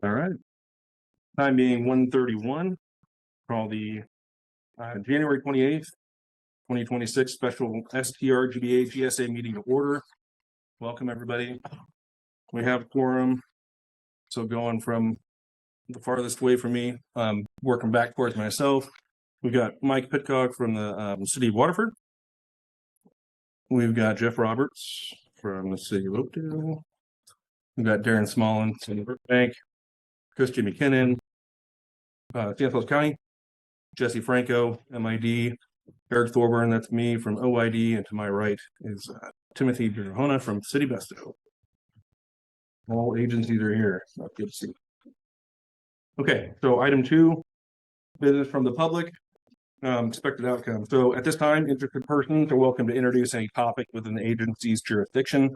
All right. Time being 1:31. Call the January 28th, 2026 special STRGBA GSA meeting to order. Welcome, everybody. We have quorum. So going from the farthest way from me, working back towards myself, we've got Mike Pitcock from the city of Waterford. We've got Jeff Roberts from the city of Oakdale. We've got Darren Smallin from the Burbank, Christian McKinnon, San Francisco County, Jesse Franco, MID, Eric Thorburn, that's me from OID, and to my right is Timothy Birhona from City Besto. All agencies are here. That's good to see. Okay, so item 2, business from the public, expected outcome. So at this time, interested persons are welcome to introduce any topic within the agency's jurisdiction.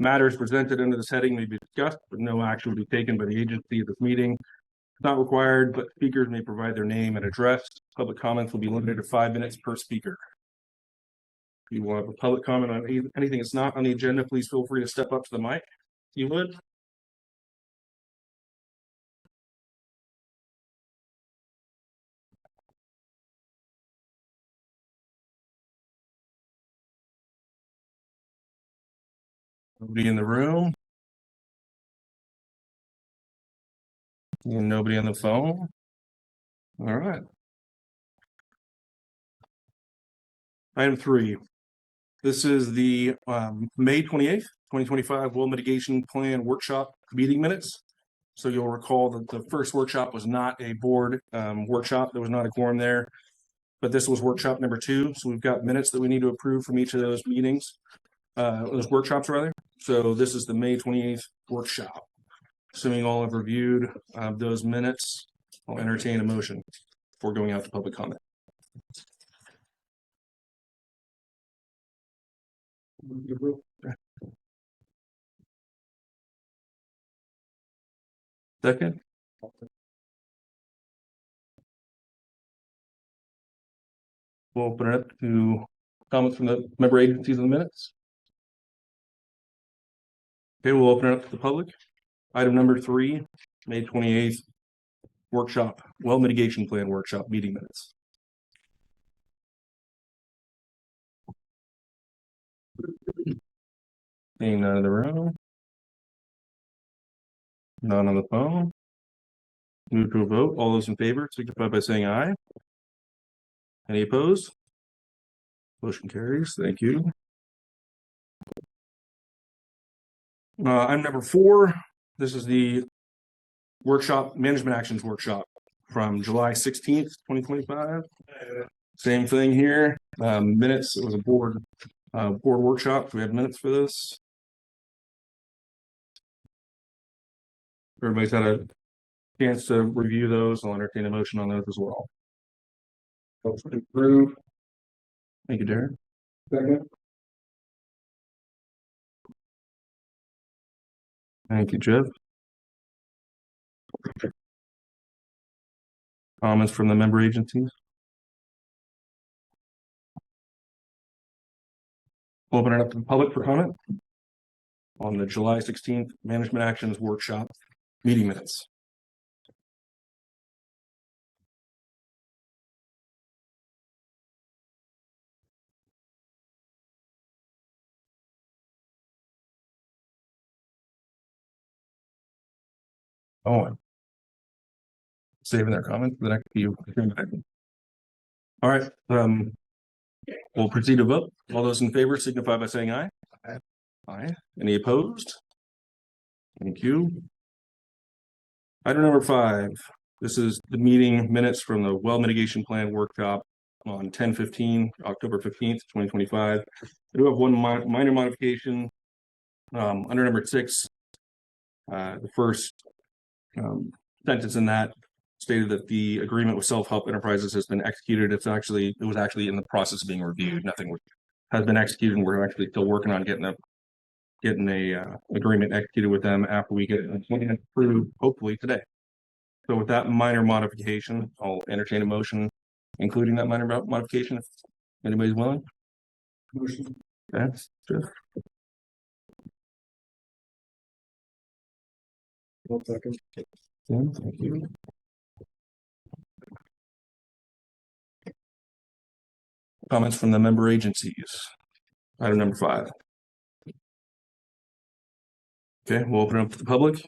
Matters presented under this heading may be discussed, but no action will be taken by the agency at this meeting. It's not required, but speakers may provide their name and address. Public comments will be limited to 5 minutes per speaker. If you want a public comment on anything that's not on the agenda, please feel free to step up to the mic. If you would. Nobody in the room. And nobody on the phone. All right. Item 3. This is the May 28th, 2025 Well Mitigation Plan Workshop meeting minutes. So you'll recall that the first workshop was not a board workshop. There was not a quorum there. But this was workshop number 2. So we've got minutes that we need to approve from each of those meetings. Those workshops, rather. So this is the May 28th workshop. Assuming all have reviewed those minutes, I'll entertain a motion before going out to public comment. Second. We'll open it up to comments from the member agencies in the minutes. Okay, we'll open it up to the public. Item number 3, May 28th workshop, well mitigation plan workshop meeting minutes. Seeing none in the room. None on the phone. Move to a vote. All those in favor signify by saying aye. Any opposed? Motion carries. Thank you. Item number 4. This is the workshop, management actions workshop from July 16th, 2025. Same thing here. Minutes. It was a board workshop. We had minutes for this. Everybody's had a chance to review those. I'll entertain a motion on those as well. Motion to approve. Thank you, Darren. Second. Thank you, Jeff. Comments from the member agencies? We'll open it up to the public for comment on the July 16th Management Actions Workshop meeting minutes. Oh, saving their comments for the next few. All right. We'll proceed to vote. All those in favor signify by saying aye. Aye. Aye. Any opposed? Thank you. Item number 5. This is the meeting minutes from the Well Mitigation Plan Workshop on 10/15, October 15th, 2025. I do have one minor modification. Under number 6, the first sentence in that stated that the agreement with Self-Help Enterprises has been executed. It was actually in the process of being reviewed. Nothing has been executed, and we're actually still working on getting a agreement executed with them after we get it approved, hopefully today. So with that minor modification, I'll entertain a motion including that minor modification if anybody's willing. Motion. Okay. Sure. 1 second. Thank you. Comments from the member agencies. Item number 5. Okay, we'll open it up to the public.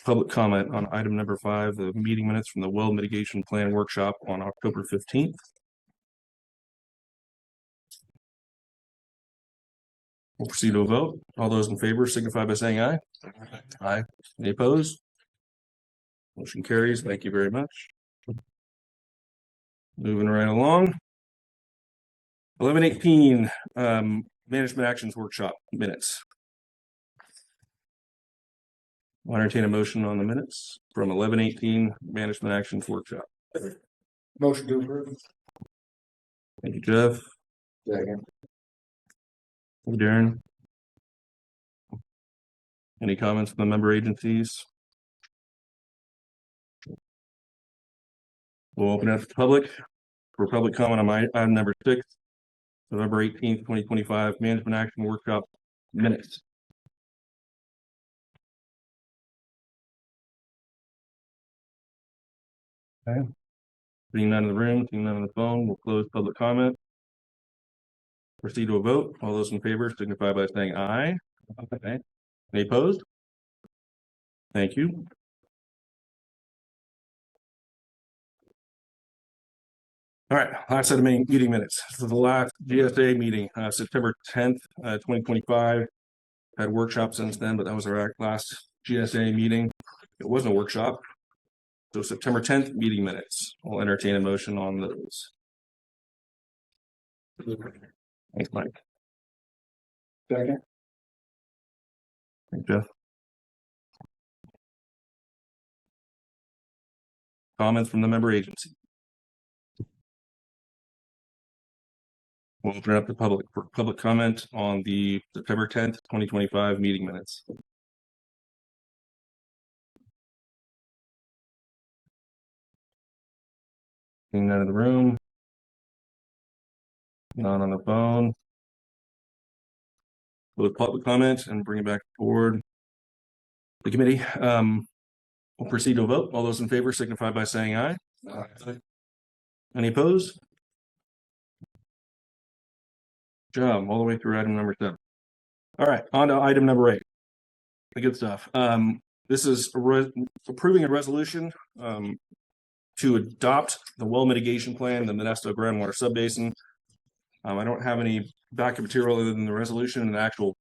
Public comment on item number 5, the meeting minutes from the well mitigation plan workshop on October 15th. We'll proceed to a vote. All those in favor signify by saying aye. Aye. Any opposed? Motion carries. Thank you very much. Moving right along. 11:18 management actions workshop minutes. I'll entertain a motion on the minutes from 11:18 management actions workshop. Motion to approve. Thank you, Jeff. Second. Thank you, Darren. Any comments from the member agencies? We'll open it up to the public for public comment on item number 6, November 18th, 2025 management action workshop minutes. Okay. Seeing none in the room, seeing none on the phone, we'll close public comment. Proceed to a vote. All those in favor signify by saying aye. Okay. Any opposed? Thank you. All right, last set of meeting minutes. For the last GSA meeting, September 10th, 2025. Had a workshop since then, but that was our last GSA meeting. It wasn't a workshop. So September 10th meeting minutes. I'll entertain a motion on those. Thanks, Mike. Second. Thanks, Jeff. Comments from the member agency. We'll open it up to public for public comment on the September 10th, 2025 meeting minutes. Seeing none in the room. Not on the phone. With public comment and bring it back forward. The committee will proceed to a vote. All those in favor signify by saying aye. Aye. Any opposed? Job all the way through item number 7. All right, on to item number 8. The good stuff. This is approving a resolution to adopt the well mitigation plan, the Modesto groundwater subbasin. I don't have any backup material other than the resolution and the actual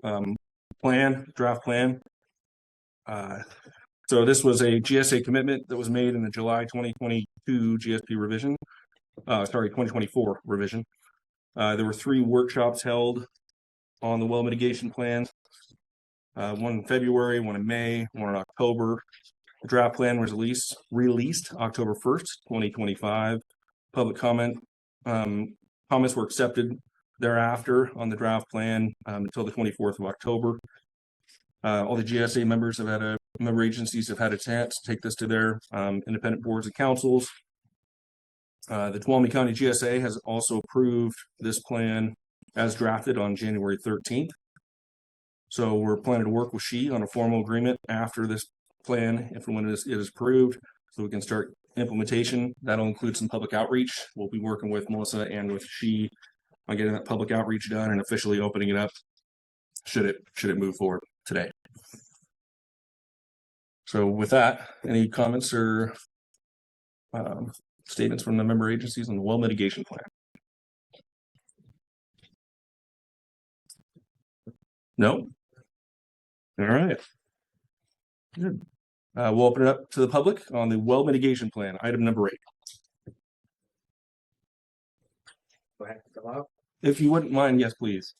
draft plan. So this was a GSA commitment that was made in the July 2022 GSP revision. 2024 revision. There were 3 workshops held on the well mitigation plan. One in February, one in May, one in October. The draft plan was released October 1st, 2025. Public comment. Comments were accepted thereafter on the draft plan until the 24th of October. All the GSA members member agencies have had a chance to take this to their independent boards and councils. The Tuolumne County GSA has also approved this plan as drafted on January 13th. So we're planning to work with SHE on a formal agreement after this plan, if and when it is approved, so we can start implementation. That'll include some public outreach. We'll be working with Melissa and with SHE on getting that public outreach done and officially opening it up should it move forward today. So with that, any comments or statements from the member agencies on the well mitigation plan? No? All right. Good. We'll open it up to the public on the well mitigation plan, item number 8. Do I have to come up? If you wouldn't mind, yes, please.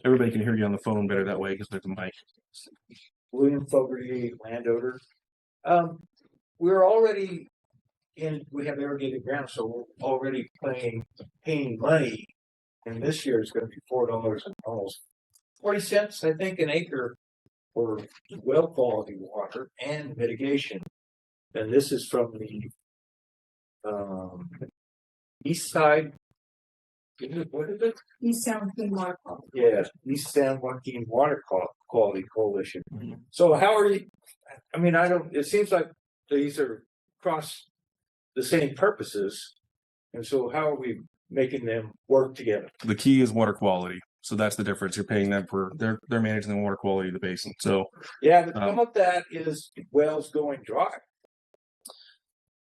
Everybody can hear you on the phone better that way because there's a mic. William Fogarty, landowner. We're already we have irrigated ground, so we're already paying money. And this year it's going to be $4 and almost 40 cents, I think, an acre for well quality water and mitigation. And this is from the east side What is it? East Sound Clean Water Quality. Yeah, East San Joaquin Water Quality Coalition. Mhm. So how are you? I mean, I don't. It seems like these are cross the same purposes, and so how are we making them work together? The key is water quality. So that's the difference. You're paying them for they're managing the water quality of the basin. So Yeah, but some of that is wells going dry.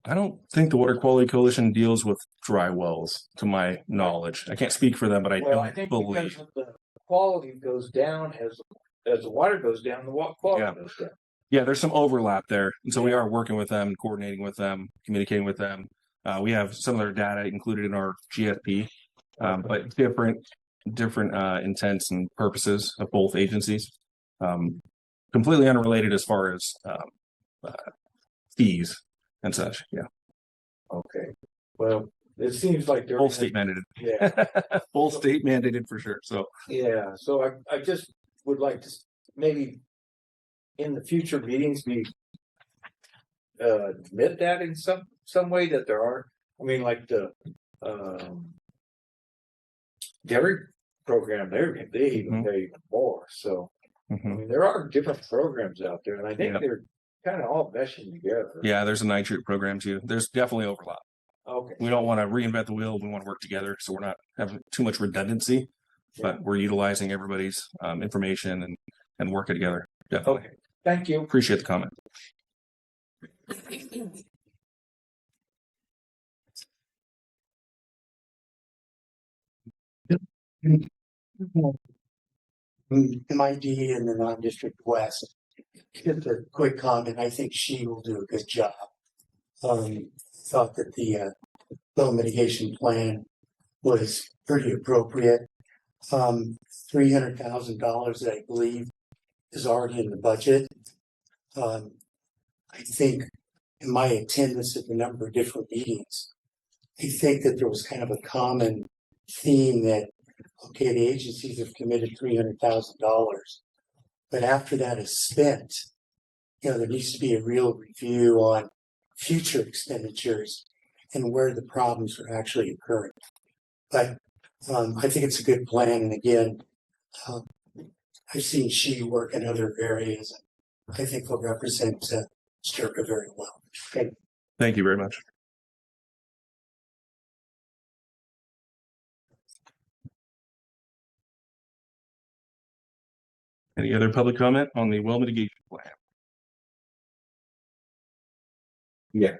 I don't think the Water Quality Coalition deals with dry wells, to my knowledge. I can't speak for them, but I Well, I don't think believe. because of the quality goes down as the water goes down, the water quality Yeah. goes down. Yeah, there's some overlap there. And so we Yeah. are working with them, coordinating with them, communicating with them. We have some of their data included in our GSP, but different intents and purposes of both agencies. Completely unrelated as far as fees and such. Yeah. Okay. Well, it seems like they're Full state mandated. Yeah. Full state mandated for sure. So Yeah. So I just would like to maybe in the future meetings be admit that in some way that there are. I mean, like the dairy program, they even pay more. So I mean, there are different programs out there, and I think they're kind of all meshing together. yeah, there's a nitrate program too. There's definitely overlap. Okay. We don't want to reinvent the wheel. We want to work together, so we're not having too much redundancy, but we're utilizing everybody's information and working together. Definitely. Okay. Thank you. Appreciate the comment. MID in the non-district west. Just a quick comment. I think she will do a good job. Thought that the bill mitigation plan was pretty appropriate. $300,000 I believe is already in the budget. I think in my attendance at a number of different meetings, I think that there was kind of a common theme that, okay, the agencies have committed $300,000, but after that is spent, there needs to be a real review on future expenditures and where the problems are actually occurring. But I think it's a good plan. And again, I've seen she work in other areas. I think they'll represent STRGBA very well. Okay. Thank you very much. Any other public comment on the well mitigation plan? Yeah.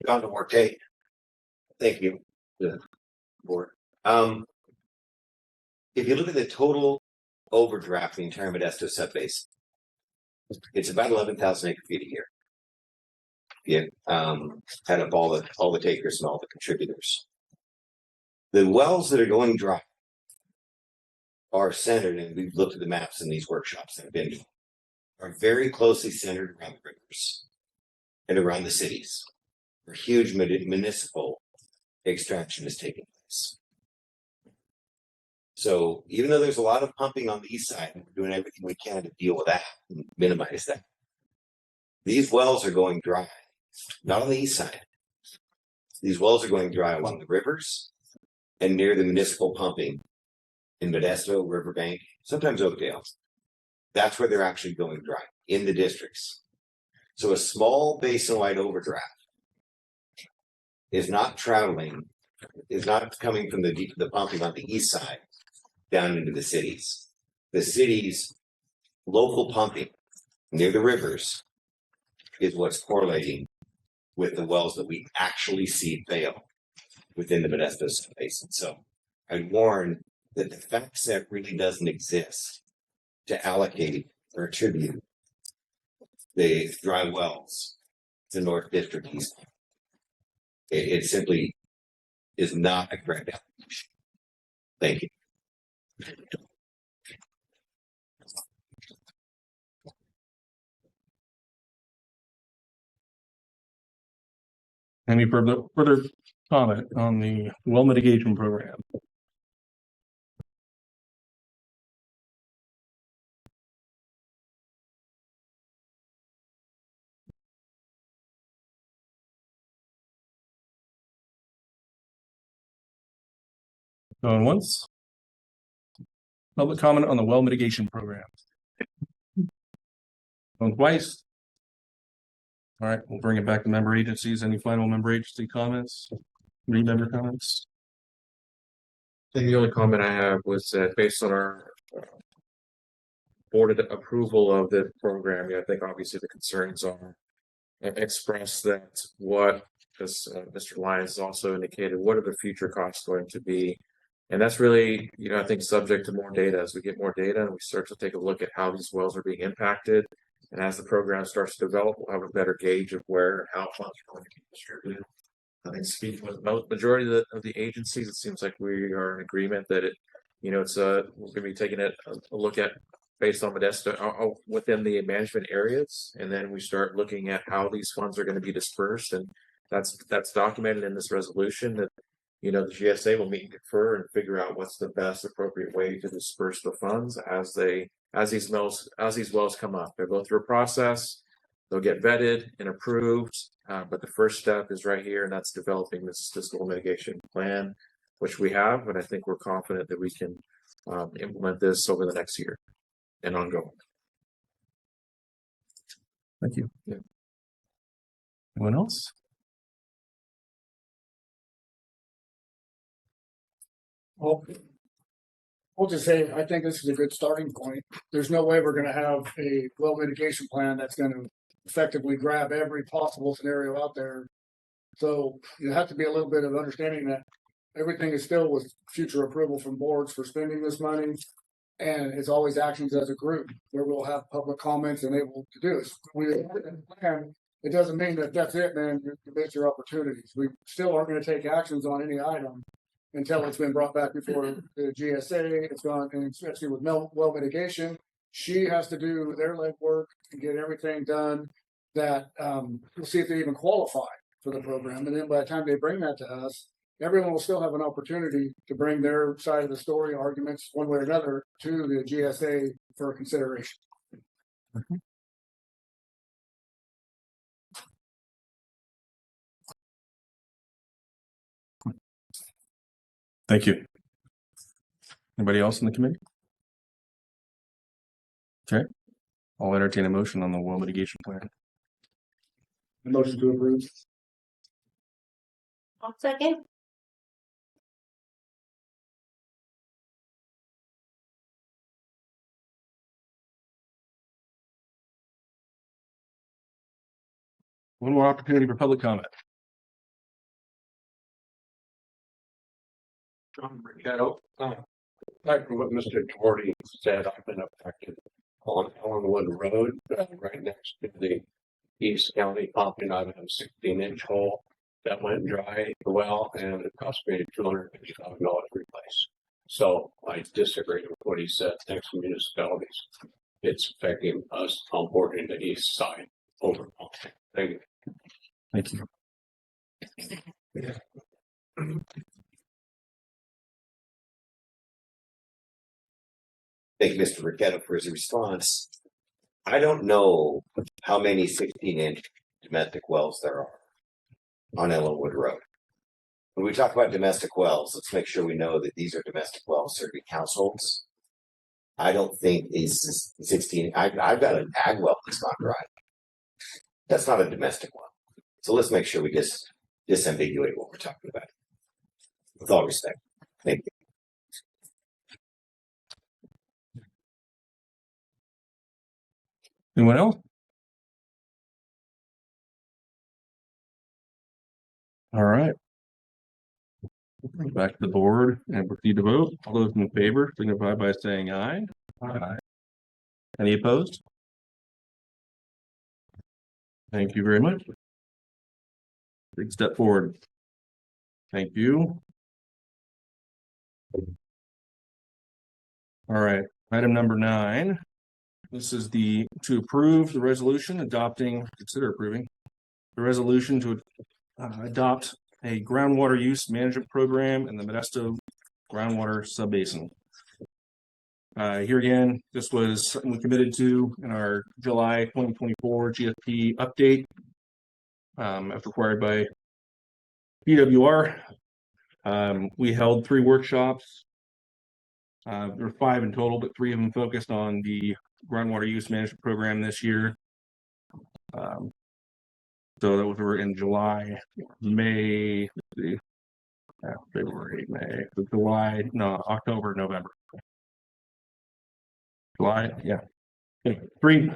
On the work day. Thank you, the board. If you look at the total overdraft, the entire Modesto subbase, it's about 11,000 acre feet a year. Yeah, add up all the takers and all the contributors. The wells that are going dry are centered, and we've looked at the maps in these workshops that have been, are very closely centered around the rivers and around the cities, where huge municipal extraction is taking place. So even though there's a lot of pumping on the east side, and we're doing everything we can to deal with that and minimize that, these wells are going dry, not on the east side. These wells are going dry along the rivers and near the municipal pumping in Modesto, Riverbank, sometimes Oakdale. That's where they're actually going dry, in the districts. So a small basin-wide overdraft is not traveling, is not coming from the pumping on the east side down into the cities. The cities' local pumping near the rivers is what's correlating with the wells that we actually see fail within the Modesto basin. So I warn that the fact set really doesn't exist to allocate or attribute the dry wells to North District East. It simply is not a correct allocation. Thank you. Any further comment on the well mitigation program? Going once. Public comment on the well mitigation program. Going twice. All right, we'll bring it back to member agencies. Any final member agency comments? Any member comments? And the only comment I have was that based on our board approval of the program, I think obviously the concerns are expressed that what, as Mr. Lyons also indicated, what are the future costs going to be? And that's really, I think subject to more data. As we get more data and we start to take a look at how these wells are being impacted, and as the program starts to develop, we'll have a better gauge of where and how funds are going to be distributed. I think speaking with the majority of the agencies, it seems like we are in agreement that we're going to be taking a look at based on Modesto within the management areas, and then we start looking at how these funds are going to be dispersed, and that's documented in this resolution that the GSA will meet and confer and figure out what's the best appropriate way to disperse the funds as these wells come up. They go through a process. They'll get vetted and approved, but the first step is right here, and that's developing this fiscal mitigation plan, which we have, and I think we're confident that we can implement this over the next year and ongoing. Thank you. Yeah. Anyone else? Well, we'll just say, I think this is a good starting point. There's no way we're going to have a well mitigation plan that's going to effectively grab every possible scenario out there. So you have to be a little bit of understanding that everything is still with future approval from boards for spending this money. And it's always actions as a group where we'll have public comments and able to do it. It doesn't mean that that's it, man. You miss your opportunities. We still aren't going to take actions on any item until it's been brought back before the GSA. It's gone, and especially with well mitigation, she has to do their legwork and get everything done that we'll see if they even qualify for the program. And then by the time they bring that to us, everyone will still have an opportunity to bring their side of the story, arguments, one way or another, to the GSA for consideration. Mm-hmm. Thank you. Anybody else in the committee? Okay. I'll entertain a motion on the well mitigation plan. A motion to approve. I'll second. One more opportunity for public comment. John Bricketto. Like what Mr. Jordy said, I've been affected on Ellenwood Road, right next to the East County pumping. I have a 16-inch hole that went dry well, and it cost me $255 to replace. So I disagree with what he said. Thanks to municipalities, it's affecting us on board in the east side over. Thank you. Thank you. Thank you, Mr. Ricchetto, for his response. I don't know how many 16-inch domestic wells there are on Ellenwood Road. When we talk about domestic wells, let's make sure we know that these are domestic wells serving households. I don't think these 16. I've got an ag well that's not dry. That's not a domestic well. So let's make sure we disambiguate what we're talking about. With all respect, thank you. Anyone else? All right. Back to the board and proceed to vote. All those in favor signify by saying aye. Aye. Any opposed? Thank you very much. Big step forward. Thank you. All right, item number 9. This is to approve the resolution consider approving the resolution to adopt a groundwater use management program in the Modesto groundwater subbasin. Here again, this was something we committed to in our July 2024 GFP update, as required by BWR. We held 3 workshops. There were 5 in total, but 3 of them focused on the groundwater use management program this year. So those were in July, May, February, May, July, no, October, November. July, yeah. Three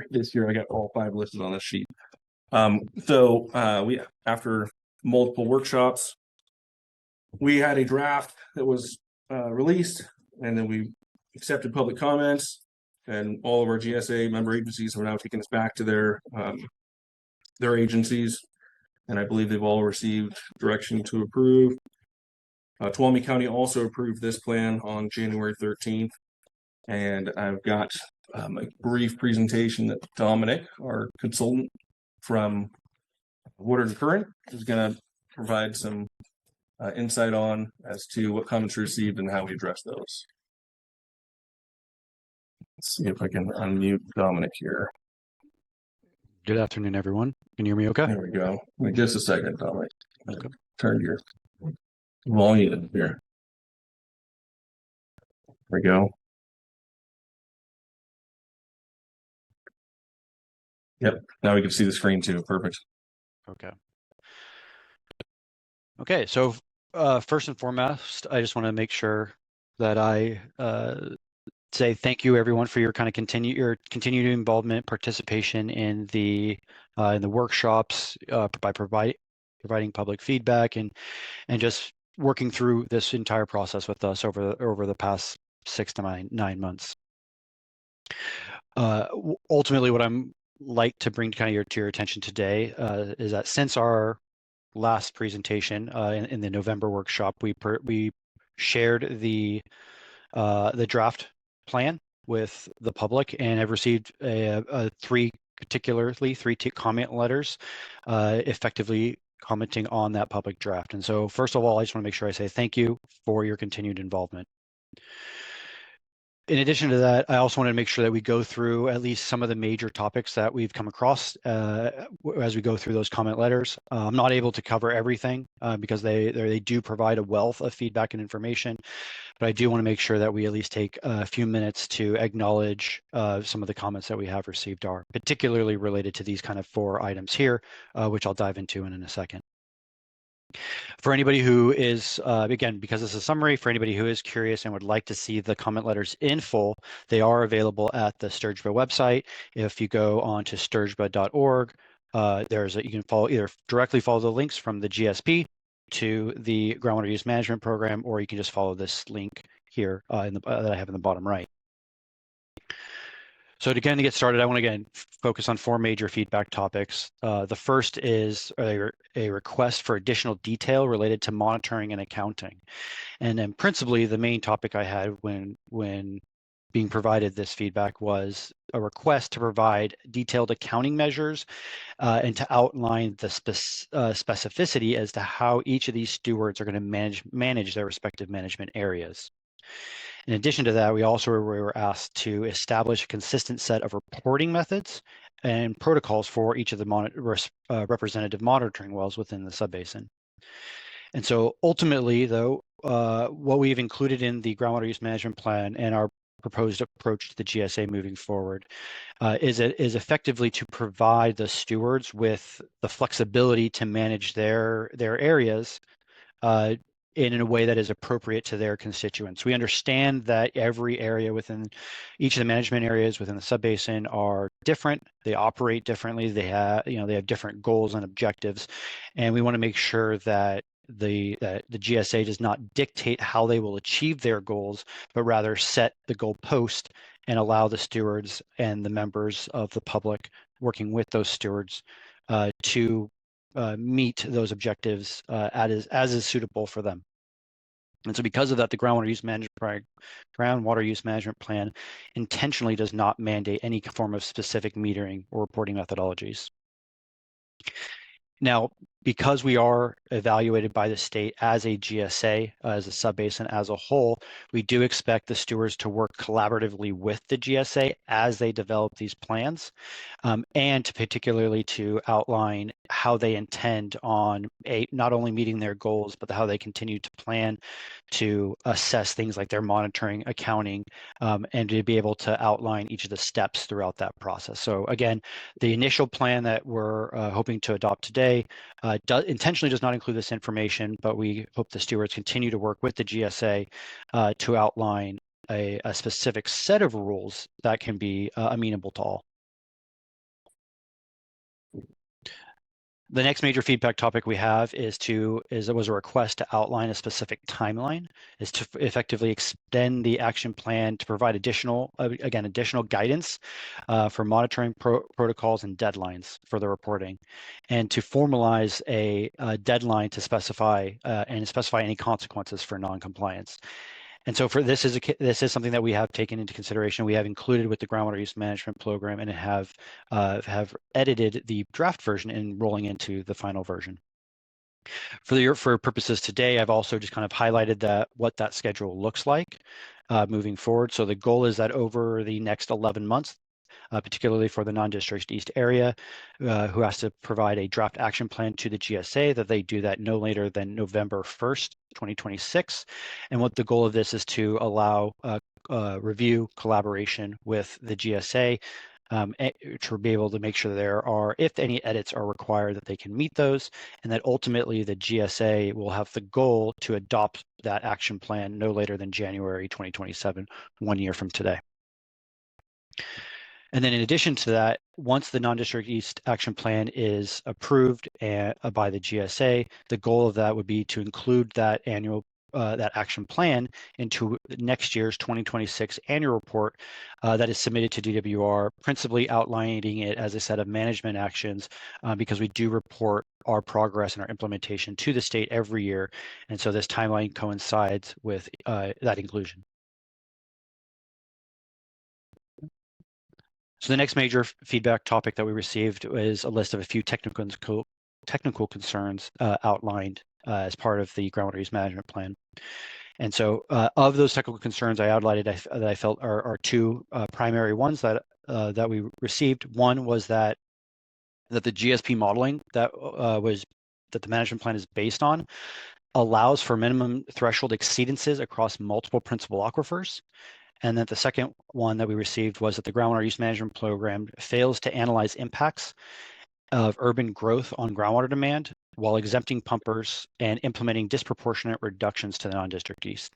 this year. I got all 5 listed on this sheet. So we, after multiple workshops, we had a draft that was released, and then we accepted public comments, and all of our GSA member agencies are now taking us back to their agencies, and I believe they've all received direction to approve. Tuolumne County also approved this plan on January 13th, and I've got a brief presentation that Dominic, our consultant from Woodard and Current, is going to provide some insight on as to what comments received and how we address those. Let's see if I can unmute Dominic here. Good afternoon, everyone. Can you hear me okay? There we go. Wait just a second, Dominic. Okay. Turn your volume here. There we go. Yep. Now we can see the screen too. Perfect. Okay. Okay. So first and foremost, I just want to make sure that I say thank you, everyone, for your kind of continued involvement, participation in the workshops, by providing public feedback and just working through this entire process with us over the past 6 to 9 months. Ultimately, what I'm like to bring kind of to your attention today is that since our last presentation in the November workshop, we shared the draft plan with the public, and have received three comment letters, effectively commenting on that public draft. And so, first of all, I just want to make sure I say thank you for your continued involvement. In addition to that, I also want to make sure that we go through at least some of the major topics that we've come across as we go through those comment letters. I'm not able to cover everything because they do provide a wealth of feedback and information, but I do want to make sure that we at least take a few minutes to acknowledge some of the comments that we have received are particularly related to these kind of 4 items here, which I'll dive into in a second. For anybody who is, again, because this is a summary, for anybody who is curious and would like to see the comment letters in full, they are available at the STRGBA website. If you go on to sturgba.org, you can either directly follow the links from the GSP to the groundwater use management program, or you can just follow this link here that I have in the bottom right. So to get started, I want to again focus on 4 major feedback topics. The first is a request for additional detail related to monitoring and accounting. And then principally the main topic I had when being provided this feedback was a request to provide detailed accounting measures and to outline the specificity as to how each of these stewards are going to manage their respective management areas. In addition to that, we also were asked to establish a consistent set of reporting methods and protocols for each of the representative monitoring wells within the subbasin. And so ultimately, though, what we've included in the groundwater use management plan and our proposed approach to the GSA moving forward is effectively to provide the stewards with the flexibility to manage their areas in a way that is appropriate to their constituents. We understand that every area within each of the management areas within the subbasin are different. They operate differently. They have different goals and objectives, and we want to make sure that the GSA does not dictate how they will achieve their goals, but rather set the goal post and allow the stewards and the members of the public working with those stewards to meet those objectives as is suitable for them. And so because of that, the groundwater use management plan intentionally does not mandate any form of specific metering or reporting methodologies. Now, because we are evaluated by the state as a GSA, as a subbasin as a whole, we do expect the stewards to work collaboratively with the GSA as they develop these plans, and to particularly to outline how they intend on not only meeting their goals, but how they continue to plan to assess things like their monitoring, accounting, and to be able to outline each of the steps throughout that process. So again, the initial plan that we're hoping to adopt today intentionally does not include this information, but we hope the stewards continue to work with the GSA to outline a specific set of rules that can be amenable to all. The next major feedback topic we have was a request to outline a specific timeline, is to effectively extend the action plan to provide additional guidance for monitoring protocols and deadlines for the reporting, and to formalize a deadline to specify any consequences for noncompliance. And so for this is something that we have taken into consideration. We have included with the groundwater use management program and have edited the draft version and rolling into the final version. For purposes today, I've also just kind of highlighted what that schedule looks like moving forward. So the goal is that over the next 11 months, particularly for the non-district east area, who has to provide a draft action plan to the GSA, that they do that no later than November 1st, 2026. And what the goal of this is to allow review collaboration with the GSA to be able to make sure there are, if any edits are required, that they can meet those, and that ultimately the GSA will have the goal to adopt that action plan no later than January 2027, 1 year from today. And then in addition to that, once the non-district east action plan is approved by the GSA, the goal of that would be to include that action plan into next year's 2026 annual report that is submitted to DWR, principally outlining it as a set of management actions, because we do report our progress and our implementation to the state every year. And so this timeline coincides with that inclusion. So the next major feedback topic that we received is a list of a few technical concerns outlined as part of the groundwater use management plan. And so of those technical concerns I outlined that I felt are two primary ones that we received. One was that the GSP modeling that the management plan is based on allows for minimum threshold exceedances across multiple principal aquifers. And then the second one that we received was that the groundwater use management program fails to analyze impacts of urban growth on groundwater demand while exempting pumpers and implementing disproportionate reductions to the non-district east.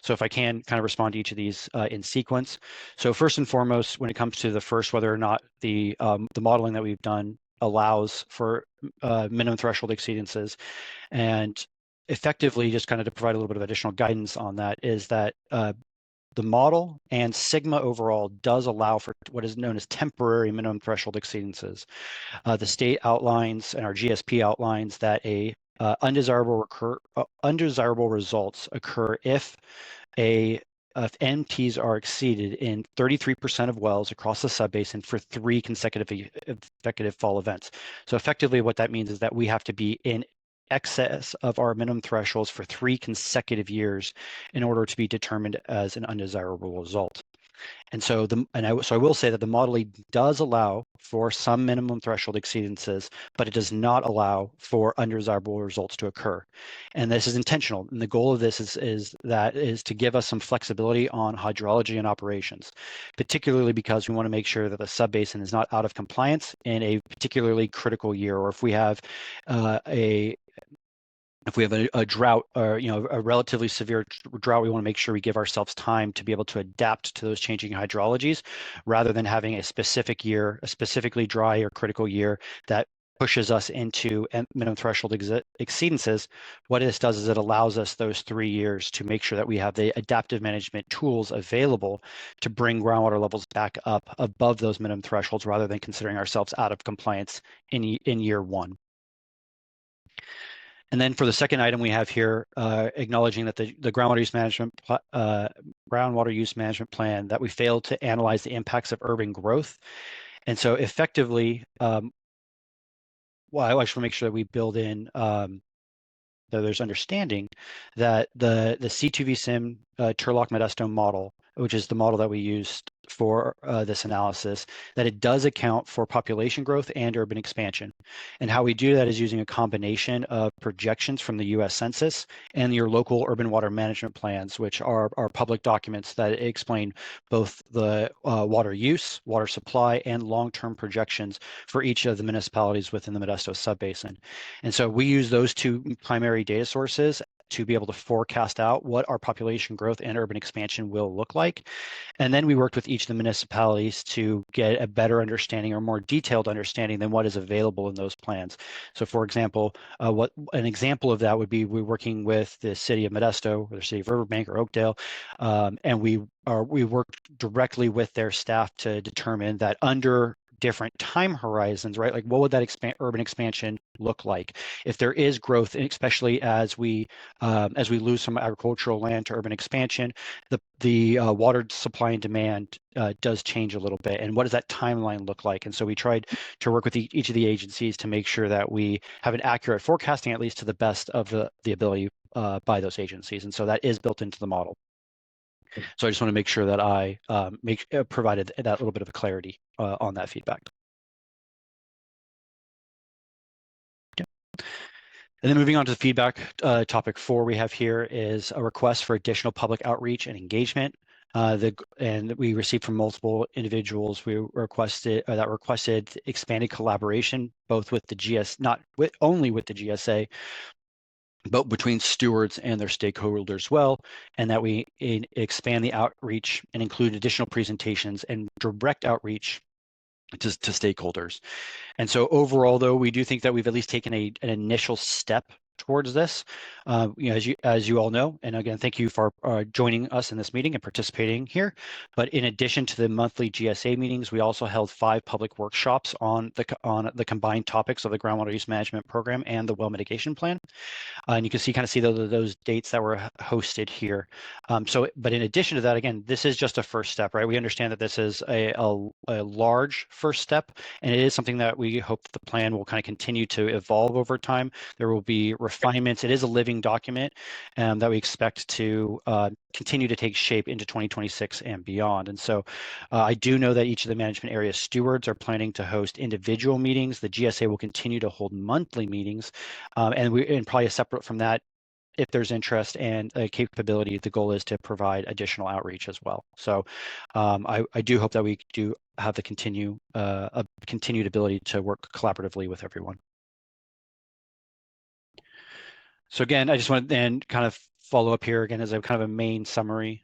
So if I can kind of respond to each of these in sequence. So first and foremost, when it comes to the first, whether or not the modeling that we've done allows for minimum threshold exceedances, and effectively just kind of to provide a little bit of additional guidance on that, is that the model and Sigma overall does allow for what is known as temporary minimum threshold exceedances. The state outlines and our GSP outlines that undesirable results occur if NPs are exceeded in 33% of wells across the subbasin for 3 consecutive fall events. So effectively what that means is that we have to be in excess of our minimum thresholds for 3 consecutive years in order to be determined as an undesirable result. And so I will say that the modeling does allow for some minimum threshold exceedances, but it does not allow for undesirable results to occur. And this is intentional. And the goal of this is to give us some flexibility on hydrology and operations, particularly because we want to make sure that the subbasin is not out of compliance in a particularly critical year, or if we have a drought, or a relatively severe drought, we want to make sure we give ourselves time to be able to adapt to those changing hydrologies, rather than having a specific year, a specifically dry or critical year that pushes us into minimum threshold exceedances. What this does is it allows us those 3 years to make sure that we have the adaptive management tools available to bring groundwater levels back up above those minimum thresholds, rather than considering ourselves out of compliance in year 1. And then for the second item we have here, acknowledging that the groundwater use management plan, that we failed to analyze the impacts of urban growth. And so effectively, well, I actually want to make sure that we build in that there's understanding that the C2V Sim Turlock Modesto model, which is the model that we used for this analysis, that it does account for population growth and urban expansion. And how we do that is using a combination of projections from the US Census and your local urban water management plans, which are public documents that explain both the water use, water supply, and long-term projections for each of the municipalities within the Modesto subbasin. And so we use those two primary data sources to be able to forecast out what our population growth and urban expansion will look like. And then we worked with each of the municipalities to get a better understanding or more detailed understanding than what is available in those plans. So for example, what an example of that would be, we're working with the city of Modesto or the city of Riverbank or Oakdale, and we worked directly with their staff to determine that under different time horizons, right? Like what would that urban expansion look like if there is growth, especially as we lose some agricultural land to urban expansion, the water supply and demand does change a little bit. And what does that timeline look like? And so we tried to work with each of the agencies to make sure that we have an accurate forecasting, at least to the best of the ability by those agencies. And so that is built into the model. So I just want to make sure that I provided that little bit of clarity on that feedback. Okay. And then moving on to the feedback, topic 4 we have here is a request for additional public outreach and engagement. And we received from multiple individuals. We requested expanded collaboration, both with the not only with the GSA, but between stewards and their stakeholders as well, and that we expand the outreach and include additional presentations and direct outreach to stakeholders. And so overall, though, we do think that we've at least taken an initial step towards this. As you all know, and again, thank you for joining us in this meeting and participating here. But in addition to the monthly GSA meetings, we also held 5 public workshops on the combined topics of the groundwater use management program and the well mitigation plan. And you can see those dates that were hosted here. But in addition to that, again, this is just a first step, right? We understand that this is a large first step, and it is something that we hope that the plan will kind of continue to evolve over time. There will be refinements. It is a living document that we expect to continue to take shape into 2026 and beyond. And so I do know that each of the management area stewards are planning to host individual meetings. The GSA will continue to hold monthly meetings, and probably separate from that, if there's interest and capability, the goal is to provide additional outreach as well. So I do hope that we do have the continued ability to work collaboratively with everyone. So again, I just want to then kind of follow up here again as a kind of a main summary.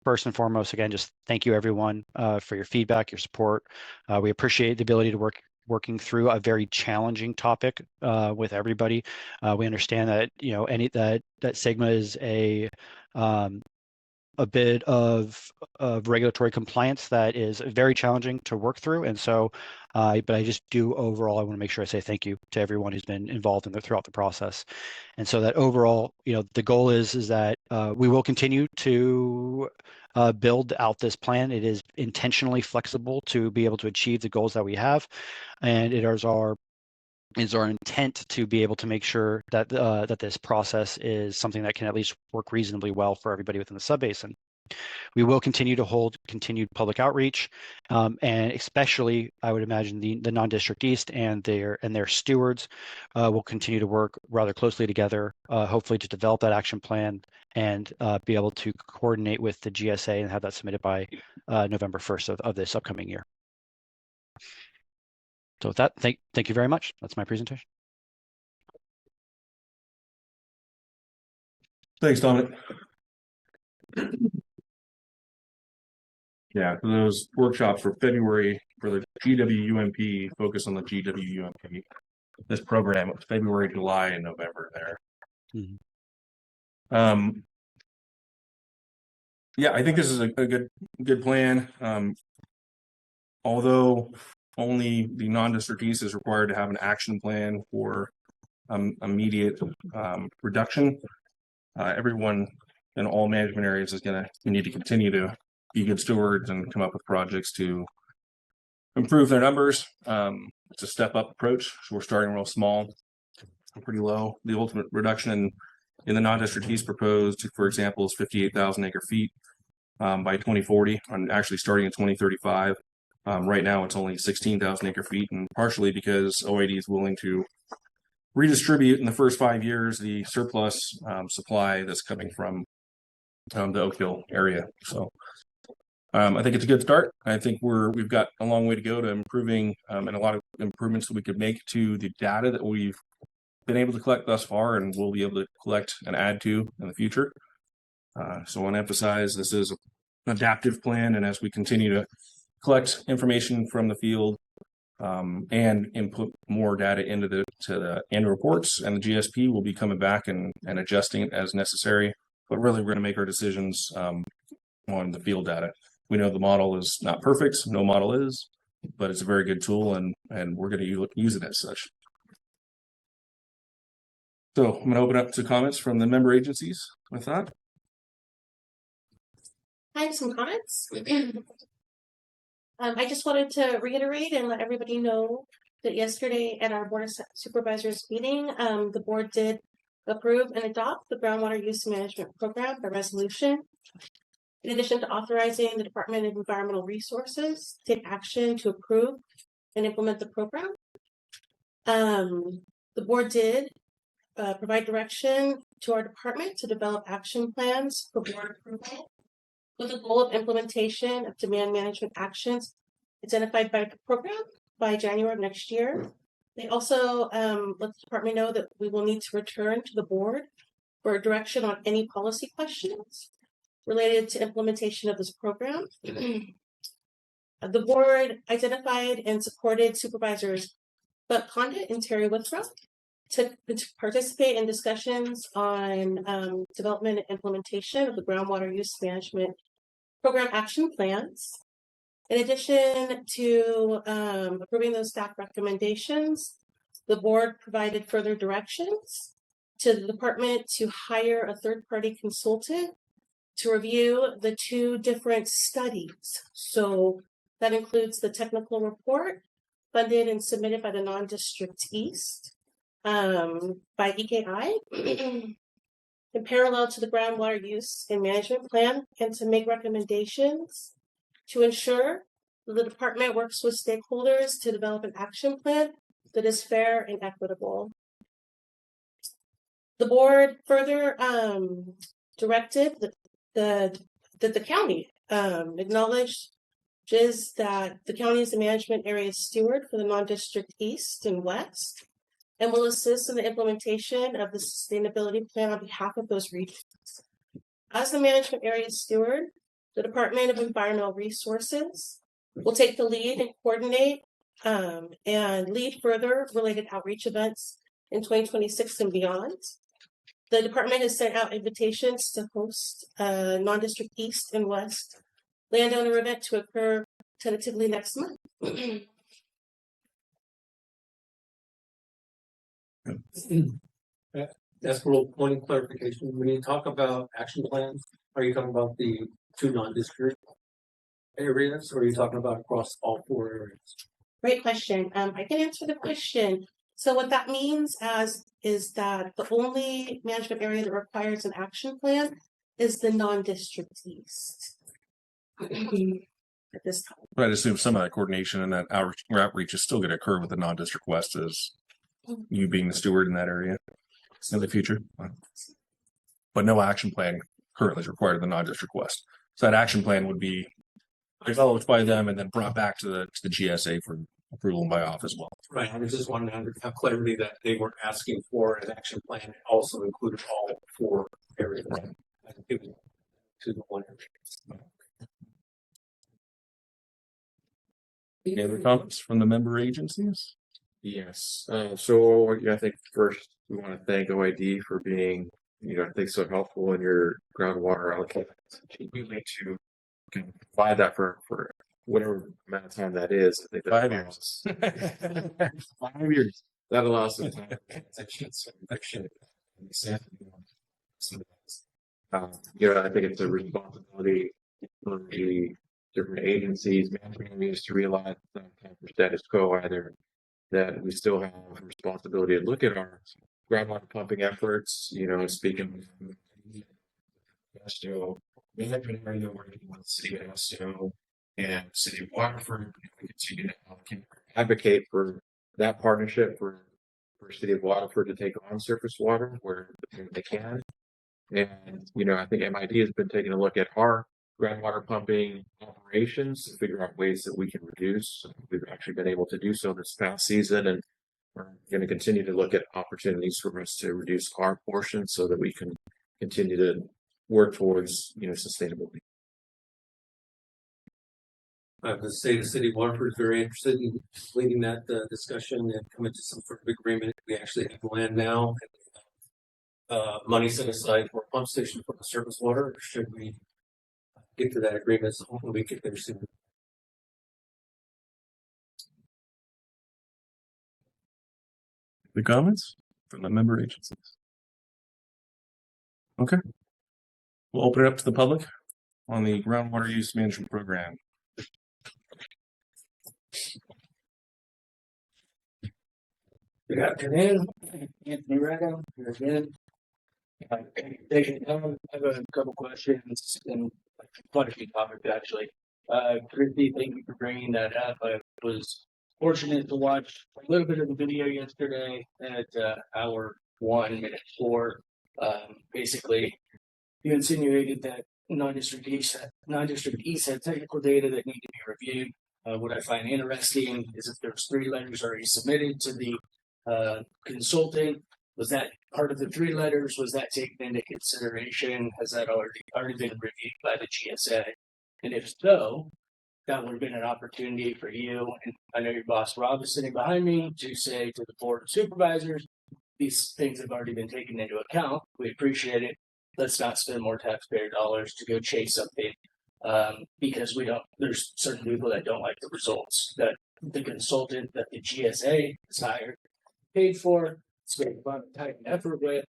First and foremost, again, just thank you everyone for your feedback, your support. We appreciate the ability to working through a very challenging topic with everybody. We understand that that STGBA is a bit of regulatory compliance that is very challenging to work through, and so but I just do overall I want to make sure I say thank you to everyone who's been involved throughout the process. And so that overall, the goal is that we will continue to build out this plan. It is intentionally flexible to be able to achieve the goals that we have, and it is our intent to be able to make sure that that this process is something that can at least work reasonably well for everybody within the subbasin. We will continue to hold continued public outreach, and especially, I would imagine the non-district east and their stewards will continue to work rather closely together, hopefully to develop that action plan and be able to coordinate with the GSA and have that submitted by November 1st of this upcoming year. So with that, thank you very much. That's my presentation. Thanks, Dominic. Yeah, those workshops for February for the GWUMP, focus on the GWUMP. This program was February, July, and November there. Mm-hmm. Yeah, I think this is a good plan. Although only the non-district east is required to have an action plan for immediate reduction. Everyone in all management areas is going to need to continue to be good stewards and come up with projects to improve their numbers. it's a step up approach. So we're starting real small, pretty low. The ultimate reduction in the non-district east proposed, for example, is 58,000 acre feet by 2040. I'm actually starting in 2035. Right now, it's only 16,000 acre feet, and partially because OID is willing to redistribute in the first 5 years the surplus supply that's coming from the Oak Hill area. So I think it's a good start. I think we've got a long way to go to improving and a lot of improvements that we could make to the data that we've been able to collect thus far and we'll be able to collect and add to in the future. So I want to emphasize this is an adaptive plan, and as we continue to collect information from the field and input more data into the annual reports, and the GSP will be coming back and adjusting it as necessary. But really, we're going to make our decisions on the field data. We know the model is not perfect, no model is, but it's a very good tool, and we're going to use it as such. So I'm going to open up to comments from the member agencies with that. I have some comments. I just wanted to reiterate and let everybody know that yesterday at our Board of Supervisors meeting, the board did approve and adopt the groundwater use management program by resolution. In addition to authorizing the Department of Environmental Resources to take action to approve and implement the program, the board did provide direction to our department to develop action plans for board approval with the goal of implementation of demand management actions identified by the program by January of next year. They also let the department know that we will need to return to the board for direction on any policy questions related to implementation of this program. The board identified and supported supervisors Buck Condit and Terry Withrow to participate in discussions on development and implementation of the groundwater use management program action plans. In addition to approving those staff recommendations, the board provided further directions to the department to hire a third-party consultant to review the 2 different studies. So that includes the technical report funded and submitted by the non-district east by EKI in parallel to the groundwater use and management plan, and to make recommendations to ensure that the department works with stakeholders to develop an action plan that is fair and equitable. The board further directed that the county acknowledges that the county is the management area steward for the non-district east and west, and will assist in the implementation of the sustainability plan on behalf of those regions. As the management area steward, the Department of Environmental Resources will take the lead and coordinate and lead further related outreach events in 2026 and beyond. The department has sent out invitations to host non-district east and west landowner event to occur tentatively next month. That's for a point of clarification. When you talk about action plans, are you talking about the 2 non-district areas, or are you talking about across all 4 areas? Great question. I can answer the question. So what that means is that the only management area that requires an action plan is the non-district east at this time. But I'd assume some of that coordination and that outreach is still going to occur with the non-district west as you being the steward in that area in the future. But no action plan currently is required in the non-district west. So that action plan would be developed by them and then brought back to the GSA for approval by off as well. Right. I was just wanting to have clarity that they weren't asking for an action plan. It also included all 4 areas. Right. It was to the 1 area. Any other comments from the member agencies? Yes. So I think first we want to thank OID for being, I think so helpful in your groundwater allocation. We need to provide that for whatever amount of time that is. I think that 5 years. 5 years. That allows some time. I think it's a responsibility for the different agencies, management areas to realize some kind of status quo, either that we still have a responsibility to look at our groundwater pumping efforts, speaking management area working with the city of Estill and city of Waterford. We continue to advocate for that partnership for city of Waterford to take on surface water where they can. And, I think MID has been taking a look at our groundwater pumping operations to figure out ways that we can reduce. We've actually been able to do so this past season, and we're going to continue to look at opportunities for us to reduce our portion so that we can continue to work towards, sustainability. I have to say the city of Waterford is very interested in leading that discussion and coming to some sort of agreement. We actually have land now. Money set aside for a pump station for the surface water. Should we get to that agreement, so hopefully we get there soon. The comments from the member agencies. Okay. We'll open it up to the public on the groundwater use management program. Good afternoon, Anthony Rado, here again. I have a couple questions and quite a few topics actually. Christy, thank you for bringing that up. I was fortunate to watch a little bit of the video yesterday at hour 1 minute 4. Basically, you insinuated that non-district east had technical data that need to be reviewed. What I find interesting is if there's 3 letters already submitted to the consultant. Was that part of the 3 letters? Was that taken into consideration? Has that already been reviewed by the GSA? And if so, that would have been an opportunity for you, and I know your boss Rob is sitting behind me, to say to the board of supervisors, these things have already been taken into account. We appreciate it. Let's not spend more taxpayer dollars to go chase something because there's certain people that don't like the results that the consultant that the GSA has hired, paid for, spent a lot of time and effort with,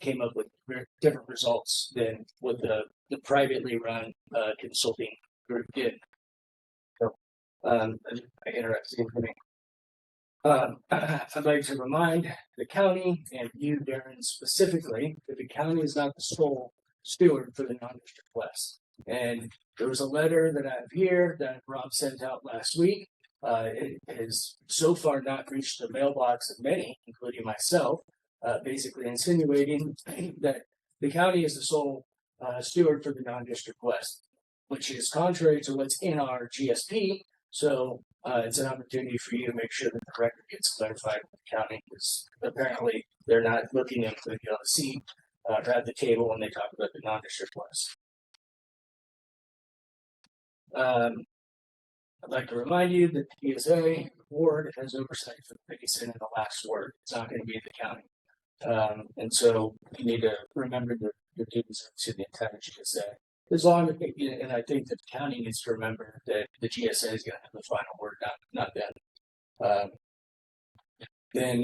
came up with different results than what the privately run consulting group did. So, interesting for me. I'd like to remind the county and you, Darren, specifically, that the county is not the sole steward for the non-district west. And there was a letter that I have here that Rob sent out last week. It has so far not reached the mailbox of many, including myself, basically insinuating that the county is the sole steward for the non-district west, which is contrary to what's in our GSP. So it's an opportunity for you to make sure that the record gets clarified with the county, because apparently they're not looking at the seat or at the table when they talk about the non-district west. I'd like to remind you that the GSA board has oversight for the basin and the last word. It's not going to be the county. And so you need to remember the duties to the entire GSA. As long as, and I think that the county needs to remember that the GSA is going to have the final word, not them. Then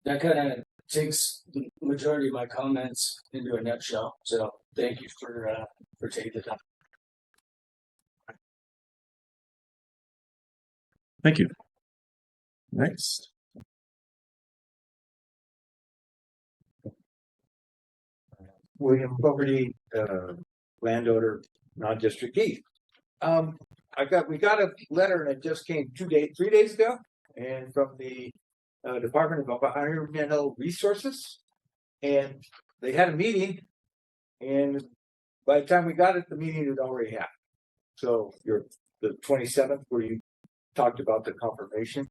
that kind of takes the majority of my comments into a nutshell. So thank you for taking the time. Thank you. Next. William Fogarty, landowner, non-district east. We got a letter and it just came 3 days ago, and from the Department of Environmental Resources, and they had a meeting, and by the time we got it, the meeting had already happened. So the 27th, where you talked about the confirmation,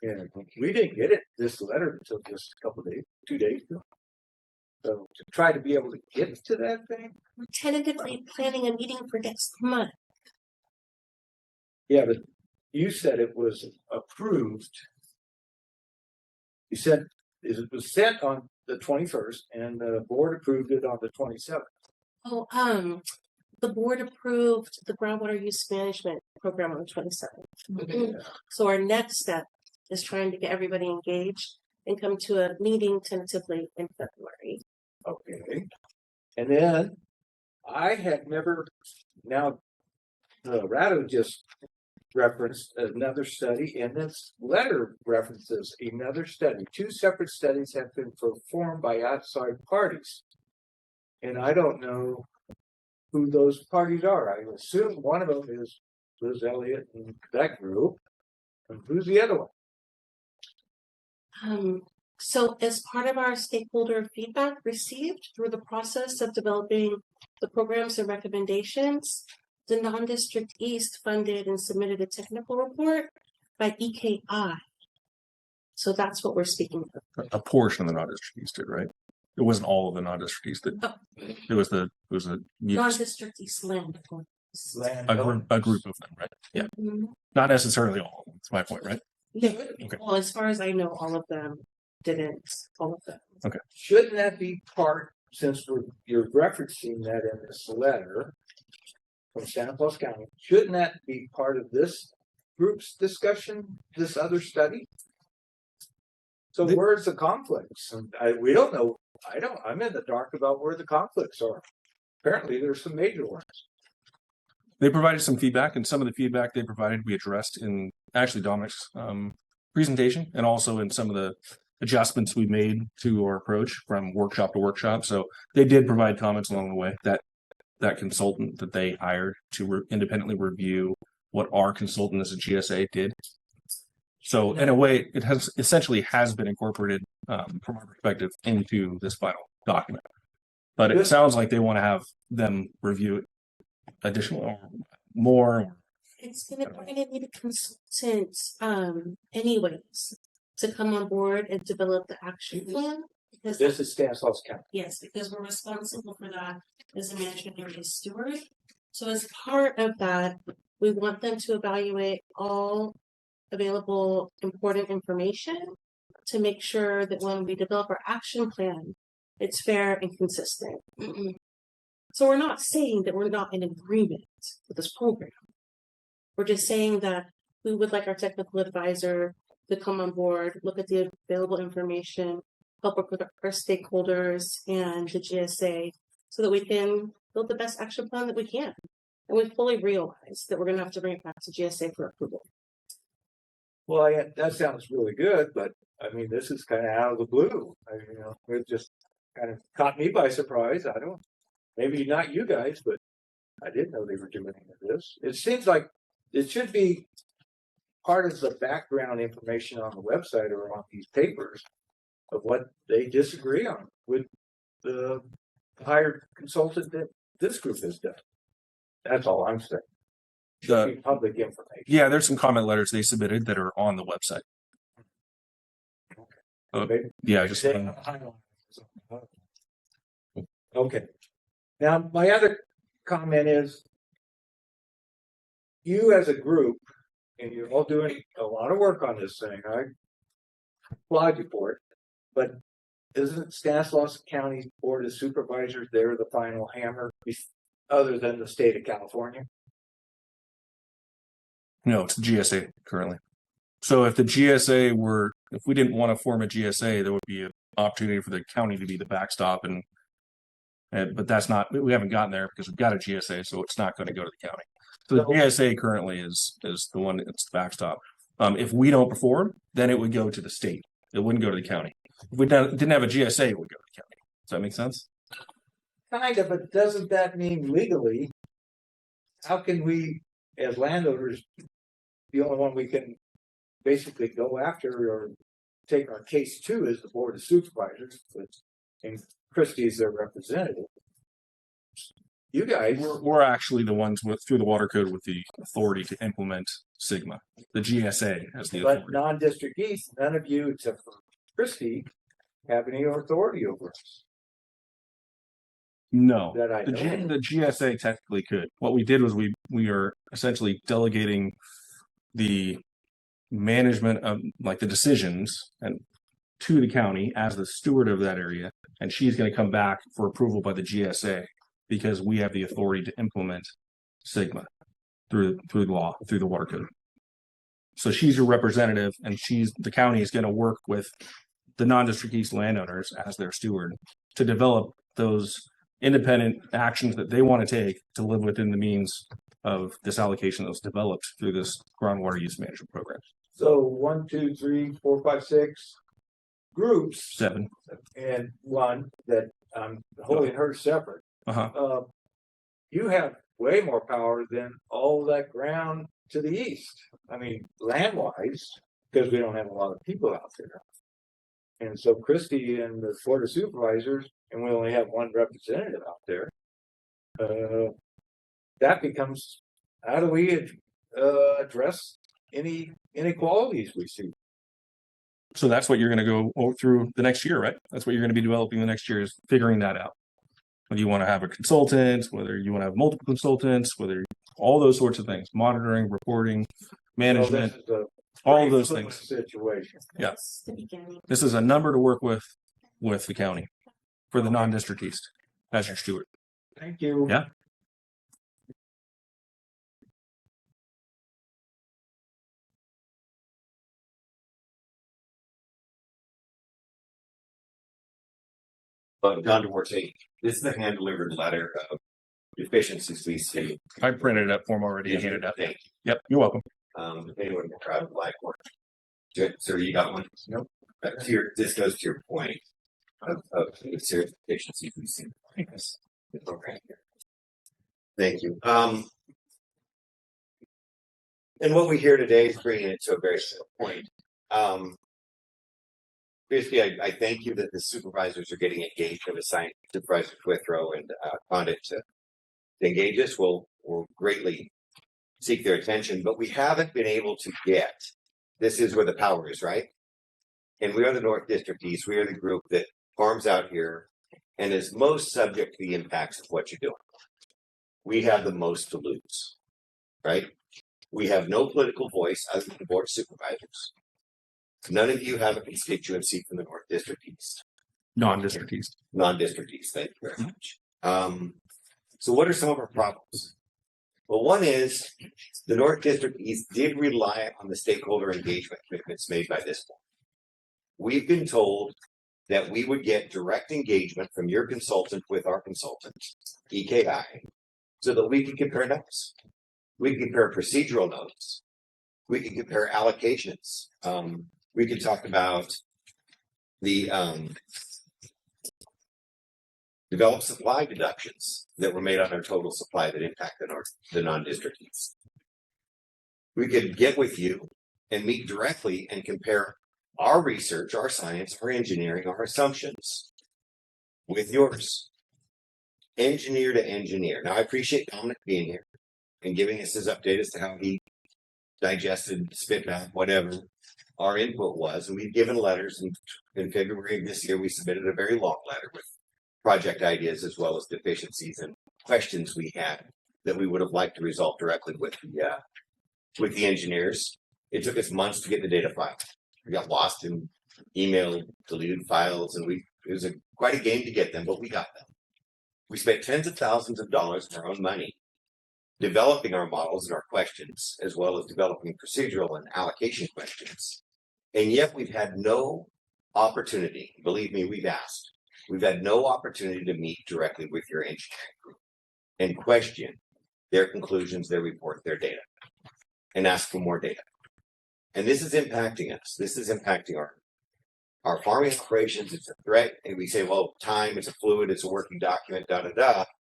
and we didn't get this letter until just a couple of days, 2 days ago. So to try to be able to get to that thing. We're tentatively planning a meeting for next month. Yeah, but you said it was approved. You said it was sent on the 21st and the board approved it on the 27th. Oh, the board approved the groundwater use management program on the 27th. So our next step is trying to get everybody engaged and come to a meeting tentatively in February. Okay. And then I had never, now Rado just referenced another study, and this letter references another study. Two separate studies have been performed by outside parties. And I don't know who those parties are. I assume one of them is Liz Elliott and that group. And who's the other one? So as part of our stakeholder feedback received through the process of developing the programs and recommendations, the non-district East funded and submitted a technical report by EKI. So that's what we're speaking of. A portion of the non-district East did, right? It wasn't all of the non-district East. It was a Non-district East land. a group of them, right? Yeah, not necessarily all. That's my point, right? Yeah. Okay. Well, as far as I know, all of them didn't. All of them. Okay. Shouldn't that be part, since you're referencing that in this letter from Santa Claus County, shouldn't that be part of this group's discussion, this other study? So where's the conflicts? And we don't know. I'm in the dark about where the conflicts are. Apparently there's some major ones. They provided some feedback, and some of the feedback they provided we addressed in actually Dominic's presentation, and also in some of the adjustments we made to our approach from workshop to workshop. So they did provide comments along the way. That consultant that they hired to independently review what our consultant as a GSA did. So in a way, it has essentially been incorporated from our perspective into this final document. But it sounds like they want to have them review it additional or more. It's gonna need a consultant anyways to come on board and develop the action plan. Because This is Stanislaus County. yes, because we're responsible for that as a management area steward. So as part of that, we want them to evaluate all available important information to make sure that when we develop our action plan, it's fair and consistent. So we're not saying that we're not in agreement with this program. We're just saying that we would like our technical advisor to come on board, look at the available information, help work with our stakeholders and the GSA so that we can build the best action plan that we can. And we fully realize that we're going to have to bring it back to GSA for approval. Well, that sounds really good, but I mean, this is kind of out of the blue. It just kind of caught me by surprise. Maybe not you guys, but I didn't know they were doing any of this. It seems like it should be part of the background information on the website or on these papers of what they disagree on with the hired consultant that this group has done. That's all I'm saying. Should be public information. Yeah, there's some comment letters they submitted that are on the website. Yeah, just okay. Now, my other comment is you as a group, and you're all doing a lot of work on this thing. I applaud you for it. But isn't Stanislaus County Board of Supervisors there the final hammer other than the state of California? No, it's the GSA currently. So if the GSA if we didn't want to form a GSA, there would be an opportunity for the county to be the backstop, but that's not. We haven't gotten there because we've got a GSA, so it's not going to go to the county. So the GSA currently is the one that's the backstop. If we don't perform, then it would go to the state. It wouldn't go to the county. If we didn't have a GSA, it would go to the county. Does that make sense? Kind of, but doesn't that mean legally? How can we, as landowners, the only one we can basically go after or take our case to is the Board of Supervisors, and Christie is their representative. You guys, We're actually the ones through the water code with the authority to implement STGBA. The GSA has the authority. but non-district East, none of you except for Christie have any authority over us. No, That I the know. GSA technically could. What we did was we are essentially delegating the management of like the decisions and to the county as the steward of that area, and she's going to come back for approval by the GSA because we have the authority to implement STGBA through the law, through the water code. So she's your representative, and the county is going to work with the non-district East landowners as their steward to develop those independent actions that they want to take to live within the means of this allocation that was developed through this groundwater use management program. So 1, 2, 3, 4, 5, 6 groups 7. and one that I'm holding her separate. Uh-huh. You have way more power than all that ground to the east. I mean, land wise, because we don't have a lot of people out there. And so Christie and the Board of Supervisors, and we only have one representative out there, that becomes, how do we address any inequalities we see? So that's what you're going to go through the next year, right? That's what you're going to be developing the next year, is figuring that out. Whether you want to have a consultant, whether you want to have multiple consultants, whether all those sorts of things, monitoring, reporting, management, all of those things. Situation. Yes. The beginning. This is a number to work with the county for the non-district east as your steward. Thank you. Yeah. But John DeWorte, this is the hand delivered letter of deficiencies we see. I printed it up for him already and handed it out. Thank Yep, you're welcome. you. If anyone can try to like one. Good. So you got one? Nope. This goes to your point of the serious deficiencies we see. The program here. Thank you. And what we hear today is bringing it to a very simple point. Basically, I thank you that the supervisors are getting engaged. I've assigned Supervisor Withrow and Condit to engage us. We'll greatly seek their attention, but we haven't been able to get. This is where the power is, right? And we are the North District East. We are the group that farms out here and is most subject to the impacts of what you're doing. We have the most to lose, right? We have no political voice other than the Board of Supervisors. None of you have a constituency from the North District East. Non-district east. Non-district East, thank you very much. So what are some of our problems? Well, one is the North District East did rely on the stakeholder engagement commitments made by this board. We've been told that we would get direct engagement from your consultant with our consultant, EKI, so that we can compare notes. We can compare procedural notes. We can compare allocations. We could talk about the developed supply deductions that were made on our total supply that impacted the non-district East. We could get with you and meet directly and compare our research, our science, our engineering, our assumptions with yours. Engineer to engineer. Now, I appreciate Dominic being here and giving us his update as to how he digested, spit back, whatever our input was. And we've given letters in February of this year. We submitted a very long letter with project ideas as well as deficiencies and questions we had that we would have liked to resolve directly with the engineers. It took us months to get the data file. We got lost in email, deleted files, and it was quite a game to get them, but we got them. We spent tens of thousands of dollars of our own money developing our models and our questions, as well as developing procedural and allocation questions. And yet we've had no opportunity, believe me, we've asked, we've had no opportunity to meet directly with your engineering group and question their conclusions, their report, their data, and ask for more data. And this is impacting us. This is impacting our farming operations. It's a threat. And we say, well, time, it's a fluid, it's a working document,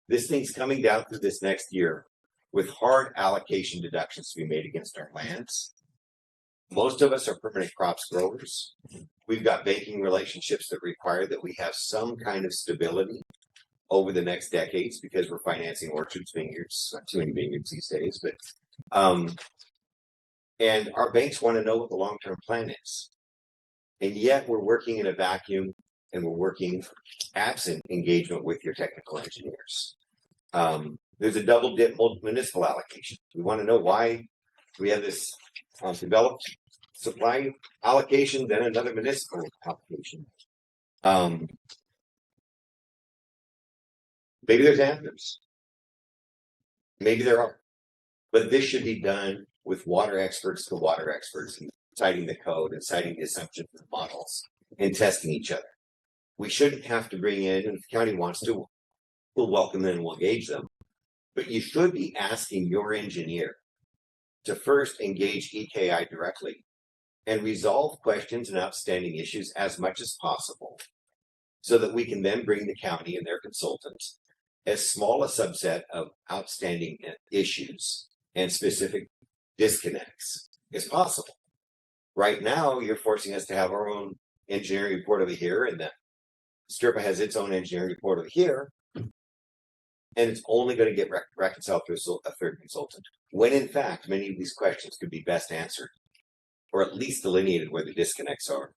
This thing's coming down through this next year with hard allocation deductions to be made against our lands. Most of us are permanent crops growers. We've got banking relationships that require that we have some kind of stability over the next decades because we're financing orchards, vineyards, not too many vineyards these days, but and our banks want to know what the long-term plan is. And yet we're working in a vacuum and we're working absent engagement with your technical engineers. There's a double dip municipal allocation. We want to know why we have this developed supply allocation, then another municipal allocation. Maybe there's answers. Maybe there are. But this should be done with water experts to water experts and citing the code and citing the assumptions and models and testing each other. We shouldn't have to bring in, and if the county wants to, we'll welcome them and we'll engage them. But you should be asking your engineer to first engage EKI directly and resolve questions and outstanding issues as much as possible, so that we can then bring the county and their consultants as small a subset of outstanding issues and specific disconnects as possible. Right now, you're forcing us to have our own engineering report over here, and then STRGBA has its own engineering report over here, and it's only going to get reconciled through a third consultant, when in fact, many of these questions could be best answered, or at least delineated where the disconnects are.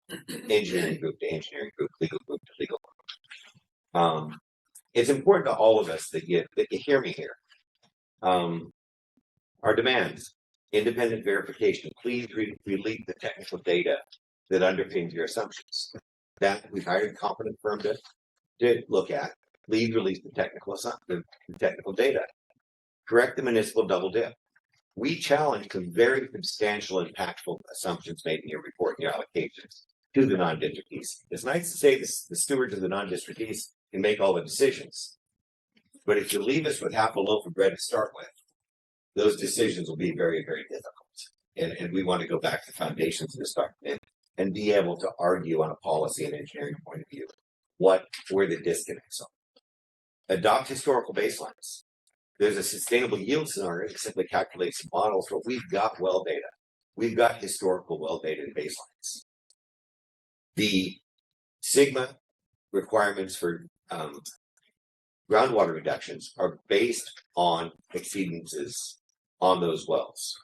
Engineering group to engineering group, legal group to legal group. It's important to all of us that you hear me here. Our demands: independent verification. Please release the technical data that underpins your assumptions. That we've hired a competent firm to look at. Please release the technical data. Correct the municipal double dip. We challenge the very substantial, impactful assumptions made in your report and your allocations to the non-districtees. It's nice to say the stewards of the non-districtees can make all the decisions, but if you leave us with half a loaf of bread to start with, those decisions will be very, very difficult. And we want to go back to foundations of this document and be able to argue on a policy and engineering point of view where the disconnects are. Adopt historical baselines. There's a sustainable yield scenario that simply calculates some models, but we've got well data. We've got historical well data baselines. The STRGBA requirements for groundwater reductions are based on exceedances on those wells.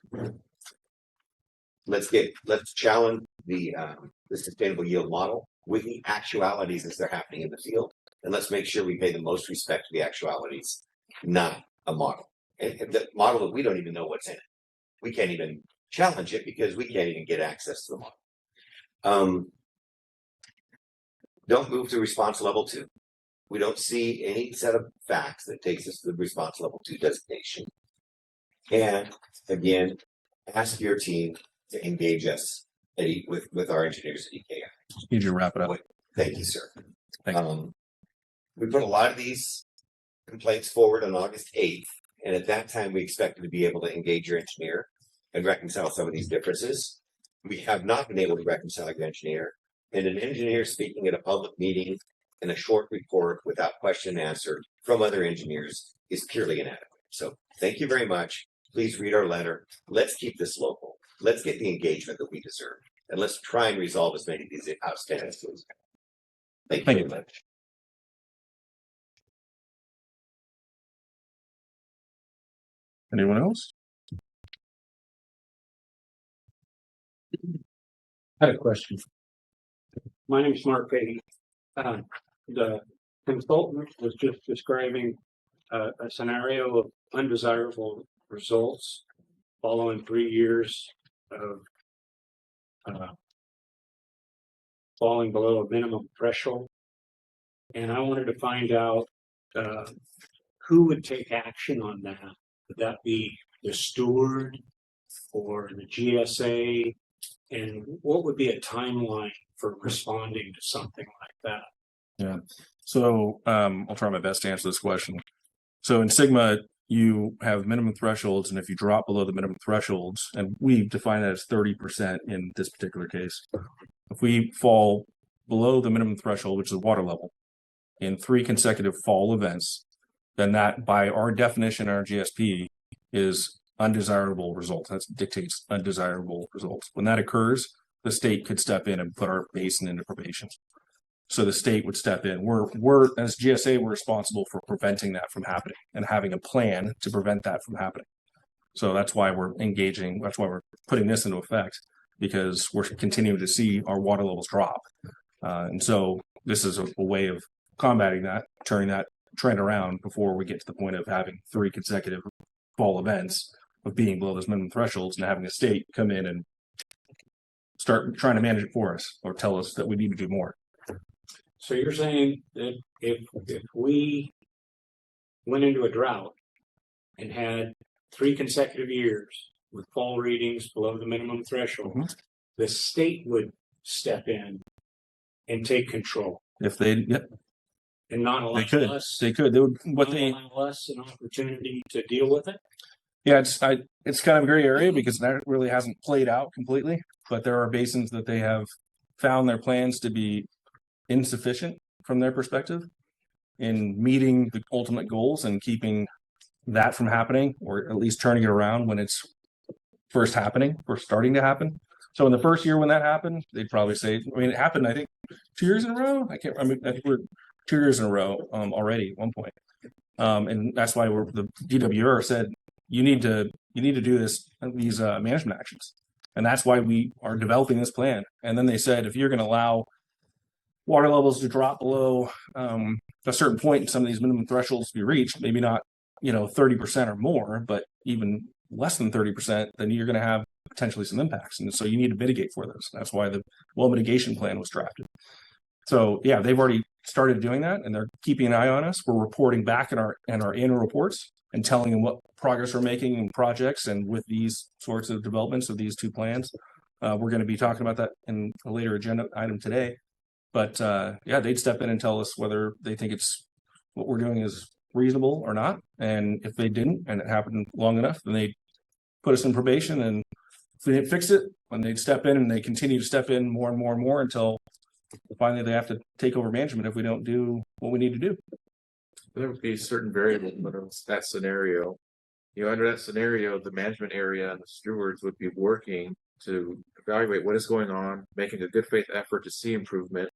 Let's challenge the sustainable yield model with the actualities as they're happening in the field, and let's make sure we pay the most respect to the actualities, not a model. And the model that we don't even know what's in it. We can't even challenge it because we can't even get access to the model. Don't move to response level 2. We don't see any set of facts that takes us to the response level 2 designation. And again, ask your team to engage us with our engineers at EKI. Need you to wrap it up. Thank you, sir. Thank you. We put a lot of these complaints forward on August 8th, and at that time we expected to be able to engage your engineer and reconcile some of these differences. We have not been able to reconcile your engineer, and an engineer speaking at a public meeting in a short report without question and answer from other engineers is purely inadequate. So thank you very much. Please read our letter. Let's keep this local. Let's get the engagement that we deserve, and let's try and resolve as many of these outstanding issues. Thank you very much. Anyone else? I had a question. My name is Mark Payton. The consultant was just describing a scenario of undesirable results following 3 years of falling below a minimum threshold. And I wanted to find out who would take action on that. Would that be the steward or the GSA? And what would be a timeline for responding to something like that? Yeah. So I'll try my best to answer this question. So in STRGBA, you have minimum thresholds, and if you drop below the minimum thresholds, and we define that as 30% in this particular case, if we fall below the minimum threshold, which is the water level, in 3 consecutive fall events, then that, by our definition, our GSP, is undesirable results. That dictates undesirable results. When that occurs, the state could step in and put our basin into probation. So the state would step in. We're as GSA, we're responsible for preventing that from happening and having a plan to prevent that from happening. So that's why we're engaging. That's why we're putting this into effect, because we're continuing to see our water levels drop. And so this is a way of combating that, turning that trend around before we get to the point of having 3 consecutive fall events of being below those minimum thresholds and having the state come in and start trying to manage it for us or tell us that we need to do more. So you're saying that if we went into a drought and had 3 consecutive years with fall readings below the minimum threshold, the state would step in and take control. If they, and not allow They could. us, They could. They would. What not they? allow us an opportunity to deal with it. Yeah, it's kind of a gray area because that really hasn't played out completely. But there are basins that they have found their plans to be insufficient from their perspective in meeting the ultimate goals and keeping that from happening, or at least turning it around when it's first starting to happen. So in the first year when that happened, they'd probably say, I mean, it happened, I think 2 years in a row. I think we're 2 years in a row already at one point. And that's why the DWR said, you need to do these management actions. And that's why we are developing this plan. And then they said, if you're going to allow water levels to drop below a certain point and some of these minimum thresholds to be reached, maybe not, 30% or more, but even less than 30%, then you're going to have potentially some impacts. And so you need to mitigate for those. That's why the well mitigation plan was drafted. So yeah, they've already started doing that and they're keeping an eye on us. We're reporting back in our annual reports and telling them what progress we're making in projects. And with these sorts of developments of these two plans, we're going to be talking about that in a later agenda item today. But yeah, they'd step in and tell us whether they think it's what we're doing is reasonable or not. And if they didn't, and it happened long enough, then they'd put us in probation. And if they didn't fix it, then they'd step in and they continue to step in more and more and more until finally they have to take over management if we don't do what we need to do. There would be certain variables in that scenario. Under that scenario, the management area and the stewards would be working to evaluate what is going on, making a good faith effort to see improvement.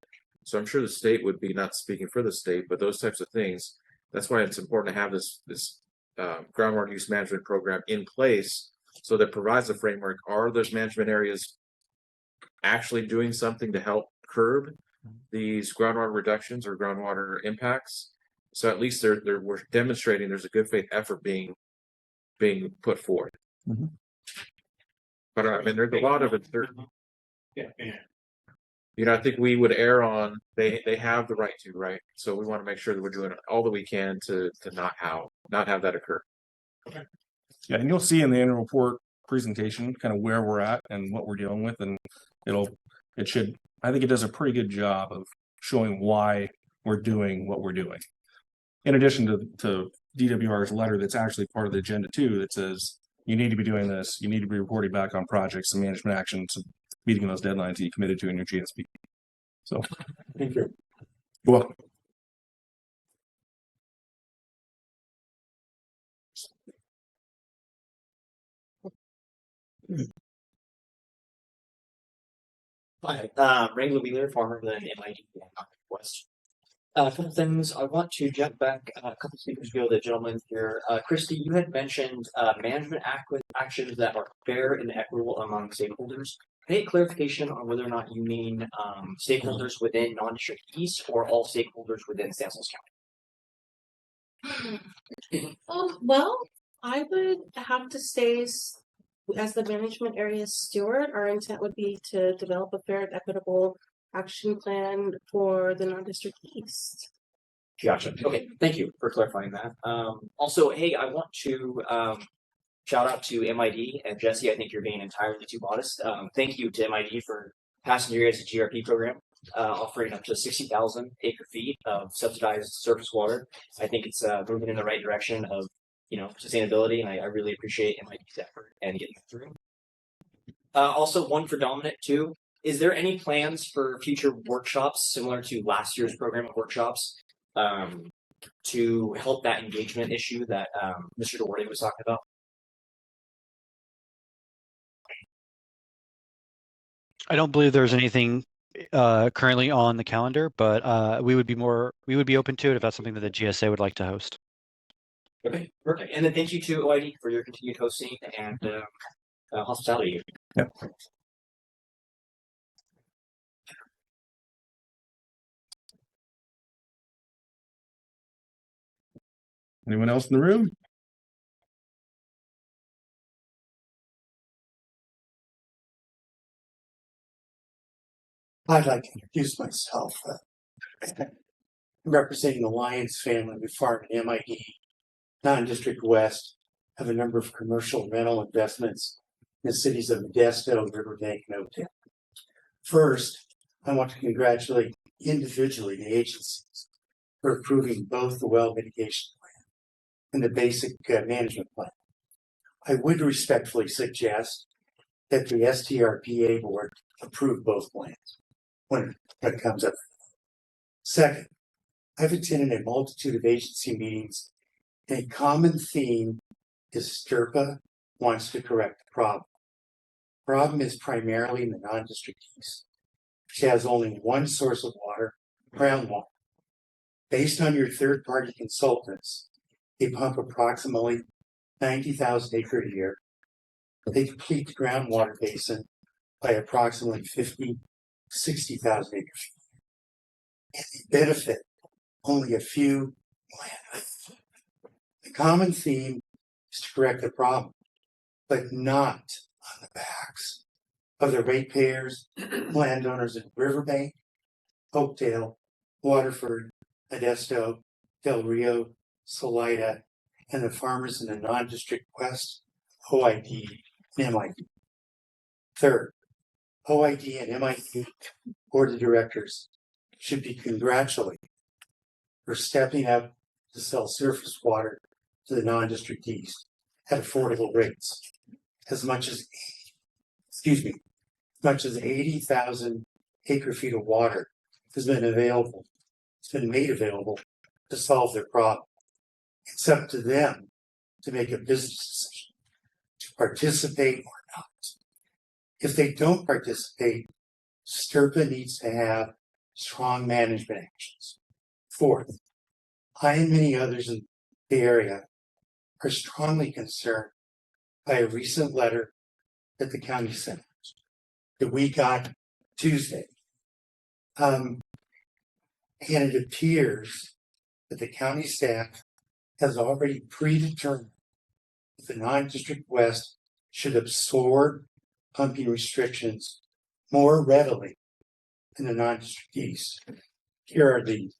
So I'm sure the state would be, not speaking for the state, but those types of things. That's why it's important to have this groundwater use management program in place, so that provides a framework. Are those management areas actually doing something to help curb these groundwater reductions or groundwater impacts? So at least we're demonstrating there's a good faith effort being put forth. Mm-hmm. But I mean, there's a lot of uncertainty. Yeah. I think we would err on they have the right to, right? So we want to make sure that we're doing all that we can to not have that occur. Okay. Yeah, and you'll see in the annual report presentation kind of where we're at and what we're dealing with, and I think it does a pretty good job of showing why we're doing what we're doing. In addition to DWR's letter that's actually part of the agenda too, that says you need to be doing this, you need to be reporting back on projects and management actions, meeting those deadlines that you committed to in your GSP. So Thank you. You're welcome. Hi, Ray Wheeler, farmer of the MID West. A couple things. I want to jump back a couple speakers ago, the gentleman here. Christy, you had mentioned management actions that are fair and equitable among stakeholders. Can I get clarification on whether or not you mean stakeholders within non-district east or all stakeholders within Stanislaus County? Well, I would have to say, as the management area steward, our intent would be to develop a fair and equitable action plan for the non-district east. Gotcha. Okay, thank you for clarifying that. Also, hey, I want to shout out to MID and Jesse. I think you're being entirely too modest. Thank you to MID for passing your guys' GRP program, offering up to 60,000 acre feet of subsidized surface water. I think it's moving in the right direction of sustainability, and I really appreciate MID's effort and getting it through. Also, one for Dominic too. Is there any plans for future workshops similar to last year's program of workshops to help that engagement issue that Mr. DeWardy was talking about? I don't believe there's anything currently on the calendar, but we would be open to it if that's something that the GSA would like to host. Okay, perfect. And then thank you to OID for your continued hosting and hospitality. Yeah. Anyone else in the room? I'd like to introduce myself. I'm representing the Lyons family. We farm in MID, non-district west, have a number of commercial rental investments in the cities of Modesto, Riverbank, and Oakdale. First, I want to congratulate individually the agencies for approving both the well mitigation plan and the basic management plan. I would respectfully suggest that the STRGBA board approve both plans when it comes up. Second, I've attended a multitude of agency meetings, and a common theme is STRGBA wants to correct the problem. Problem is primarily in the non-district east, which has only one source of water, groundwater. Based on your third-party consultants, they pump approximately 90,000 acres a year. They deplete the groundwater basin by approximately 60,000 acres. And they benefit only a few landowners. The common theme is to correct the problem, but not on the backs of the ratepayers, landowners in Riverbank, Oakdale, Waterford, Modesto, Del Rio, Salida, and the farmers in the non-district west, OID, and MID. Third, OID and MID board of directors should be congratulated for stepping up to sell surface water to the non-district east at affordable rates. As much as 80,000 acre feet of water has been available. It's been made available to solve their problem. It's up to them to make a business decision to participate or not. If they don't participate, STRGBA needs to have strong management actions. Fourth, I and many others in the area are strongly concerned by a recent letter that the county sent that we got Tuesday. And it appears that the county staff has already predetermined that the non-district west should absorb pumping restrictions more readily than the non-district east. Here are the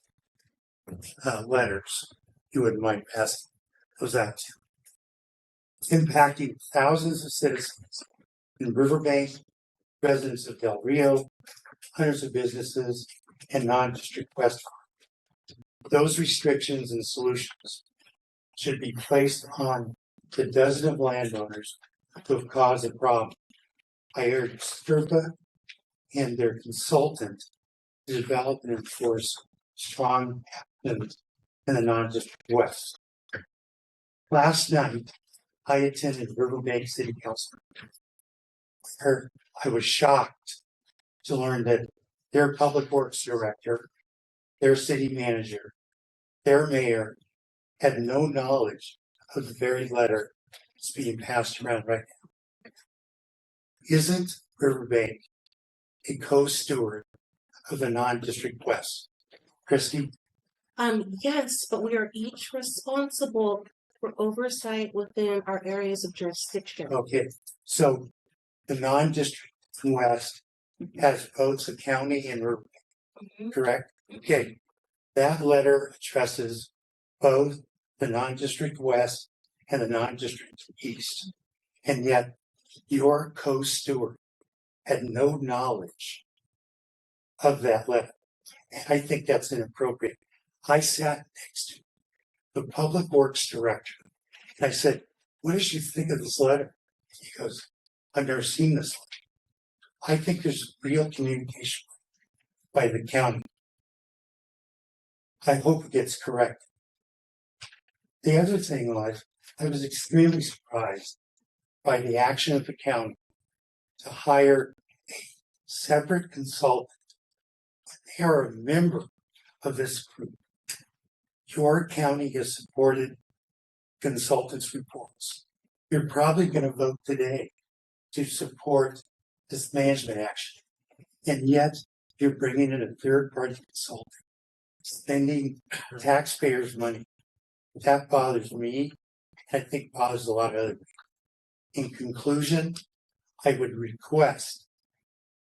letters you wouldn't mind passing those out to. Impacting thousands of citizens in Riverbank, residents of Del Rio, hundreds of businesses, and non-district west. Those restrictions and solutions should be placed on the dozen of landowners who have caused the problem. I urge STRGBA and their consultant to develop and enforce strong actions in the non-district west. Last night, I attended Riverbank City Council, where I was shocked to learn that their public works director, their city manager, their mayor had no knowledge of the very letter that's being passed around right now. Isn't Riverbank a co-steward of the non-district west? Christy? Yes, but we are each responsible for oversight within our areas of jurisdiction. Okay, so the non-district west has both the county and Riverbank, correct? Okay, that letter addresses both the non-district west and the non-district east, and yet your co-steward had no knowledge of that letter. And I think that's inappropriate. I sat next to the public works director and I said, what did you think of this letter? He goes, I've never seen this letter. I think there's real communication by the county. I hope it gets corrected. The other thing was, I was extremely surprised by the action of the county to hire a separate consultant. They are a member of this group. Your county has supported consultants' reports. You're probably going to vote today to support this management action. And yet you're bringing in a third-party consultant, spending taxpayers' money. That bothers me. I think bothers a lot of other people. In conclusion, I would request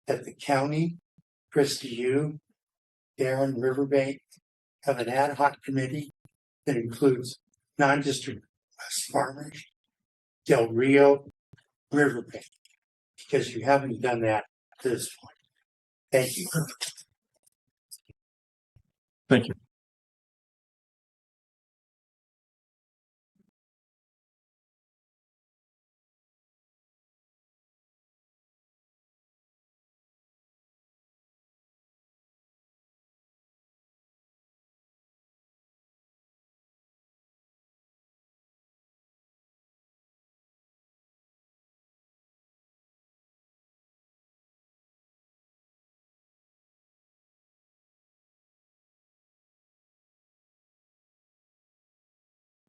that the county, Christy, you, Darren, Riverbank, have an ad hoc committee that includes non-district west farmers, Del Rio, Riverbank, because you haven't done that to this point. Thank you. Thank you.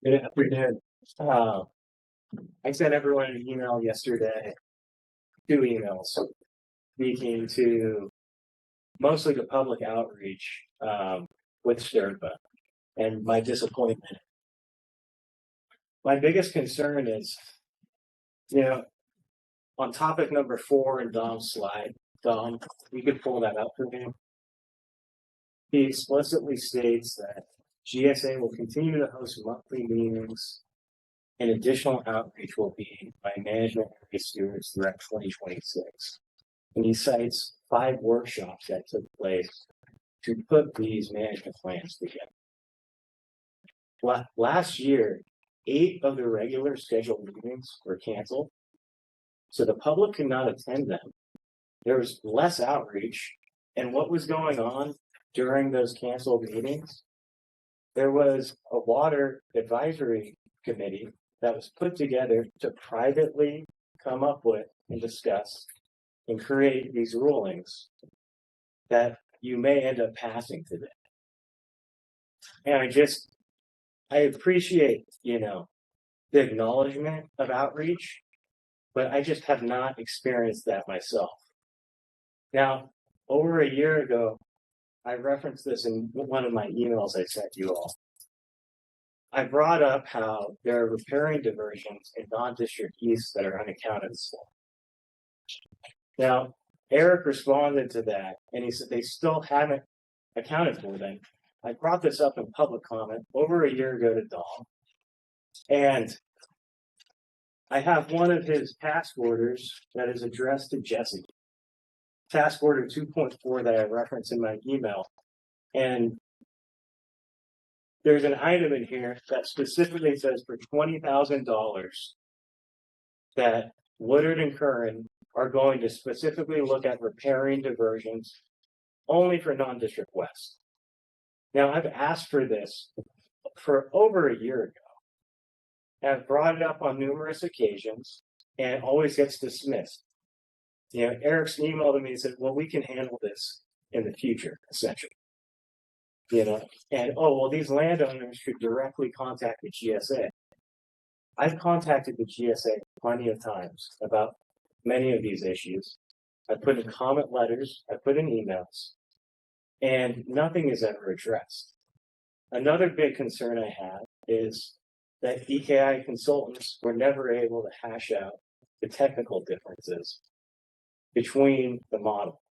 Good afternoon. I sent everyone an email yesterday, 2 emails, speaking to mostly the public outreach with STRGBA and my disappointment. My biggest concern is, on topic number 4 in Dom's slide, Dom, you could pull that up for me. He explicitly states that GSA will continue to host monthly meetings and additional outreach will be by management area stewards throughout 2026. And he cites 5 workshops that took place to put these management plans together. Last year, 8 of the regular scheduled meetings were canceled, so the public could not attend them. There was less outreach, and what was going on during those canceled meetings? There was a water advisory committee that was put together to privately come up with and discuss and create these rulings that you may end up passing today. And I appreciate, the acknowledgement of outreach, but I just have not experienced that myself. Now, over a year ago, I referenced this in one of my emails I sent you all. I brought up how there are riparian diversions in non-district east that are unaccounted for. Now, Eric responded to that, and he said they still haven't accounted for them. I brought this up in public comment over a year ago to Dom, and I have one of his task orders that is addressed to Jesse. Task order 2.4 that I referenced in my email, and there's an item in here that specifically says for $20,000 that Woodard and Curran are going to specifically look at riparian diversions only for non-district west. Now, I've asked for this for over a year ago. I've brought it up on numerous occasions, and it always gets dismissed. Eric's emailed me and said, well, we can handle this in the future, essentially. And these landowners should directly contact the GSA. I've contacted the GSA plenty of times about many of these issues. I put in comment letters, I put in emails, and nothing is ever addressed. Another big concern I have is that EKI consultants were never able to hash out the technical differences between the model,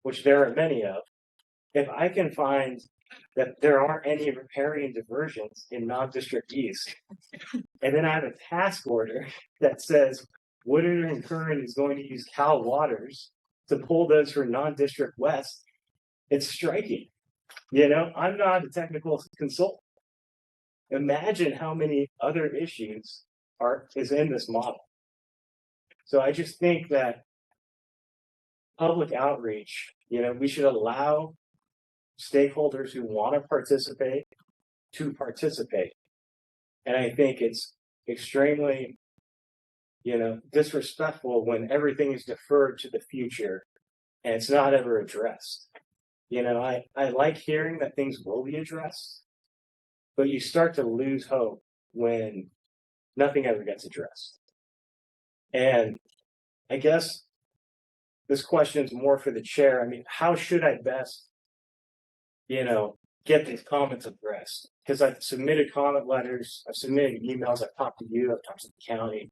which there are many of. If I can find that there aren't any riparian diversions in non-district east, and then I have a task order that says Woodard and Curran is going to use Cal Waters to pull those for non-district west, it's striking. I'm not a technical consultant. Imagine how many other issues is in this model. So I just think that public outreach, we should allow stakeholders who want to participate. And I think it's extremely, disrespectful when everything is deferred to the future and it's not ever addressed. I like hearing that things will be addressed, but you start to lose hope when nothing ever gets addressed. And I guess this question is more for the chair. I mean, how should I best, get these comments addressed? Because I've submitted comment letters, I've submitted emails, I've talked to you, I've talked to the county,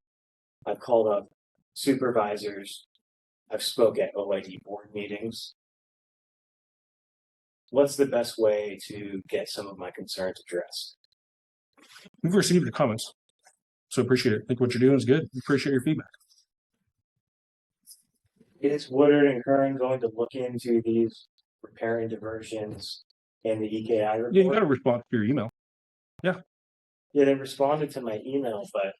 I've called up supervisors, I've spoke at OID board meetings. What's the best way to get some of my concerns addressed? We've received the comments, so appreciate it. I think what you're doing is good. Appreciate your feedback. Is Woodard and Curran going to look into these riparian diversions and the EKI report? Yeah, you got to respond to your email. Yeah, they responded to my email, but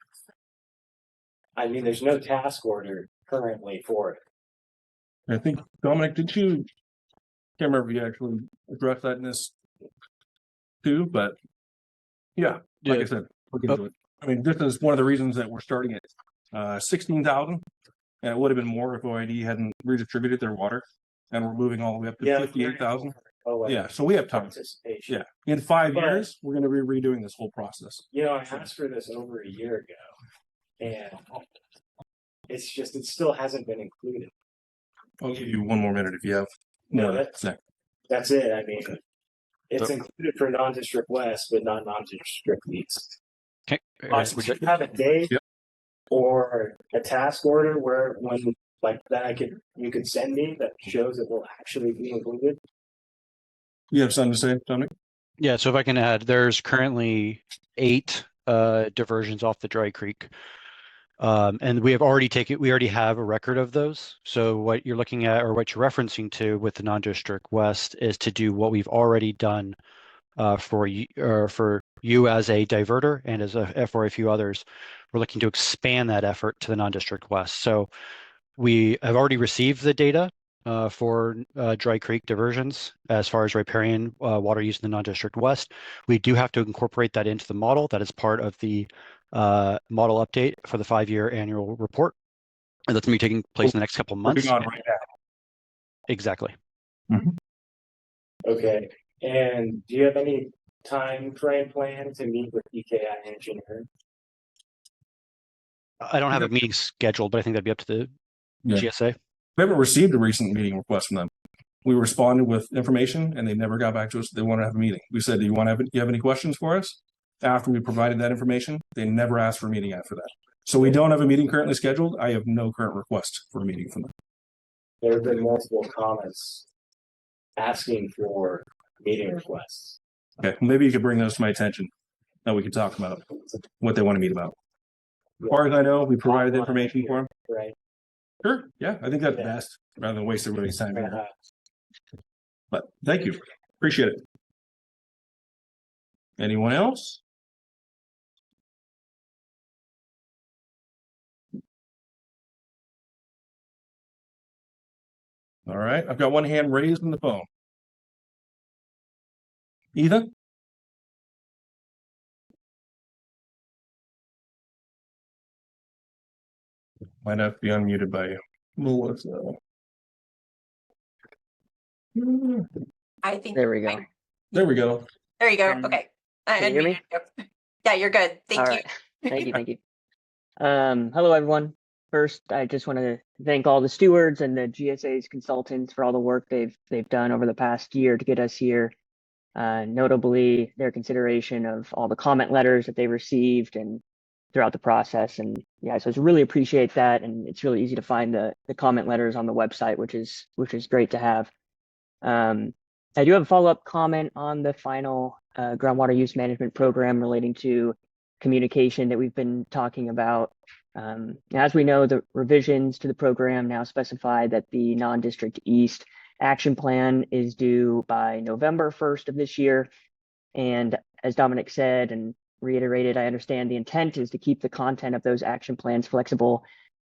I mean, there's no task order currently for it. I think, Dominic, did you? Can't remember if you actually addressed that in this too, but yeah, like I said, look into it. I mean, this is one of the reasons that we're starting at 16,000, and it would have been more if OID hadn't redistributed their water, and we're moving all the way up to 58,000. Yeah, so we have time. Participation. Yeah, in 5 But- years, we're going to be redoing this whole process. You know, I asked for this over a year ago, and it still hasn't been included. I'll give you one more minute if you have. No, more. that's it. I mean, it's So- included for non-district west, but not non-district east. Okay. Would you have a date Yep. or a task order where when like that you could send me that shows it will actually be included? You have something to say, Dominic? Yeah, so if I can add, there's currently 8 diversions off the Dry Creek. And we already have a record of those. So what you're looking at or what you're referencing to with the non-district west is to do what we've already done for you as a diverter and for a few others. We're looking to expand that effort to the non-district west. So we have already received the data for Dry Creek diversions as far as riparian water use in the non-district west. We do have to incorporate that into the model. That is part of the model update for the 5-year annual report. And that's going to be taking place in the next couple of months. Moving on right now. Exactly. Okay. And do you have any time frame plan to meet with EKI engineer? I don't have a meeting scheduled, but I think that'd be up to the Yeah. GSA. We haven't received a recent meeting request from them. We responded with information and they never got back to us. They want to have a meeting. We said, do you have any questions for us? After we provided that information, they never asked for a meeting after that. So we don't have a meeting currently scheduled. I have no current request for a meeting from them. There have been multiple comments asking for meeting requests. Okay, maybe you could bring those to my attention that we could talk about what they want to meet about. As far as I know, we provided the information for them. Right. Sure. Yeah, I think that's Yeah. best rather than waste everybody's time. Uh-huh. But thank you. Appreciate it. Anyone else? All right, I've got one hand raised on the phone. Ethan? Might have to be unmuted by you. Melissa. I think There we go. I- There we go. there you go. Um, Okay. can you hear me? Yep. Yeah, you're good. Thank All you. right. Thank you. Thank you. Hello, everyone. First, I just want to thank all the stewards and the GSA's consultants for all the work they've done over the past year to get us here. Notably, their consideration of all the comment letters that they received and throughout the process. And yeah, so I really appreciate that. And it's really easy to find the comment letters on the website, which is great to have. I do have a follow-up comment on the final groundwater use management program relating to communication that we've been talking about. As we know, the revisions to the program now specify that the non-district east action plan is due by November 1st of this year. And as Dominic said and reiterated, I understand the intent is to keep the content of those action plans flexible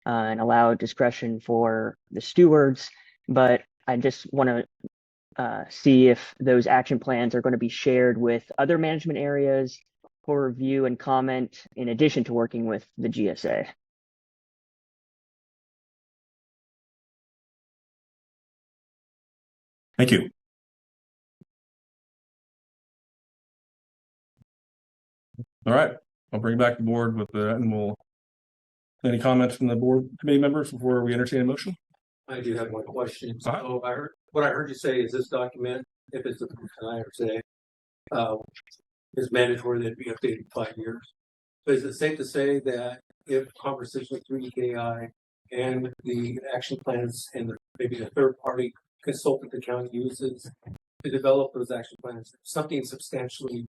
and allow discretion for the stewards. But I just want to see if those action plans are going to be shared with other management areas for review and comment in addition to working with the GSA. Thank you. All right, I'll bring back the board with the, and we'll, any comments from the board committee members before we entertain a motion? I do have one question. Uh-huh. So what I heard you say is this document, if it's approved tonight or today, is mandatory that it be updated in 5 years. So is it safe to say that if conversations through EKI and the action plans and maybe the third party consultant the county uses to develop those action plans, something substantially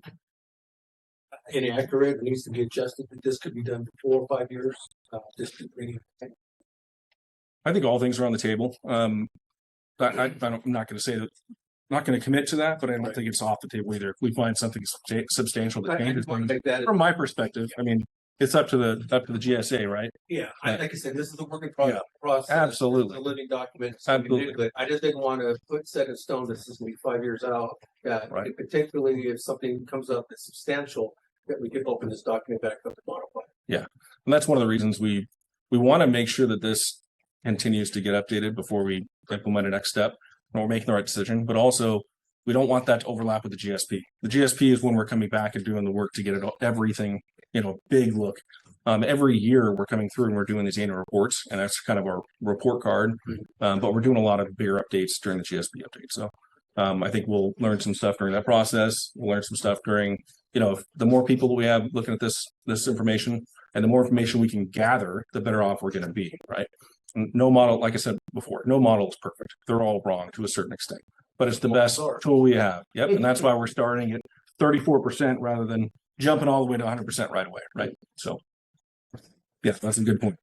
inaccurate or needs to be adjusted, that this could be done before 5 years? Just to bring it. I think all things are on the table. I'm not going to say that, not going to commit to that, but I don't think it's off the table either. If we find something substantial that changes things, from my perspective, I mean, it's up to the GSA, right? Yeah, like I said, this is a work in process. Absolutely. It's a living document. Absolutely. But I just didn't want to put set in stone this is going to be 5 years out. Right. Particularly if something comes up that's substantial, that we could open this document back up to modify. Yeah, and that's one of the reasons we want to make sure that this continues to get updated before we implement a next step and we're making the right decision. But also, We don't want that to overlap with the GSP. The GSP is when we're coming back and doing the work to get it everything, big look. Every year we're coming through and we're doing these annual reports, and that's kind of our report card. But we're doing a lot of bigger updates during the GSP update. So I think we'll learn some stuff during that process. We'll learn some stuff during, the more people that we have looking at this information, and the more information we can gather, the better off we're going to be, right? No model, like I said before, no model is perfect. They're all wrong to a certain extent, but it's the best tool we have. Yep, and that's why we're starting at 34% rather than jumping all the way to 100% right away, right? So, yeah, that's a good point.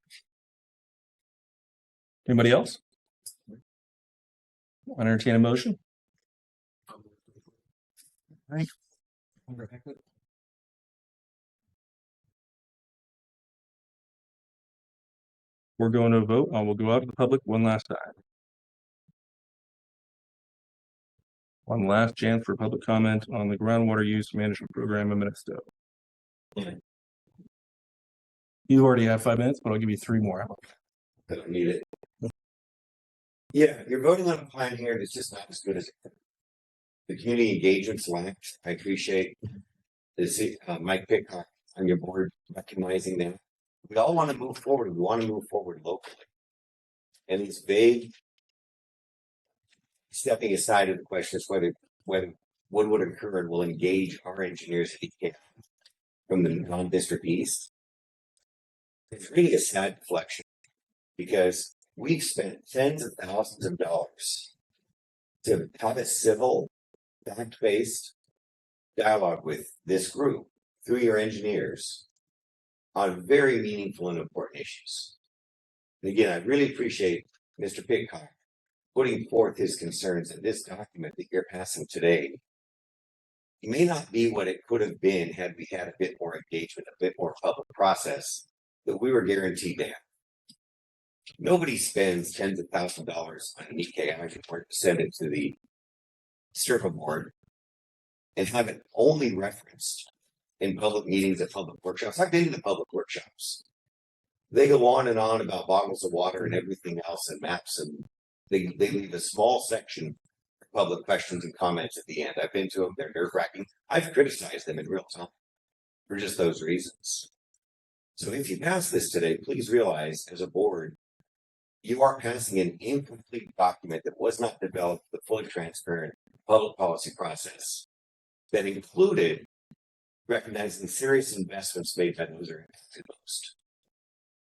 Anybody else? I entertain a motion. Right. We're going to vote. We'll go out to the public one last time. One last chance for public comment on the groundwater use management program a minute still. You already have 5 minutes, but I'll give you 3 more. I don't need it. Yeah, you're voting on a plan here that's just not as good as it. The community engagement's lacked. I appreciate this, Mike Pickhock on your board recognizing that. We all want to move forward. We want to move forward locally. And these vague stepping aside of the question is whether what would occur and will engage our engineers from the non-district east. It's really a sad deflection because we've spent tens of thousands of dollars to have a civil, fact-based dialogue with this group through your engineers on very meaningful and important issues. And again, I really appreciate Mr. Pickhock putting forth his concerns in this document that you're passing today. It may not be what it could have been had we had a bit more engagement, a bit more public process that we were guaranteed to have. Nobody spends tens of thousands of dollars on an EKI report to send it to the STRGBA board and have it only referenced in public meetings at public workshops. I've been to the public workshops. They go on and on about bottles of water and everything else and maps, and they leave a small section for public questions and comments at the end. I've been to them. They're nerve-wracking. I've criticized them in real time for just those reasons. So if you pass this today, please realize as a board, you are passing an incomplete document that was not developed with a fully transparent public policy process that included recognizing serious investments made by those who are impacted most.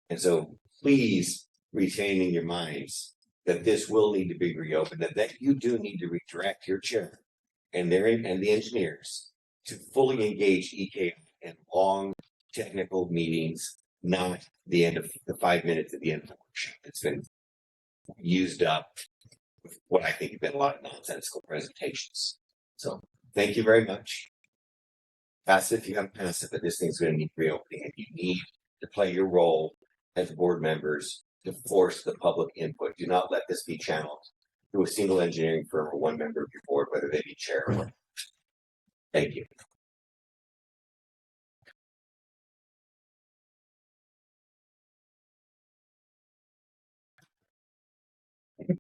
And so please retain in your minds that this will need to be reopened, that you do need to redirect your chair and the engineers to fully engage EK in long technical meetings, not the end of the 5 minutes at the end of the workshop. It's been used up with what I think have been a lot of nonsensical presentations. So thank you very much. Pass it if you haven't passed it, but this thing's going to need reopening, and you need to play your role as board members to force the public input. Do not let this be channeled through a single engineering firm or one member of your board, whether they be chair or not. Thank you.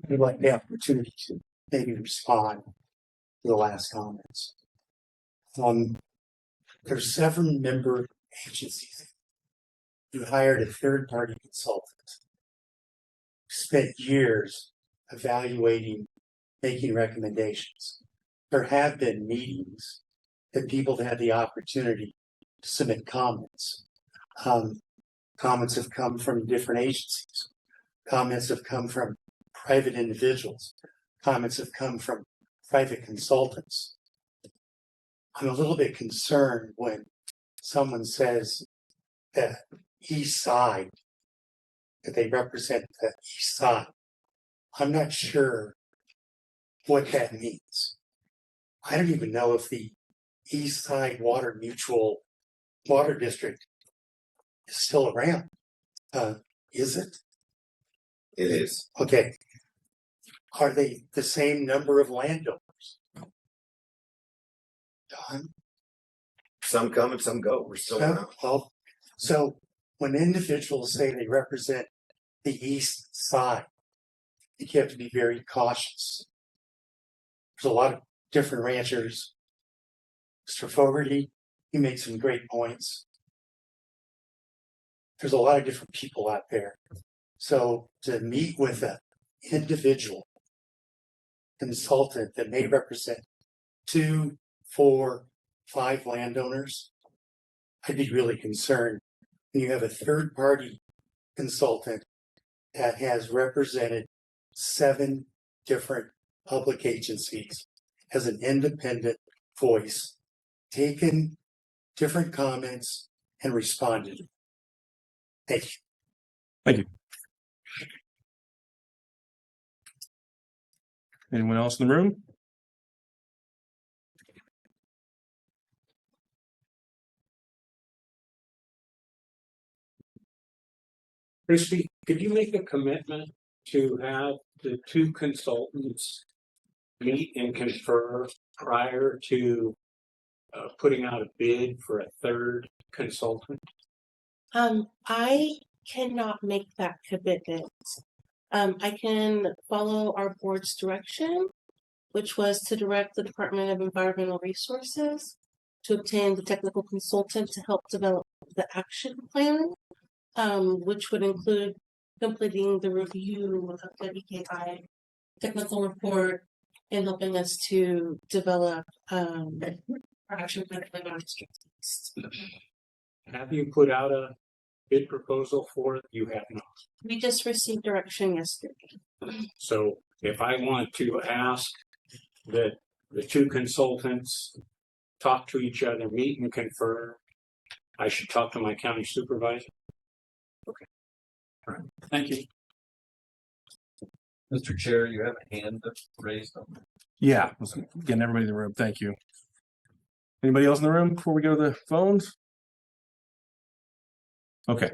I'd like the opportunity to maybe respond to the last comments. There's 7 member agencies who hired a third-party consultant, spent years evaluating, making recommendations. There have been meetings that people have had the opportunity to submit comments. Comments have come from different agencies. Comments have come from private individuals. Comments have come from private consultants. I'm a little bit concerned when someone says that east side, that they represent the east side. I'm not sure what that means. I don't even know if the East Side Water Mutual Water District is still around. Is it? It is. Okay. Are they the same number of landowners? Don? Some come and some go. We're still around. Well, so when individuals say they represent the east side, you have to be very cautious. There's a lot of different ranchers. Mr. Fogarty, he made some great points. There's a lot of different people out there. So to meet with an individual consultant that may represent 2, 4, 5 landowners, I'd be really concerned when you have a third party consultant that has represented 7 different public agencies as an independent voice, taken different comments and responded. Thank you. Thank you. Anyone else in the room? Christy, could you make a commitment to have the 2 consultants meet and confer prior to putting out a bid for a third consultant? I cannot make that commitment. I can follow our board's direction, which was to direct the Department of Environmental Resources to obtain the technical consultant to help develop the action plan, which would include completing the review of the EKI technical report and helping us to develop our action plan for our district. Have you put out a bid proposal for it? You have not. We just received direction yesterday. So if I want to ask that the 2 consultants talk to each other, meet and confer, I should talk to my county supervisor? Okay. All right. Thank you. Mr. Chair, you have a hand raised. Yeah, getting everybody in the room. Thank you. Anybody else in the room before we go to the phones? Okay.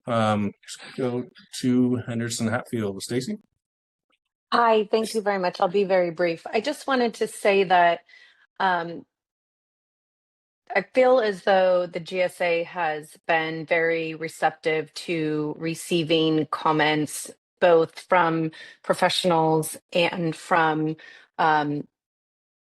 Let's go to Henderson Hatfield. Stacy? Hi, thank you very much. I'll be very brief. I just wanted to say that I feel as though the GSA has been very receptive to receiving comments both from professionals and from the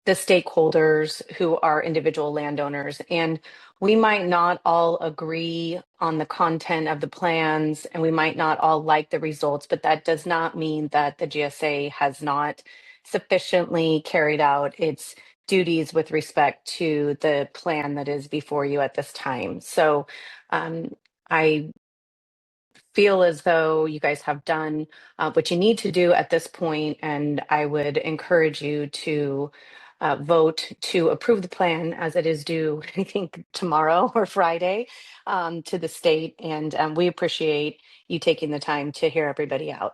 stakeholders who are individual landowners. And we might not all agree on the content of the plans and we might not all like the results, but that does not mean that the GSA has not sufficiently carried out its duties with respect to the plan that is before you at this time. So I feel as though you guys have done what you need to do at this point, and I would encourage you to vote to approve the plan as it is due, I think, tomorrow or Friday to the state. And we appreciate you taking the time to hear everybody out.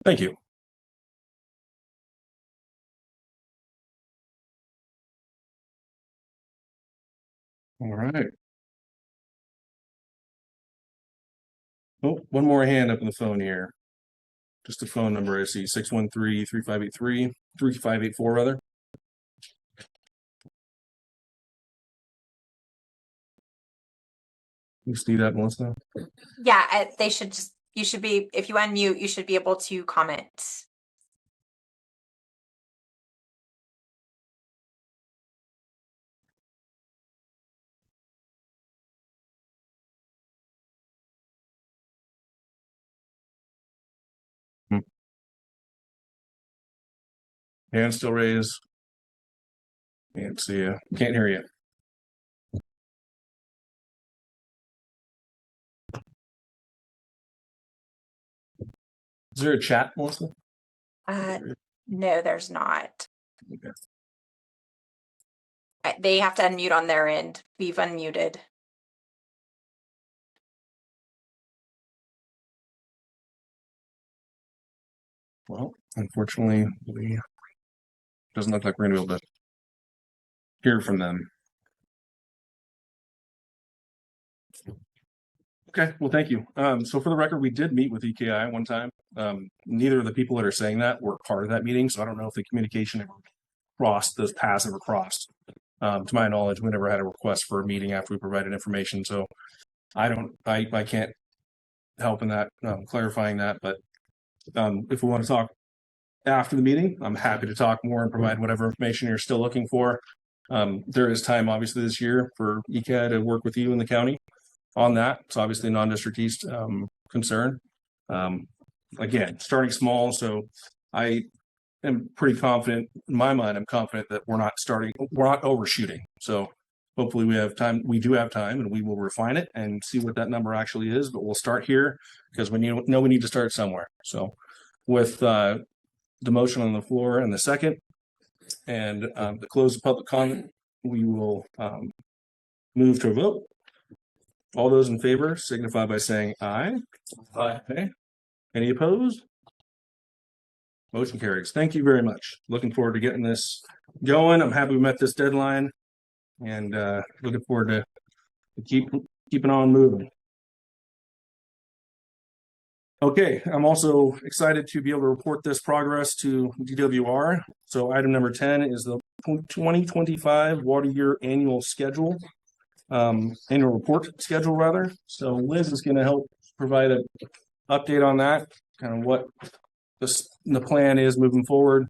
Thank you. All right. Oh, one more hand up on the phone here. Just a phone number I see, 613-3583-3584 rather. You see that, Melissa? Yeah, they should just, you should be, if you unmute, you should be able to comment. Hand still raised. Can't see you. Can't hear you. Is there a chat, Melissa? No, there's not. Okay. They have to unmute on their end. We've unmuted. Well, unfortunately, doesn't look like we're going to be able to hear from them. Okay, well, thank you. So for the record, we did meet with EKI one time. Neither of the people that are saying that were part of that meeting, so I don't know if the communication ever crossed, those paths ever crossed. To my knowledge, we never had a request for a meeting after we provided information, so I can't help in that, clarifying that, but if we want to talk after the meeting, I'm happy to talk more and provide whatever information you're still looking for. There is time, obviously, this year for ECAD to work with you in the county on that. It's obviously a non-district east concern. Again, starting small, so I am pretty confident in my mind. I'm confident that we're not overshooting. So hopefully we have time. We do have time, and we will refine it and see what that number actually is. But we'll start here because we need to start somewhere. So with the motion on the floor and the second, and the close of public comment, we will move to a vote. All those in favor signify by saying aye. Aye. Okay. Any opposed? Motion carries. Thank you very much. Looking forward to getting this going. I'm happy we met this deadline, and looking forward to keeping on moving. Okay, I'm also excited to be able to report this progress to DWR. So item number 10 is the 2025 water year annual schedule, annual report schedule rather. So Liz is going to help provide an update on that, kind of what the plan is moving forward.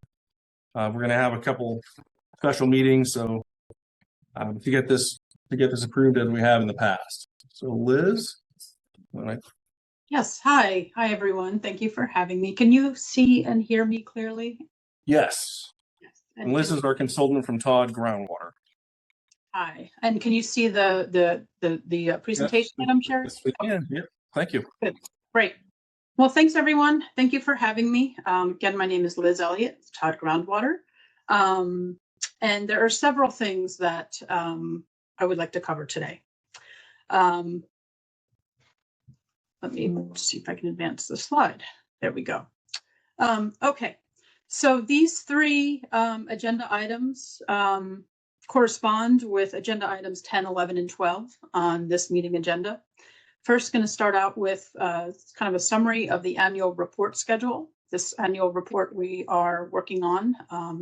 We're going to have a couple special meetings, so to get this approved as we have in the past. So Liz, Yes. Hi, everyone. Thank you for having me. Can you see and hear me clearly? yes. And Liz is our consultant from Todd Groundwater. Hi. And can you see the presentation that I'm sharing? Yes, we can. Yeah. Thank you. Good. Great. Well, thanks everyone. Thank you for having me. Again, my name is Liz Elliott, Todd Groundwater. And there are several things that I would like to cover today. Let me see if I can advance the slide. There we go. Okay, so these three agenda items correspond with agenda items 10, 11, and 12 on this meeting agenda. First, going to start out with kind of a summary of the annual report schedule. This annual report we are working on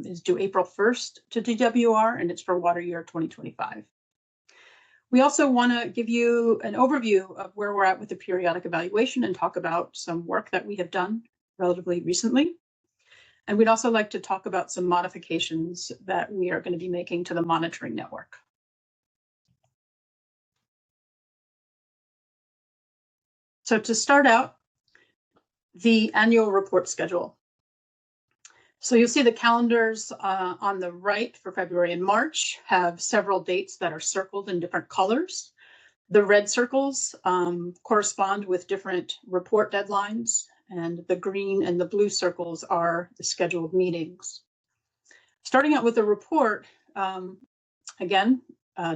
is due April 1st to DWR, and it's for water year 2025. We also want to give you an overview of where we're at with the periodic evaluation and talk about some work that we have done relatively recently. And we'd also like to talk about some modifications that we are going to be making to the monitoring network. So to start out, the annual report schedule. So you'll see the calendars on the right for February and March have several dates that are circled in different colors. The red circles correspond with different report deadlines, and the green and the blue circles are the scheduled meetings. Starting out with the report, again,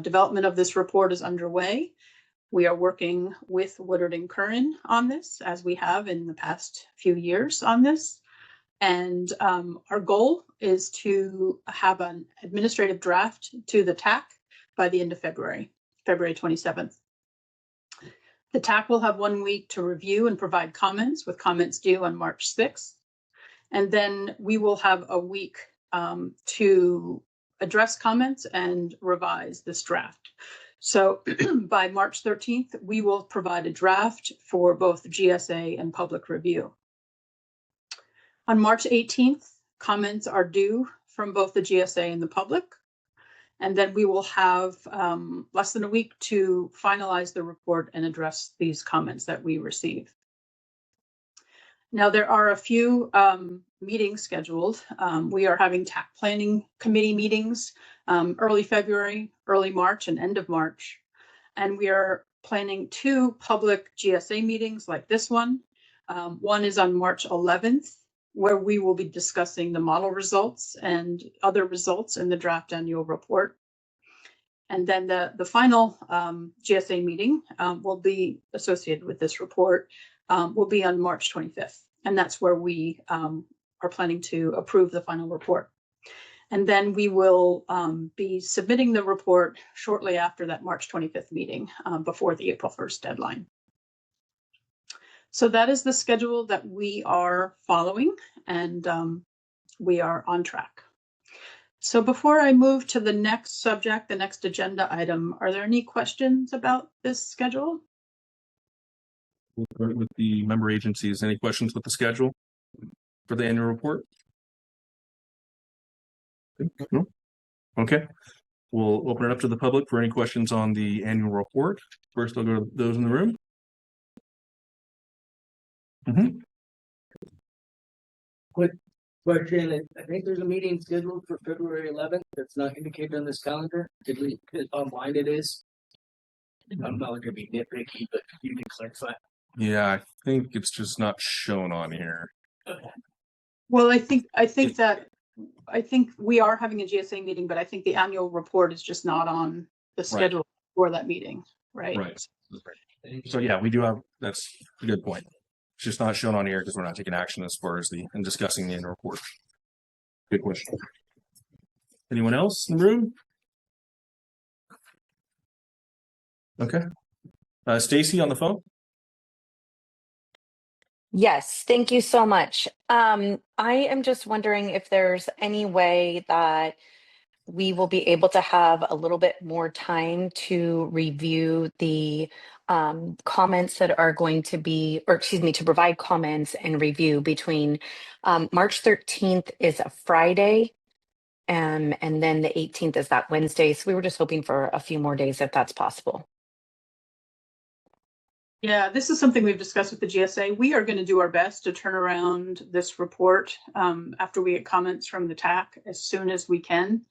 development of this report is underway. We are working with Woodard and Curran on this, as we have in the past few years on this. And our goal is to have an administrative draft to the TAC by the end of February 27th. The TAC will have 1 week to review and provide comments, with comments due on March 6th. And then we will have a week to address comments and revise this draft. So by March 13th, we will provide a draft for both GSA and public review. On March 18th, comments are due from both the GSA and the public. And then we will have less than a week to finalize the report and address these comments that we receive. Now, there are a few meetings scheduled. We are having TAC planning committee meetings early February, early March, and end of March. And we are planning 2 public GSA meetings like this one. One is on March 11th, where we will be discussing the model results and other results in the draft annual report. And then the final GSA meeting will be associated with this report, will be on March 25th. And that's where we are planning to approve the final report. And then we will be submitting the report shortly after that March 25th meeting, before the April 1st deadline. So that is the schedule that we are following, and we are on track. So before I move to the next subject, the next agenda item, are there any questions about this schedule? We'll start with the member agencies. Any questions with the schedule for the annual report? No? Okay. We'll open it up to the public for any questions on the annual report. First, I'll go to those in the room. Question, I think there's a meeting scheduled for February 11th that's not indicated on this calendar. Did we, online it is? I'm not gonna be nitpicky, but you can clarify. Yeah, I think it's just not shown on here. Okay. Well, I think we are having a GSA meeting, but I think the annual report is just not on the schedule for that meeting, right? Right. So yeah, we do have, that's a good point. It's just not shown on here because we're not taking action as far as and discussing the annual report. Good question. Anyone else in the room? Okay. Stacy on the phone. Yes, thank you so much. I am just wondering if there's any way that we will be able to have a little bit more time to review the comments that are going to be, or excuse me, to provide comments and review between March 13th is a Friday, and then the 18th is that Wednesday. So we were just hoping for a few more days if that's possible. Yeah, this is something we've discussed with the GSA. We are going to do our best to turn around this report after we get comments from the TAC as soon as we can.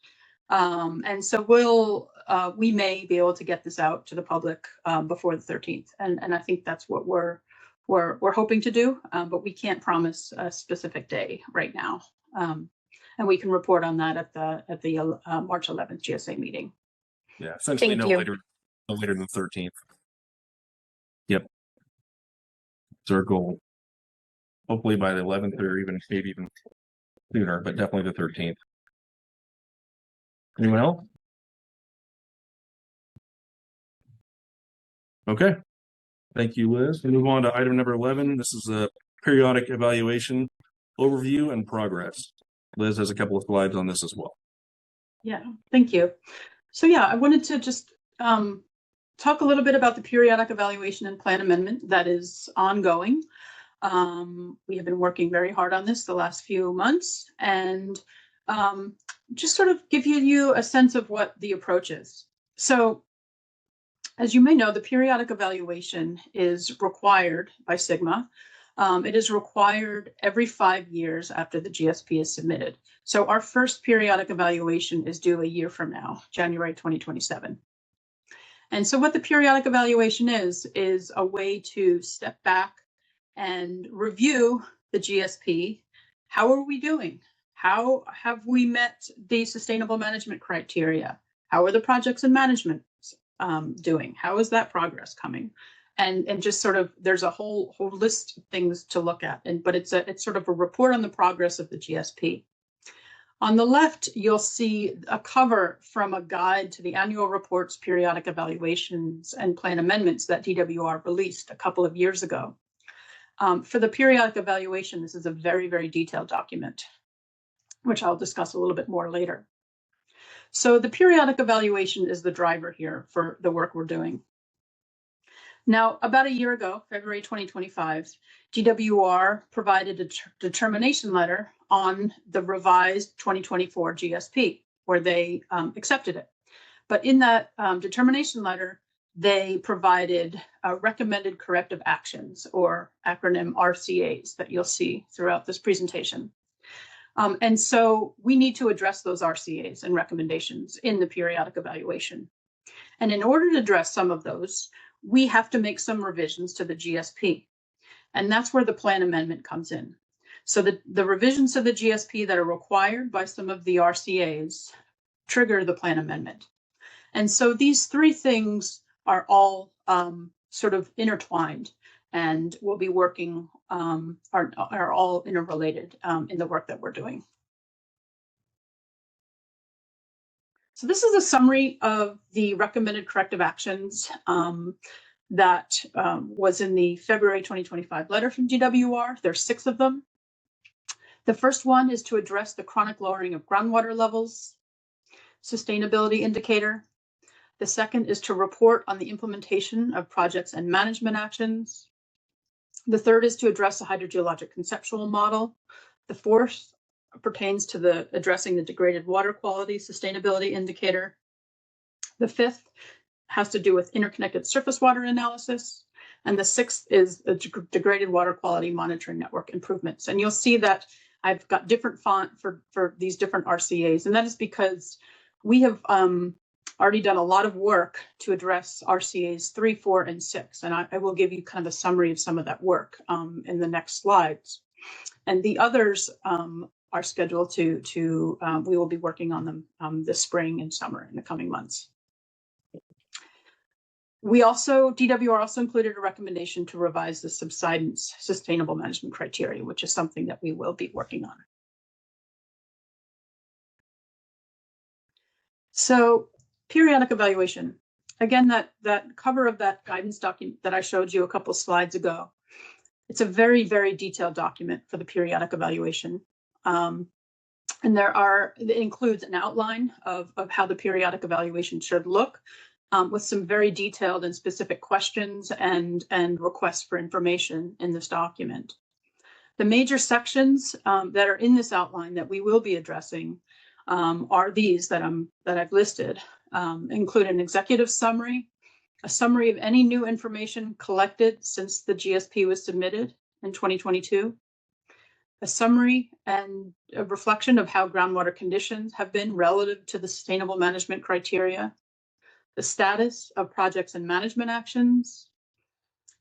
And so we may be able to get this out to the public before the 13th. And I think that's what we're hoping to do, but we can't promise a specific day right now. And we can report on that at the March 11th GSA meeting. Yeah, essentially no later than the 13th. Yep. It's our goal. Hopefully by the 11th or maybe even sooner, but definitely the 13th. Anyone else? Okay. Thank you, Liz. We move on to item number 11. This is a periodic evaluation overview and progress. Liz has a couple of slides on this as well. Yeah, thank you. So yeah, I wanted to just talk a little bit about the periodic evaluation and plan amendment that is ongoing. We have been working very hard on this the last few months, and just sort of give you a sense of what the approach is. So as you may know, the periodic evaluation is required by STGBA. It is required every 5 years after the GSP is submitted. So our first periodic evaluation is due a year from now, January 2027. And so what the periodic evaluation is a way to step back and review the GSP. How are we doing? How have we met the sustainable management criteria? How are the projects and management doing? How is that progress coming? And just sort of, there's a whole list of things to look at. But it's sort of a report on the progress of the GSP. On the left, you'll see a cover from a guide to the annual reports, periodic evaluations, and plan amendments that DWR released a couple of years ago. For the periodic evaluation, this is a very, very detailed document, which I'll discuss a little bit more later. So the periodic evaluation is the driver here for the work we're doing. Now, about a year ago, February 2025, DWR provided a determination letter on the revised 2024 GSP, where they accepted it. But in that determination letter, they provided recommended corrective actions, or acronym RCAs, that you'll see throughout this presentation. And so we need to address those RCAs and recommendations in the periodic evaluation. And in order to address some of those, we have to make some revisions to the GSP. And that's where the plan amendment comes in. So the revisions to the GSP that are required by some of the RCAs trigger the plan amendment. And so these three things are all sort of intertwined, and we'll be working, are all interrelated in the work that we're doing. So this is a summary of the recommended corrective actions that was in the February 2025 letter from DWR. There's 6 of them. The first one is to address the chronic lowering of groundwater levels, sustainability indicator. The second is to report on the implementation of projects and management actions. The third is to address the hydrogeologic conceptual model. The fourth pertains to the addressing the degraded water quality sustainability indicator. The fifth has to do with interconnected surface water analysis. And the sixth is a degraded water quality monitoring network improvements. And you'll see that I've got different font for these different RCAs. And that is because we have already done a lot of work to address RCAs 3, 4, and 6. And I will give you kind of a summary of some of that work in the next slides. And the others are scheduled to we will be working on them this spring and summer in the coming months. DWR also included a recommendation to revise the subsidence sustainable management criteria, which is something that we will be working on. So periodic evaluation. Again, that cover of that guidance document that I showed you a couple slides ago, it's a very, very detailed document for the periodic evaluation. And it includes an outline of how the periodic evaluation should look, with some very detailed and specific questions and requests for information in this document. The major sections that are in this outline that we will be addressing are these that I've listed, include an executive summary, a summary of any new information collected since the GSP was submitted in 2022, a summary and a reflection of how groundwater conditions have been relative to the sustainable management criteria, the status of projects and management actions,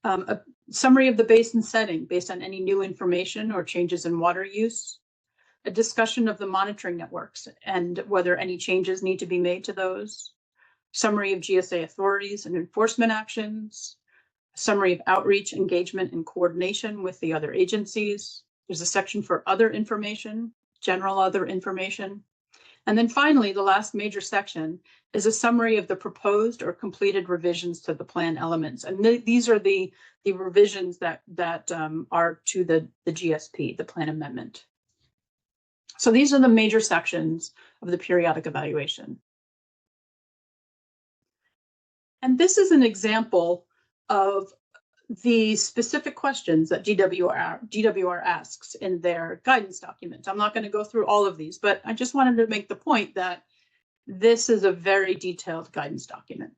a summary of the basin setting based on any new information or changes in water use, a discussion of the monitoring networks and whether any changes need to be made to those, summary of GSA authorities and enforcement actions, a summary of outreach, engagement, and coordination with the other agencies. There's a section for other information, general other information. And then finally, the last major section is a summary of the proposed or completed revisions to the plan elements. And these are the revisions that are to the GSP, the plan amendment. So these are the major sections of the periodic evaluation. And this is an example of the specific questions that DWR asks in their guidance document. I'm not going to go through all of these, but I just wanted to make the point that this is a very detailed guidance document.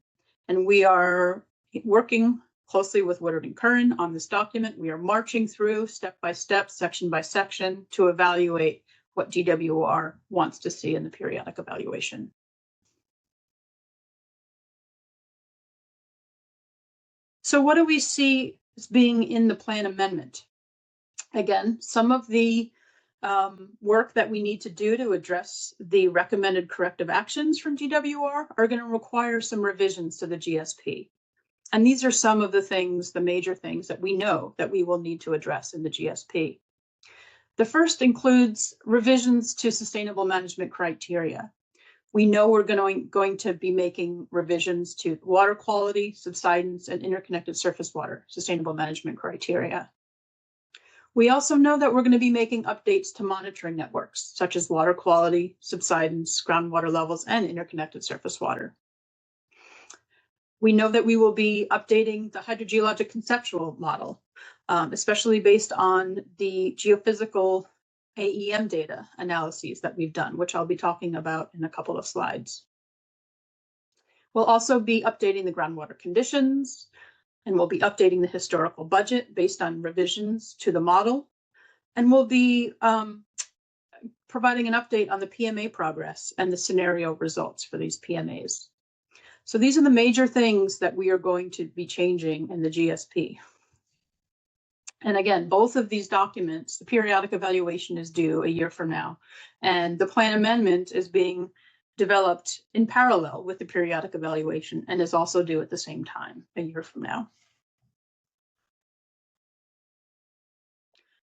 And we are working closely with Woodard and Curran on this document. We are marching through step by step, section by section to evaluate what DWR wants to see in the periodic evaluation. So what do we see as being in the plan amendment? Again, some of the work that we need to do to address the recommended corrective actions from DWR are going to require some revisions to the GSP. And these are some of the things, the major things that we know that we will need to address in the GSP. The first includes revisions to sustainable management criteria. We know we're going to be making revisions to water quality, subsidence, and interconnected surface water sustainable management criteria. We also know that we're going to be making updates to monitoring networks, such as water quality, subsidence, groundwater levels, and interconnected surface water. We know that we will be updating the hydrogeologic conceptual model, especially based on the geophysical AEM data analyses that we've done, which I'll be talking about in a couple of slides. We'll also be updating the groundwater conditions, and we'll be updating the historical budget based on revisions to the model. And we'll be providing an update on the PMA progress and the scenario results for these PMAs. So these are the major things that we are going to be changing in the GSP. And again, both of these documents, the periodic evaluation is due a year from now, and the plan amendment is being developed in parallel with the periodic evaluation and is also due at the same time a year from now.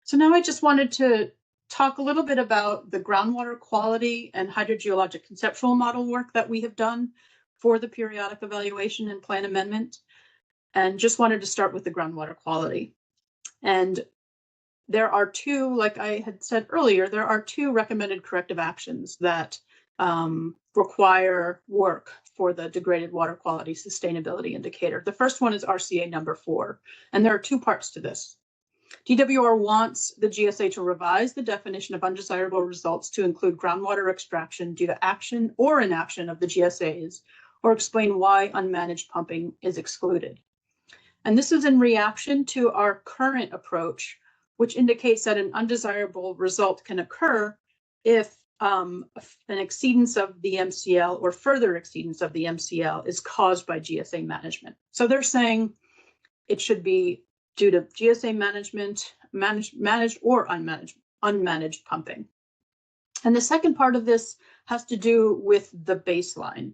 So now I just wanted to talk a little bit about the groundwater quality and hydrogeologic conceptual model work that we have done for the periodic evaluation and plan amendment, and just wanted to start with the groundwater quality. And there are two, like I had said earlier, there are two recommended corrective actions that require work for the degraded water quality sustainability indicator. The first one is RCA number 4, and there are two parts to this. DWR wants the GSA to revise the definition of undesirable results to include groundwater extraction due to action or inaction of the GSAs, or explain why unmanaged pumping is excluded. And this is in reaction to our current approach, which indicates that an undesirable result can occur if an exceedance of the MCL or further exceedance of the MCL is caused by GSA management. So they're saying it should be due to GSA management, managed or unmanaged pumping. And the second part of this has to do with the baseline.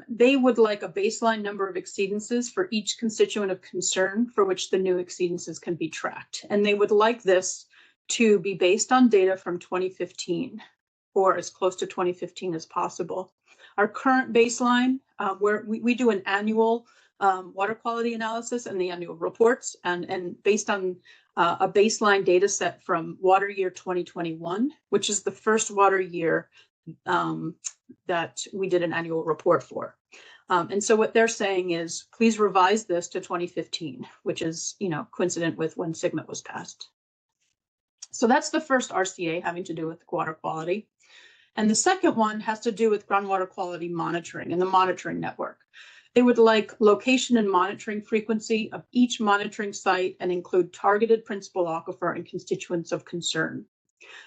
They would like a baseline number of exceedances for each constituent of concern for which the new exceedances can be tracked. And they would like this to be based on data from 2015 or as close to 2015 as possible. Our current baseline, where we do an annual water quality analysis and the annual reports, and based on a baseline data set from water year 2021, which is the first water year that we did an annual report for. And so what they're saying is, please revise this to 2015, which is, coincident with when SGMA was passed. So that's the first RCA having to do with water quality. And the second one has to do with groundwater quality monitoring and the monitoring network. They would like location and monitoring frequency of each monitoring site and include targeted principal aquifer and constituents of concern.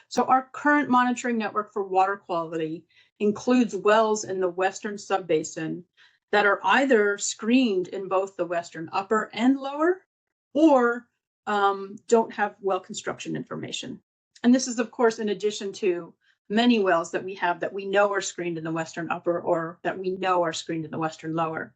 So our current monitoring network for water quality includes wells in the Western Subbasin that are either screened in both the Western Upper and Lower, or don't have well construction information. And this is, of course, in addition to many wells that we have that we know are screened in the Western Upper or that we know are screened in the Western Lower.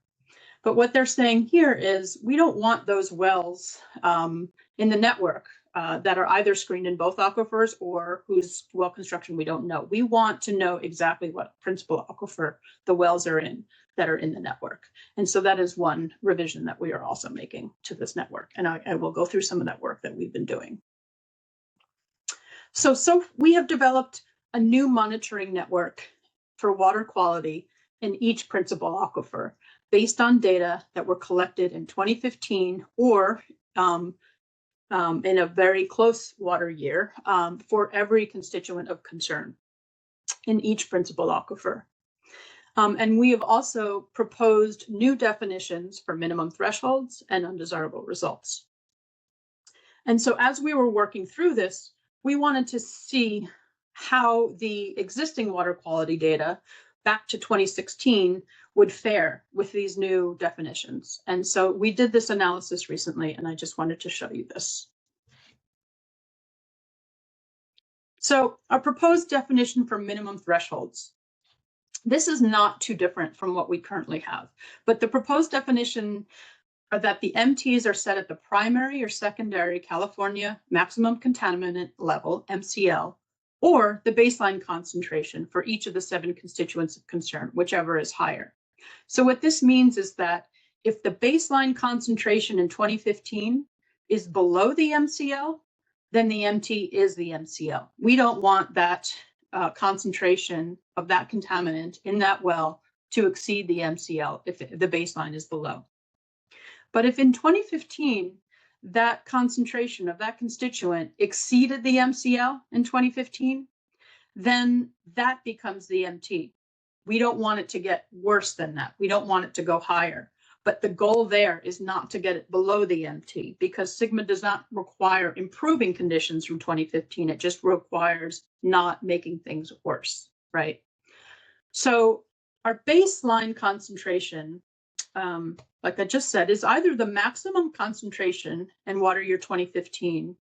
But what they're saying here is we don't want those wells in the network that are either screened in both aquifers or whose well construction we don't know. We want to know exactly what principal aquifer the wells are in that are in the network. And so that is one revision that we are also making to this network. And I will go through some of that work that we've been doing. So we have developed a new monitoring network for water quality in each principal aquifer based on data that were collected in 2015 or in a very close water year for every constituent of concern in each principal aquifer. And we have also proposed new definitions for minimum thresholds and undesirable results. And so as we were working through this, we wanted to see how the existing water quality data back to 2016 would fare with these new definitions. And so we did this analysis recently, and I just wanted to show you this. So our proposed definition for minimum thresholds. This is not too different from what we currently have, but the proposed definition are that the MTs are set at the primary or secondary California maximum contaminant level, MCL, or the baseline concentration for each of the 7 constituents of concern, whichever is higher. So what this means is that if the baseline concentration in 2015 is below the MCL, then the MT is the MCL. We don't want that concentration of that contaminant in that well to exceed the MCL if the baseline is below. But if in 2015, that concentration of that constituent exceeded the MCL in 2015, then that becomes the MT. We don't want it to get worse than that. We don't want it to go higher. But the goal there is not to get it below the MT, because SGMA does not require improving conditions from 2015. It just requires not making things worse, right? So our baseline concentration, like I just said, is either the maximum concentration in water year 2015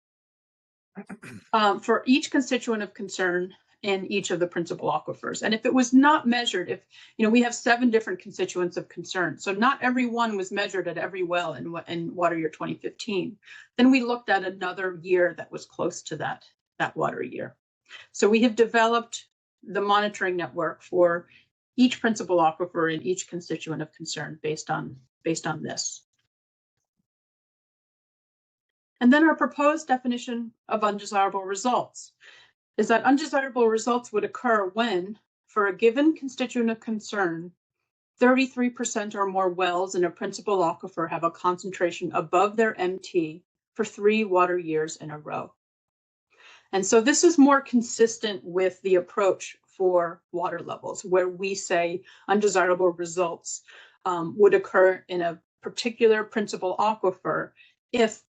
for each constituent of concern in each of the principal aquifers. And if it was not measured, if, we have 7 different constituents of concern, so not every one was measured at every well in water year 2015, then we looked at another year that was close to that water year. So we have developed the monitoring network for each principal aquifer and each constituent of concern based on this. And then our proposed definition of undesirable results is that undesirable results would occur when, for a given constituent of concern, 33% or more wells in a principal aquifer have a concentration above their MT for 3 water years in a row. And so this is more consistent with the approach for water levels, where we say undesirable results would occur in a particular principal aquifer if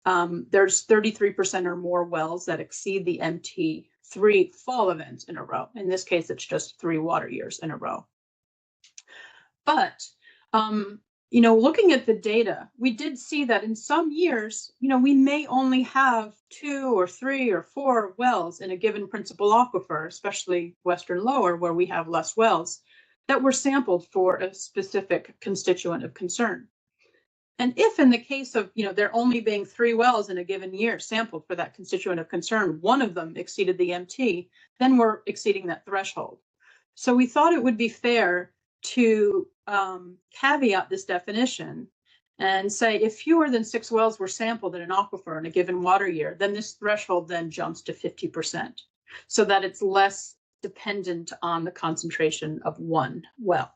there's 33% or more wells that exceed the MT 3 fall events in a row. In this case, it's just 3 water years in a row. But looking at the data, we did see that in some years, we may only have 2 or 3 or 4 wells in a given principal aquifer, especially Western Lower, where we have less wells, that were sampled for a specific constituent of concern. And if in the case of, there only being 3 wells in a given year sampled for that constituent of concern, one of them exceeded the MT, then we're exceeding that threshold. So we thought it would be fair to caveat this definition and say if fewer than 6 wells were sampled in an aquifer in a given water year, then this threshold then jumps to 50%, so that it's less dependent on the concentration of one well.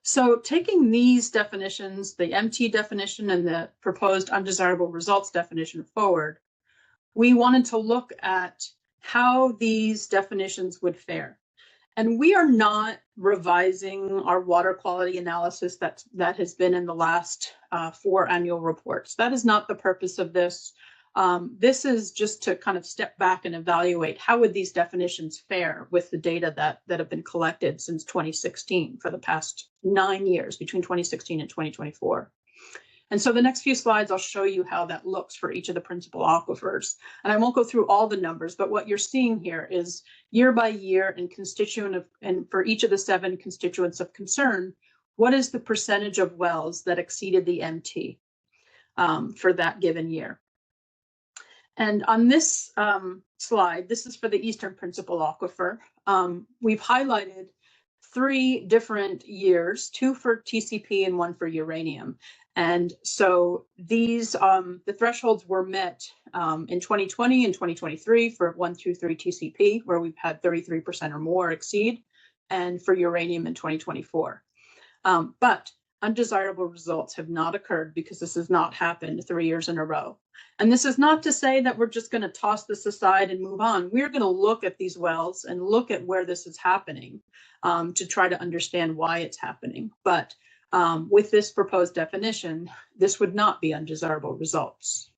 So taking these definitions, the MT definition and the proposed undesirable results definition forward, we wanted to look at how these definitions would fare. And we are not revising our water quality analysis that has been in the last 4 annual reports. That is not the purpose of this. This is just to kind of step back and evaluate how would these definitions fare with the data that have been collected since 2016 for the past 9 years, between 2016 and 2024. And so the next few slides, I'll show you how that looks for each of the principal aquifers. And I won't go through all the numbers, but what you're seeing here is year by year and for each of the 7 constituents of concern, what is the percentage of wells that exceeded the MT for that given year? And on this slide, this is for the Eastern Principal Aquifer. We've highlighted 3 different years, 2 for TCP and 1 for uranium. And so these, the thresholds were met in 2020 and 2023 for 1 through 3 TCP, where we've had 33% or more exceed, and for uranium in 2024. But undesirable results have not occurred because this has not happened 3 years in a row. And this is not to say that we're just going to toss this aside and move on. We're going to look at these wells and look at where this is happening to try to understand why it's happening. But with this proposed definition, this would not be undesirable results.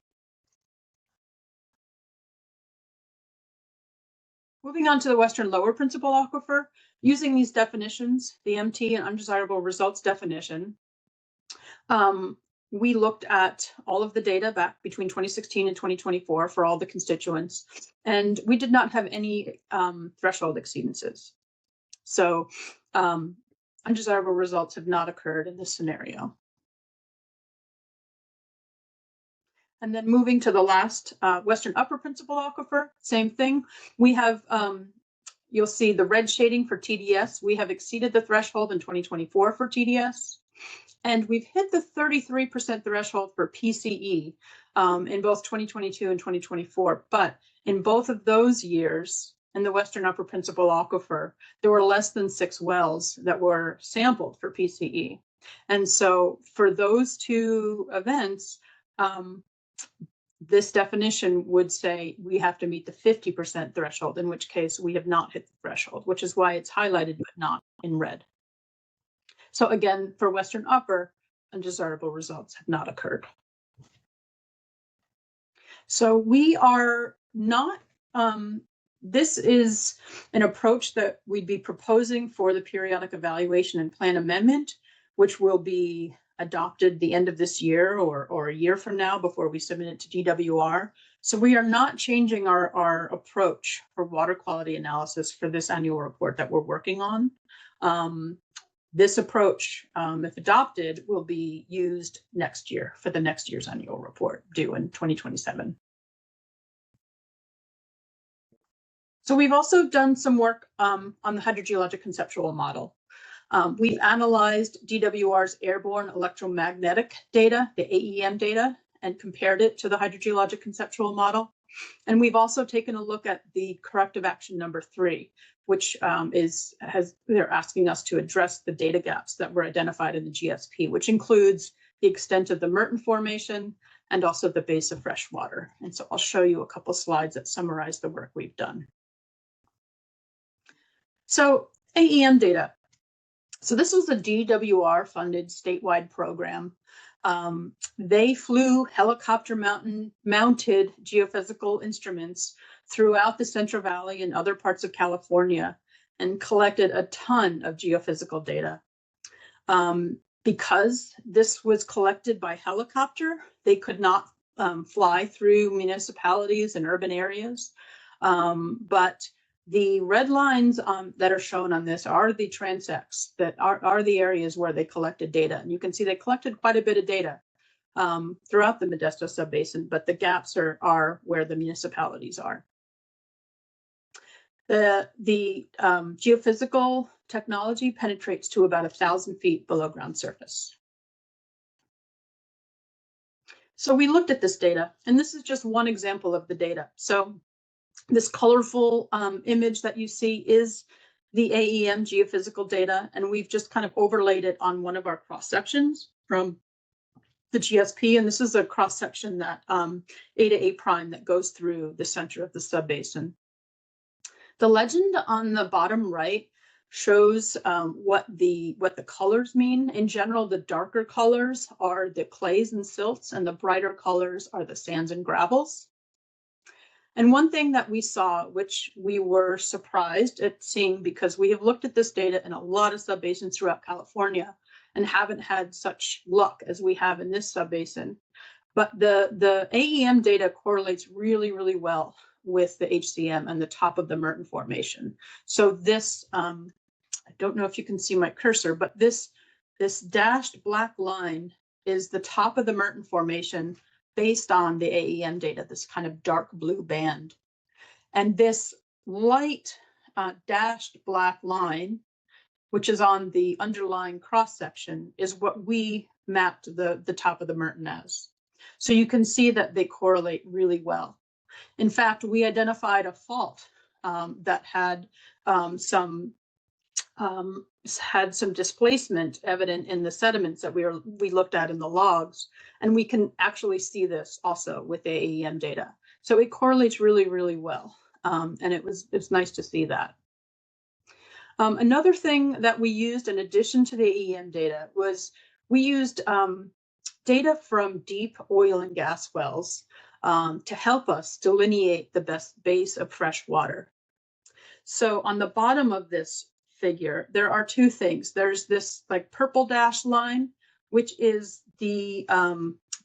Moving on to the Western Lower Principal Aquifer, using these definitions, the MT and undesirable results definition, we looked at all of the data back between 2016 and 2024 for all the constituents, and we did not have any threshold exceedances. So undesirable results have not occurred in this scenario. And then moving to the last Western Upper Principal Aquifer, same thing. We have, you'll see the red shading for TDS. We have exceeded the threshold in 2024 for TDS. And we've hit the 33% threshold for PCE in both 2022 and 2024. But in both of those years, in the Western Upper Principal Aquifer, there were less than 6 wells that were sampled for PCE. And so for those 2 events, this definition would say we have to meet the 50% threshold, in which case we have not hit the threshold, which is why it's highlighted but not in red. So again, for Western Upper, undesirable results have not occurred. So we are not, this is an approach that we'd be proposing for the periodic evaluation and plan amendment, which will be adopted the end of this year or a year from now before we submit it to DWR. So we are not changing our approach for water quality analysis for this annual report that we're working on. This approach, if adopted, will be used next year for the next year's annual report due in 2027. So we've also done some work on the hydrogeologic conceptual model. We've analyzed DWR's airborne electromagnetic data, the AEM data, and compared it to the hydrogeologic conceptual model. And we've also taken a look at the corrective action number 3, which they're asking us to address the data gaps that were identified in the GSP, which includes the extent of the Merton formation, and also the base of fresh water. And so I'll show you a couple slides that summarize the work we've done. So AEM data. So this was a DWR funded statewide program. They flew helicopter mounted geophysical instruments throughout the Central Valley and other parts of California and collected a ton of geophysical data. Because this was collected by helicopter, they could not fly through municipalities and urban areas. But the red lines that are shown on this are the transects that are the areas where they collected data. And you can see they collected quite a bit of data throughout the Modesto subbasin, but the gaps are where the municipalities are. The geophysical technology penetrates to about 1,000 feet below ground surface. So we looked at this data, and this is just one example of the data. So this colorful image that you see is the AEM geophysical data, and we've just kind of overlaid it on one of our cross sections from the GSP, and this is a cross section that A to A prime that goes through the center of the subbasin. The legend on the bottom right shows what the colors mean. In general, the darker colors are the clays and silts, and the brighter colors are the sands and gravels. And one thing that we saw, which we were surprised at seeing, because we have looked at this data in a lot of subbasins throughout California and haven't had such luck as we have in this subbasin, but the AEM data correlates really, really well with the HCM and the top of the Merton Formation. So this, I don't know if you can see my cursor, but this dashed black line is the top of the Merton Formation based on the AEM data, this kind of dark blue band. And this light dashed black line, which is on the underlying cross section, is what we mapped the top of the Merton as. So you can see that they correlate really well. In fact, we identified a fault that had some displacement evident in the sediments that we looked at in the logs, and we can actually see this also with the AEM data. So it correlates really, really well, and it's nice to see that. Another thing that we used in addition to the AEM data was we used data from deep oil and gas wells to help us delineate the best base of fresh water. So on the bottom of this figure, there are two things. There's this like purple dash line, which is the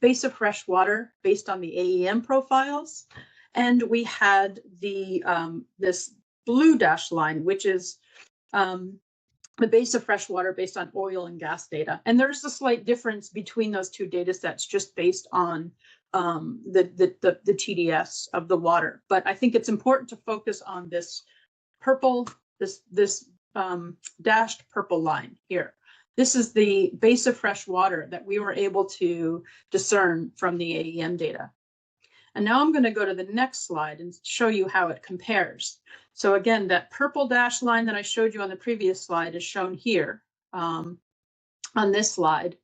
base of fresh water based on the AEM profiles. And we had the this blue dash line, which is the base of fresh water based on oil and gas data. And there's a slight difference between those two data sets just based on the TDS of the water. But I think it's important to focus on this purple, this dashed purple line here. This is the base of fresh water that we were able to discern from the AEM data. And now I'm going to go to the next slide and show you how it compares. So again, that purple dash line that I showed you on the previous slide is shown here on this slide.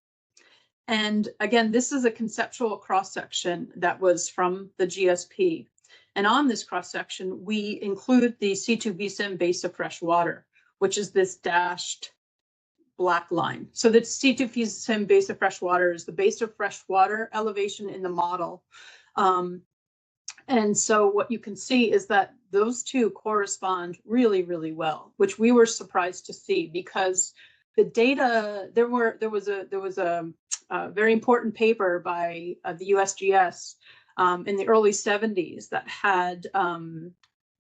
And again, this is a conceptual cross-section that was from the GSP. And on this cross-section, we include the C2VSIM base of fresh water, which is this dashed black line. So the C2VSIM base of fresh water is the base of fresh water elevation in the model. And so what you can see is that those two correspond really, really well, which we were surprised to see because the data, there was a very important paper by the USGS in the early 70s that had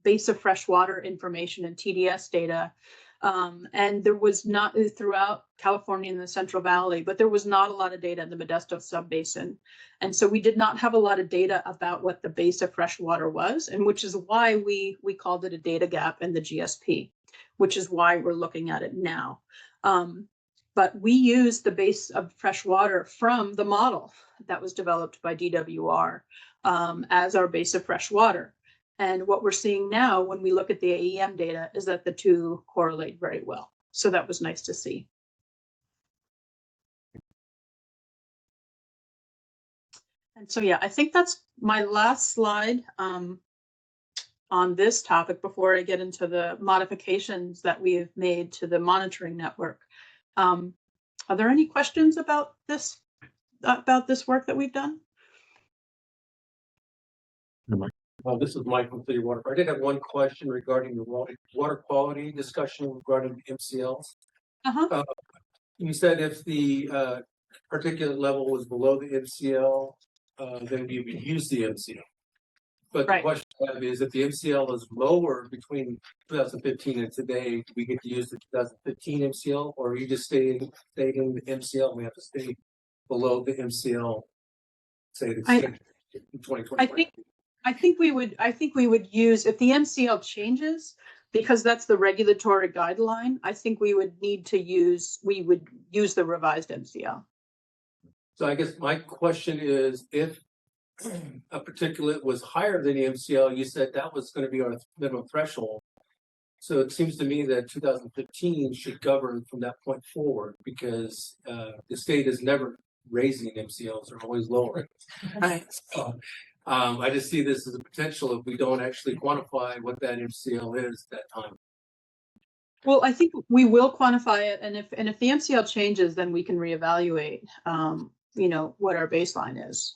base of fresh water information and TDS data. And there was not throughout California and the Central Valley, but there was not a lot of data in the Modesto subbasin. And so we did not have a lot of data about what the base of fresh water was, and which is why we called it a data gap in the GSP, which is why we're looking at it now. But we used the base of fresh water from the model that was developed by DWR as our base of fresh water. And what we're seeing now when we look at the AEM data is that the two correlate very well. So that was nice to see. And And so, yeah, I think that's my last slide on this topic before I get into the modifications that we've made to the monitoring network. Are there any questions about this work that we've done? This is Mike from City Water. I did have one question regarding the water quality discussion regarding MCLs. You said if the particulate level was below the MCL, then we would use the MCL. But the question I have is if the MCL is lower between 2015 and today, do we get to use the 2015 MCL, or are you just staying in the MCL and we have to stay below the MCL, say in 2020? I think we would use, if the MCL changes, because that's the regulatory guideline, I think we would use the revised MCL. So I guess my question is, if a particulate was higher than the MCL, you said that was going to be our minimum threshold. So it seems to me that 2015 should govern from that point forward, because the state is never raising MCLs, they're always lowering. Right. So, I just see this as a potential if we don't actually quantify what that MCL is at that time. Well, I think we will quantify it, and if the MCL changes, then we can reevaluate, what our baseline is.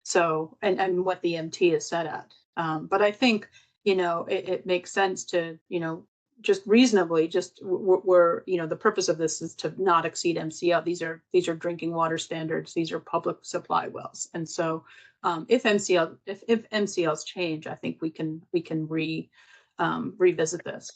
So, and what the MT is set at. But I think, it makes sense to, just reasonably, we're, the purpose of this is to not exceed MCL. These are drinking water standards. These are public supply wells. And so, if MCLs change, I think we can revisit this.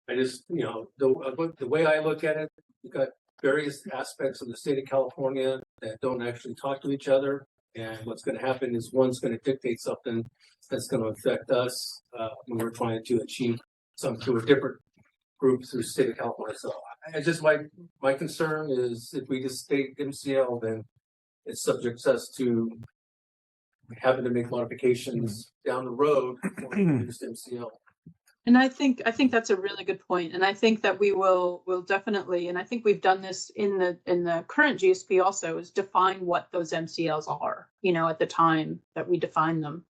I just, the way I look at it, you've got various aspects of the state of California that don't actually talk to each other. And what's going to happen is one's going to dictate something that's going to affect us when we're trying to achieve something to a different group through the state of California. So I just, my concern is if we just state MCL, then it subjects us to having to make modifications down the road for reduced MCL. And I think that's a really good point. And I think that we'll definitely, and I think we've done this in the current GSP also, is define what those MCLs are, at the time that we define them.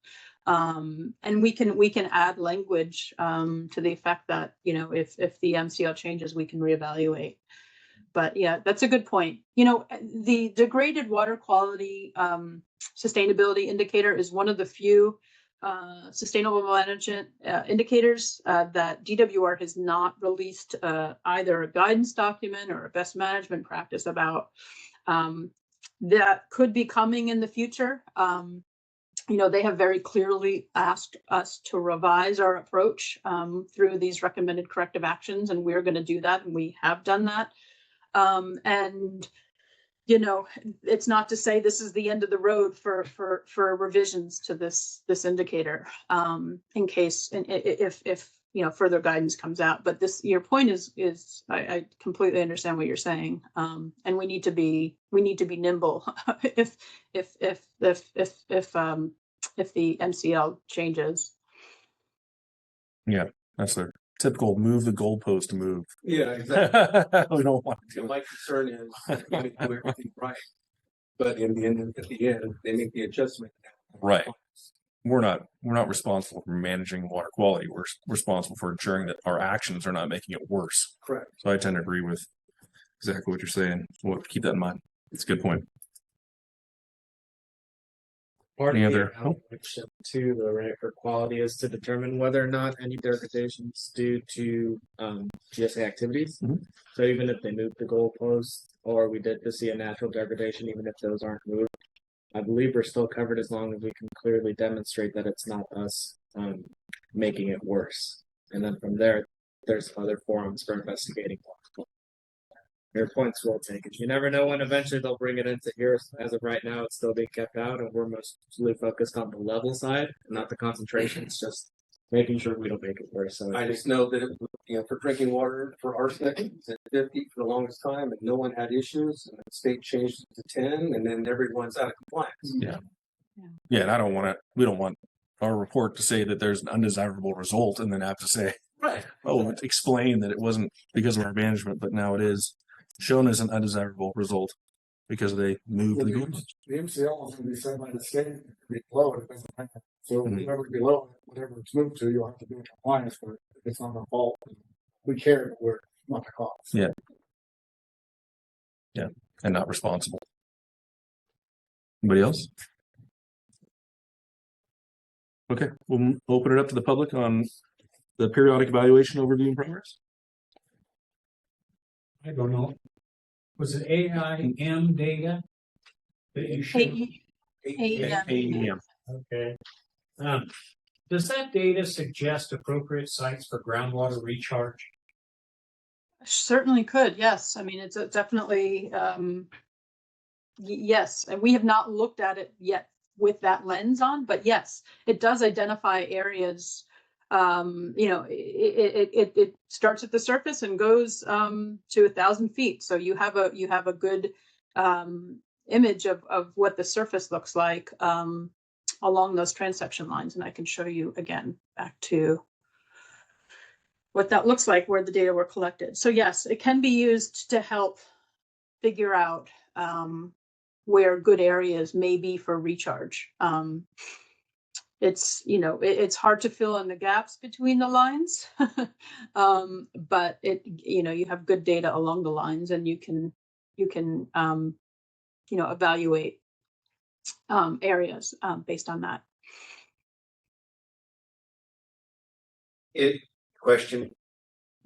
And we can add language to the effect that, if the MCL changes, we can reevaluate. But yeah, that's a good point. The degraded water quality sustainability indicator is one of the few sustainable management indicators that DWR has not released either a guidance document or a best management practice about. That could be coming in the future. They have very clearly asked us to revise our approach through these recommended corrective actions, and we're going to do that, and we have done that. And it's not to say this is the end of the road for revisions to this indicator, in case, if further guidance comes out. But your point is I completely understand what you're saying, and we need to be nimble if the MCL changes. Yeah, that's the typical move the goalpost move. Yeah, exactly. We don't want to do it. My concern is that we do everything right, but at the end, they make the adjustment. Right. We're not responsible for managing water quality. We're responsible for ensuring that our actions are not making it worse. Correct. So I tend to agree with exactly what you're saying. We'll keep that in mind. It's a good point. Part Any of other? the outreach to the right for quality is to determine whether or not any degradations due to GSA activities. Mm-hmm. So even if they move the goalposts, or we did to see a natural degradation, even if those aren't moved, I believe we're still covered as long as we can clearly demonstrate that it's not us making it worse. And then from there, there's other forums for investigating. Your point's well taken. You never know when eventually they'll bring it into here. As of right now, it's still being kept out, and we're mostly focused on the level side, not the concentration. It's just making sure we don't make it worse. So I just know that for drinking water, for arsenic, it's at 50 for the longest time, and no one had issues. And the state changed it to 10, and then everyone's out of compliance. Yeah, and we don't want our report to say that there's an undesirable result, and then have to say, right, explain that it wasn't because of our management, but now it is shown as an undesirable result. because they moved the goalpost. The MCL is going to be set by the state, below it. So Mhm. whoever below it, whatever it's moved to, you'll have to be in compliance with it. If it's not our fault, we care, we're not the cause. Yeah. Yeah, and not responsible. Anybody else? Okay, we'll open it up to the public on the periodic evaluation overview and progress. I don't know. Was it AIM data that you showed? AEM. Okay. Does that data suggest appropriate sites for groundwater recharge? Certainly could, yes. I mean, it's definitely, yes. And we have not looked at it yet with that lens on, but yes, it does identify areas. It starts at the surface and goes to 1,000 feet. So you have a good image of what the surface looks like along those transsection lines. And I can show you again back to what that looks like where the data were collected. So yes, it can be used to help figure out where good areas may be for recharge. It's hard to fill in the gaps between the lines, but you have good data along the lines, and you can evaluate areas based on that. Question.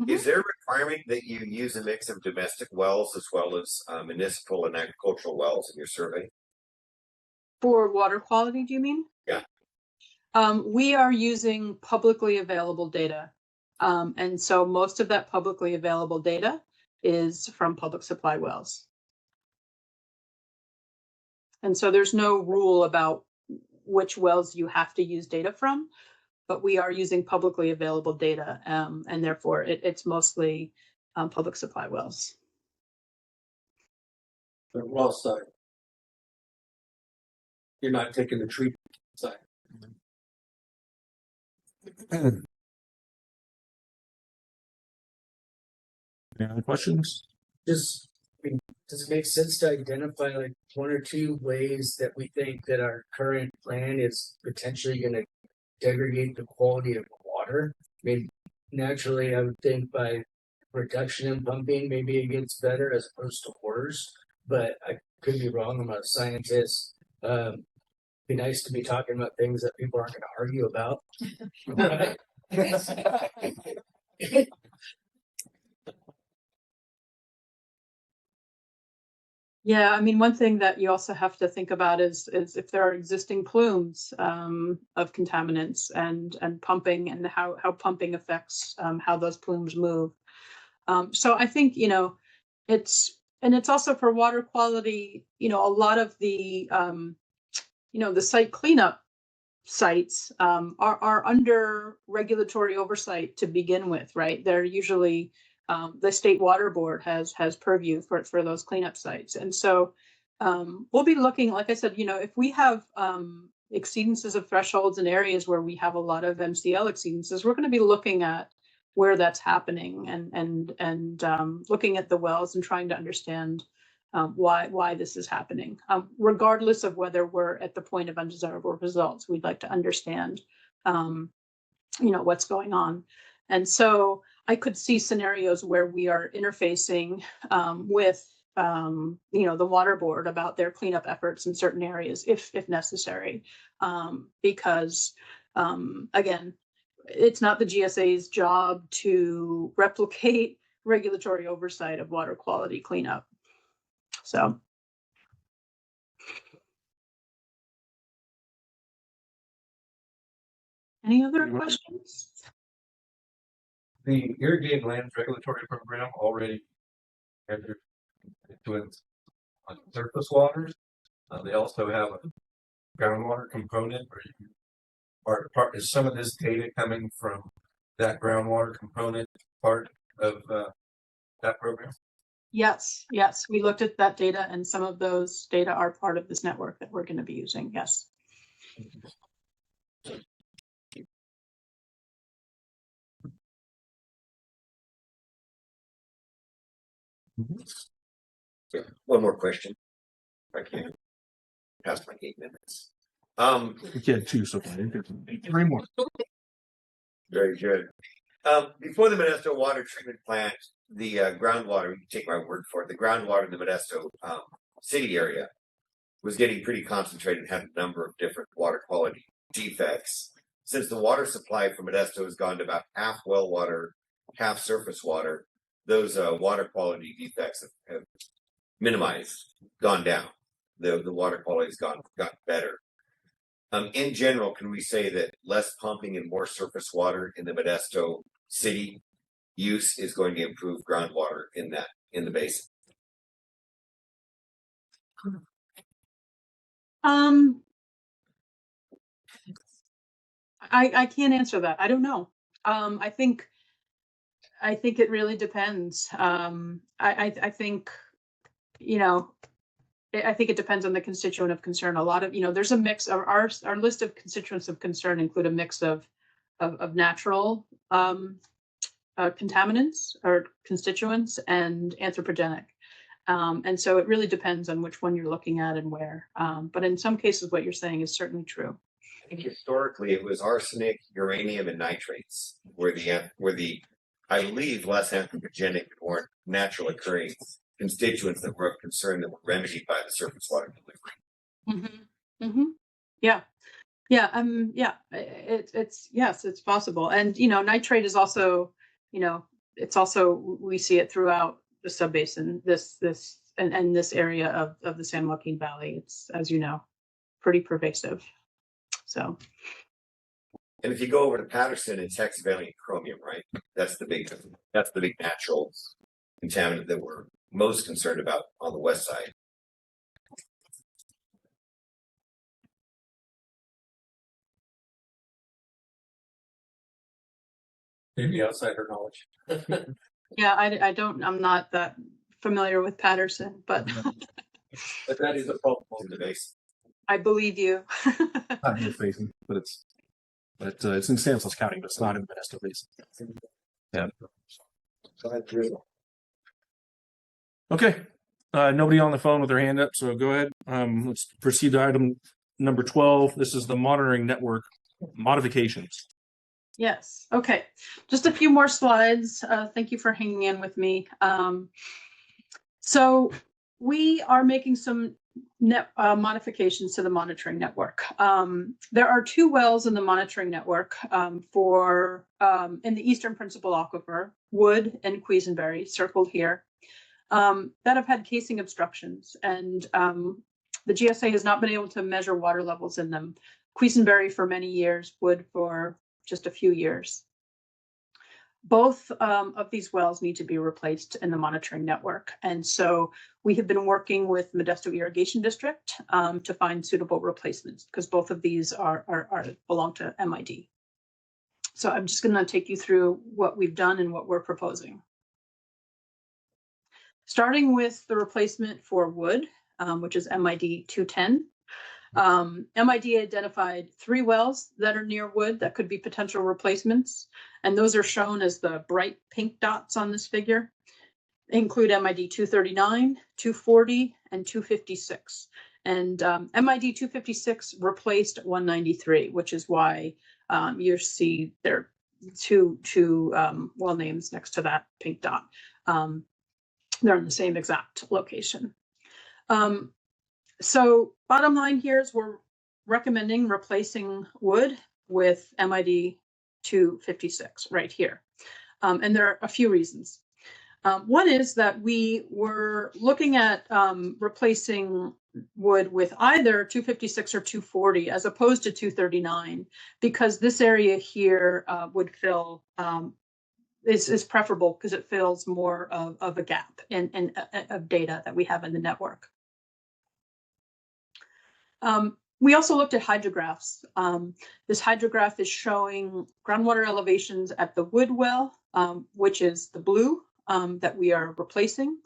Mhm. Is there a requirement that you use a mix of domestic wells as well as municipal and agricultural wells in your survey? For water quality, do you mean? Yeah. We are using publicly available data. And so most of that publicly available data is from public supply wells. And so there's no rule about which wells you have to use data from, but we are using publicly available data. And therefore it's mostly public supply wells. The raw side. You're not taking the treatment side. Any other questions? Does it make sense to identify like one or two ways that we think that our current plan is potentially going to degrade the quality of water? I mean, naturally, I would think by reduction in pumping, maybe it gets better as opposed to worse. But I could be wrong. I'm not a scientist. Be nice to be talking about things that people aren't going to argue about. Yeah, I mean, one thing that you also have to think about is if there are existing plumes of contaminants and pumping, and how pumping affects how those plumes move. So I think it's also for water quality. A lot of the the site cleanup sites are under regulatory oversight to begin with, right? They're usually the state water board has purview for those cleanup sites, and so we'll be looking, like I said, if we have exceedances of thresholds in areas where we have a lot of MCL exceedances, we're going to be looking at where that's happening and looking at the wells and trying to understand why this is happening. Regardless of whether we're at the point of undesirable results, we'd like to understand, what's going on. And so I could see scenarios where we are interfacing with, the water board about their cleanup efforts in certain areas, if necessary, because again, it's not the GSA's job to replicate regulatory oversight of water quality cleanup. So. Any other questions? The irrigated lands regulatory program already entered into it on surface waters. They also have a groundwater component where you is some of this data coming from that groundwater component part of that program? Yes, we looked at that data, and some of those data are part of this network that we're going to be using. Yes. Yeah. One more question. I can't pass my 8 minutes. We had two so far. Three more. Very good. Before the Modesto water treatment plant, the groundwater, you can take my word for it, the groundwater in the Modesto city area was getting pretty concentrated and had a number of different water quality defects. Since the water supply from Modesto has gone to about half well water, half surface water, those water quality defects have minimized, gone down. The water quality has gotten better. In general, can we say that less pumping and more surface water in the Modesto city use is going to improve groundwater in the basin? I can't answer that. I don't know. I think it really depends. I think, you know, I think it depends on the constituent of concern. A lot of, there's a mix of our list of constituents of concern include a mix of natural contaminants or constituents and anthropogenic. And so it really depends on which one you're looking at and where. But in some cases, what you're saying is certainly true. I think historically it was arsenic, uranium, and nitrates were the I believe less anthropogenic or natural occurring constituents that were of concern that were remedied by the surface water delivery. Mm-hmm. Mm-hmm. Yeah. Yeah. Yeah. It's yes, it's possible. And nitrate is also, it's also we see it throughout the subbasin. And this area of the San Joaquin Valley. It's, as you know, pretty pervasive. So. And if you go over to Patterson, it's hexavalent chromium, right? That's the big natural contaminant that we're most concerned about on the west side. Maybe outsider knowledge. Yeah, I'm not that familiar with Patterson, but But that is a problem in the base. I believe you. Not in the basin, but it's in Stanislaus County, but it's not in the Modesto Basin. Yeah. Okay. Nobody on the phone with their hand up, so go ahead. Let's proceed to item number 12. This is the monitoring network modifications. Yes. Okay. Just a few more slides. Thank you for hanging in with me. So we are making some modifications to the monitoring network. There are 2 wells in the monitoring network in the Eastern Principal Aquifer, Wood and Quisenberry, circled here, that have had casing obstructions, and the GSA has not been able to measure water levels in them. Quisenberry for many years, Wood for just a few years. Both of these wells need to be replaced in the monitoring network. And so we have been working with Modesto Irrigation District to find suitable replacements, because both of these belong to MID. So I'm just going to take you through what we've done and what we're proposing. Starting with the replacement for Wood, which is MID 210. MID identified 3 wells that are near Wood that could be potential replacements, and those are shown as the bright pink dots on this figure. They include MID 239, 240, and 256. And MID 256 replaced 193, which is why you see there two well names next to that pink dot. They're in the same exact location. So bottom line here is we're recommending replacing Wood with MID 256 right here. And there are a few reasons. One is that we were looking at replacing Wood with either 256 or 240 as opposed to 239, because this area here would fill is preferable because it fills more of a gap in of data that we have in the network. We also looked at hydrographs. This hydrograph is showing groundwater elevations at the Wood well, which is the blue that we are replacing,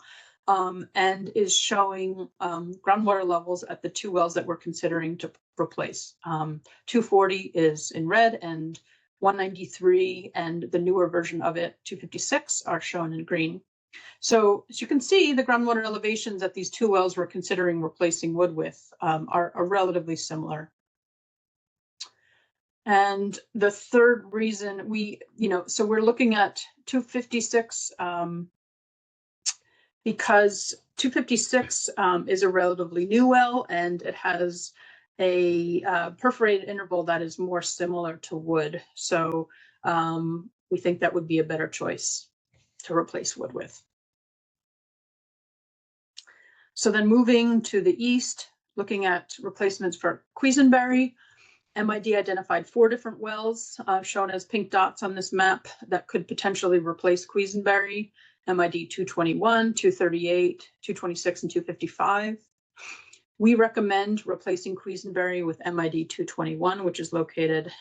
and is showing groundwater levels at the 2 wells that we're considering to replace. 240 is in red, and 193 and the newer version of it, 256, are shown in green. So as you can see, the groundwater elevations at these two wells we're considering replacing wood with are relatively similar. And the third reason so we're looking at 256 because 256 is a relatively new well, and it has a perforated interval that is more similar to wood. So we think that would be a better choice to replace wood with. So then moving to the east, looking at replacements for Quisenberry, MID identified 4 different wells shown as pink dots on this map that could potentially replace Quisenberry: MID 221, 238, 226, and 255. We recommend replacing Quisenberry with MID 221, which is located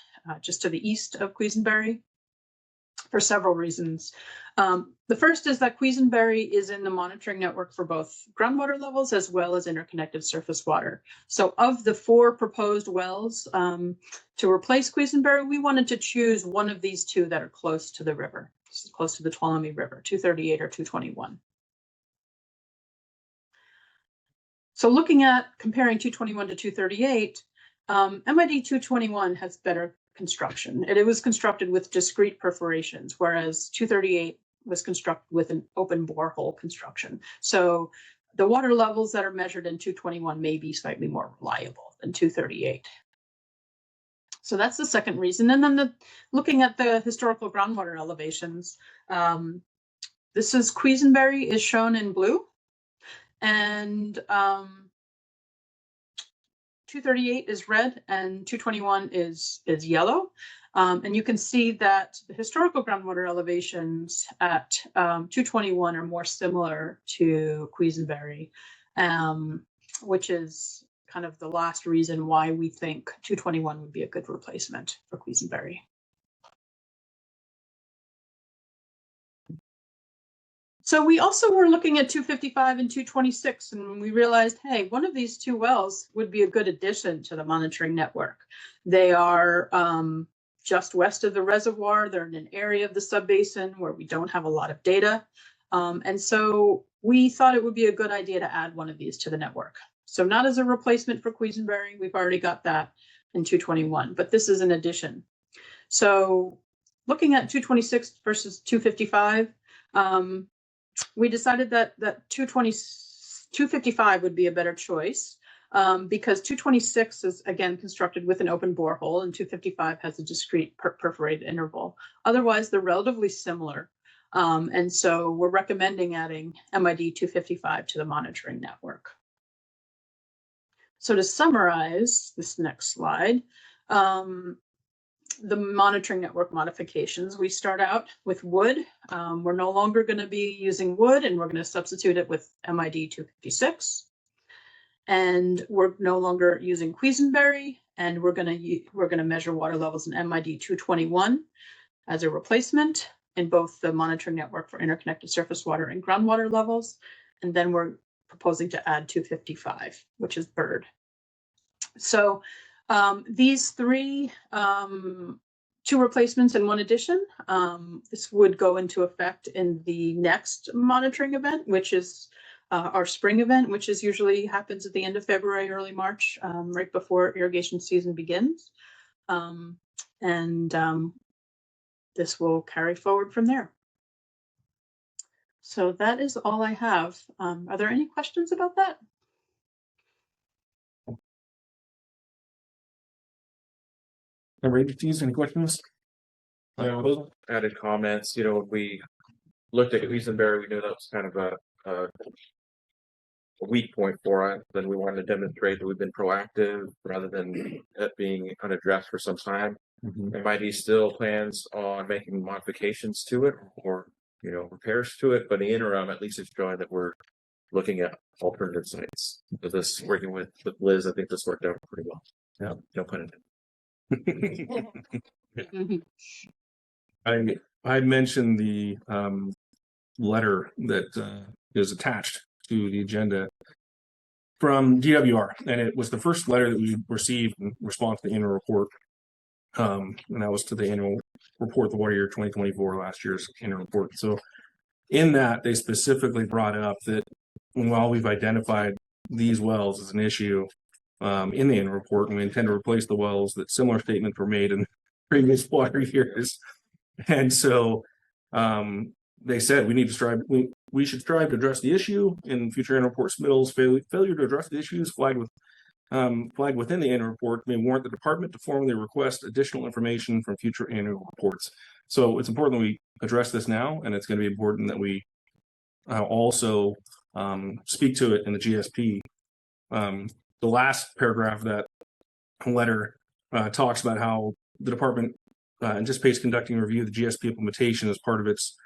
just to the east of Quisenberry, for several reasons. The first is that Quisenberry is in the monitoring network for both groundwater levels as well as interconnected surface water. So of the 4 proposed wells to replace Quisenberry, we wanted to choose one of these 2 that are close to the river, close to the Tuolumne River, 238 or 221. So looking at comparing 221 to 238, MID 221 has better construction. It was constructed with discrete perforations, whereas 238 was constructed with an open borehole construction. So the water levels that are measured in 221 may be slightly more reliable than 238. So that's the second reason. And then looking at the historical groundwater elevations, this is Quisenberry is shown in blue, and 238 is red and 221 is yellow. And you can see that the historical groundwater elevations at 221 are more similar to Quisenberry, which is kind of the last reason why we think 221 would be a good replacement for Quisenberry. So we also were looking at 255 and 226, and we realized, hey, one of these 2 wells would be a good addition to the monitoring network. They are just west of the reservoir. They're in an area of the subbasin where we don't have a lot of data. And so we thought it would be a good idea to add one of these to the network. So not as a replacement for Quisenberry, we've already got that in 221, but this is an addition. So looking at 226 versus 255, we decided that 255 would be a better choice because 226 is, again, constructed with an open borehole, and 255 has a discrete perforated interval. Otherwise, they're relatively similar. And so we're recommending adding MID 255 to the monitoring network. So to summarize this next slide, the monitoring network modifications, we start out with wood. We're no longer going to be using wood, and we're going to substitute it with MID 256. And we're no longer using Quisenberry, and we're going to measure water levels in MID 221 as a replacement in both the monitoring network for interconnected surface water and groundwater levels. And then we're proposing to add 255, which is bird. So these 3, 2 replacements and 1 addition, this would go into effect in the next monitoring event, which is our spring event, which is usually happens at the end of February, early March, right before irrigation season begins. This will carry forward from there. So that is all I have. Are there any questions about that? Any questions? Added comments. When we looked at Quisenberry, we knew that was kind of a weak point for us. Then we wanted to demonstrate that we've been proactive rather than it being unaddressed for some time. MID still plans on making modifications to it or repairs to it, but in the interim, at least it's showing that we're looking at alternative sites. With this working with Liz, I think this worked out pretty well. Yeah, no pun intended. I mentioned the letter that is attached to the agenda from DWR, and it was the first letter that we received in response to the annual report, and that was to the annual report, the water year 2024, last year's annual report. So in that, they specifically brought up that while we've identified these wells as an issue in the annual report, and we intend to replace the wells, that similar statements were made in previous water years. And so they said we should strive to address the issue in future annual report submittals. Failure to address the issues flagged within the annual report may warrant the department to formally request additional information from future annual reports. So it's important that we address this now, and it's going to be important that we also speak to it in the GSP. The last paragraph of that letter talks about how the department anticipates conducting a review of the GSP implementation as part of its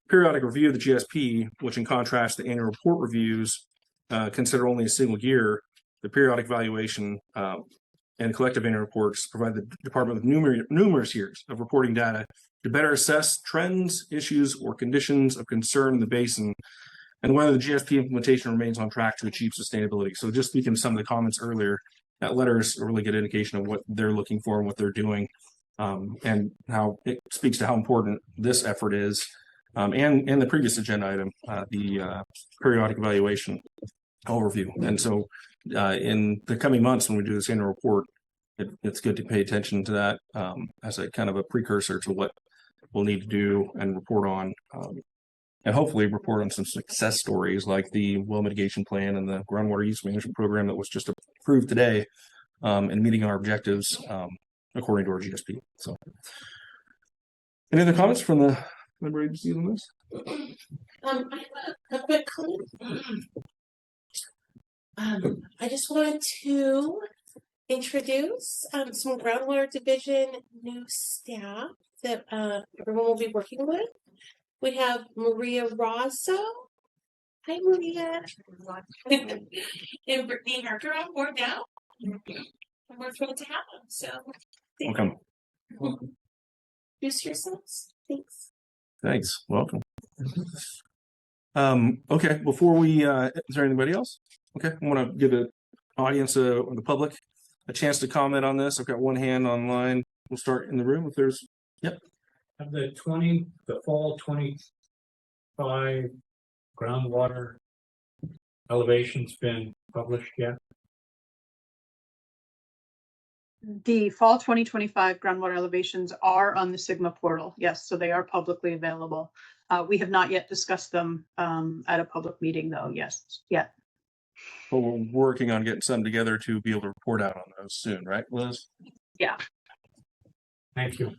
periodic review of the GSP, which in contrast to annual report reviews consider only a single year. The periodic evaluation and collective annual reports provide the department with numerous years of reporting data to better assess trends, issues, or conditions of concern in the basin, and whether the GSP implementation remains on track to achieve sustainability. So just speaking to some of the comments earlier, that letter is a really good indication of what they're looking for and what they're doing, and how it speaks to how important this effort is. And the previous agenda item, the periodic evaluation overview. And so in the coming months, when we do this annual report, it's good to pay attention to that as a kind of a precursor to what we'll need to do and report on. And hopefully report on some success stories like the well mitigation plan and the groundwater use management program that was just approved today, and meeting our objectives according to our GSP. So, any other comments from the member agencies on this? I have a quick comment. I just wanted to introduce some groundwater division new staff that everyone will be working with. We have Maria Rozzo. Hi, Maria. And Brittany Harker on board now. And we're thrilled to have them. So, Welcome. introduce yourselves. Thanks. Thanks. Welcome. Okay, before we, is there anybody else? Okay, I want to give the audience or the public a chance to comment on this. I've got one hand online. We'll start in the room if there's, yep. Have the fall 25 groundwater elevations been published yet? The fall 2025 groundwater elevations are on the Sigma portal. Yes, so they are publicly available. We have not yet discussed them at a public meeting though. Yes, yet. But we're working on getting some together to be able to report out on those soon, right, Liz? Yeah. Thank you.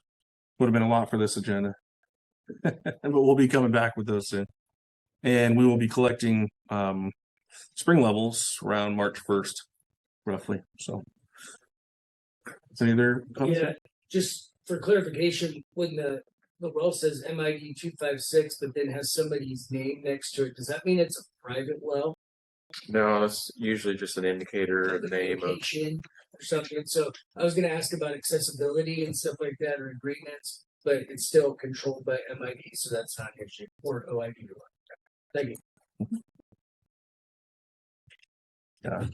Would have been a lot for this agenda. But we'll be coming back with those soon. And we will be collecting spring levels around March 1st, roughly. So, is any other comments? Yeah, just for clarification, when the well says MID 256, but then has somebody's name next to it, does that mean it's a private well? No, it's usually just an indicator of the name of or something. So I was going to ask about accessibility and stuff like that, or agreements, but it's still controlled by MID, so that's not an issue, or OID. Thank you. Yeah.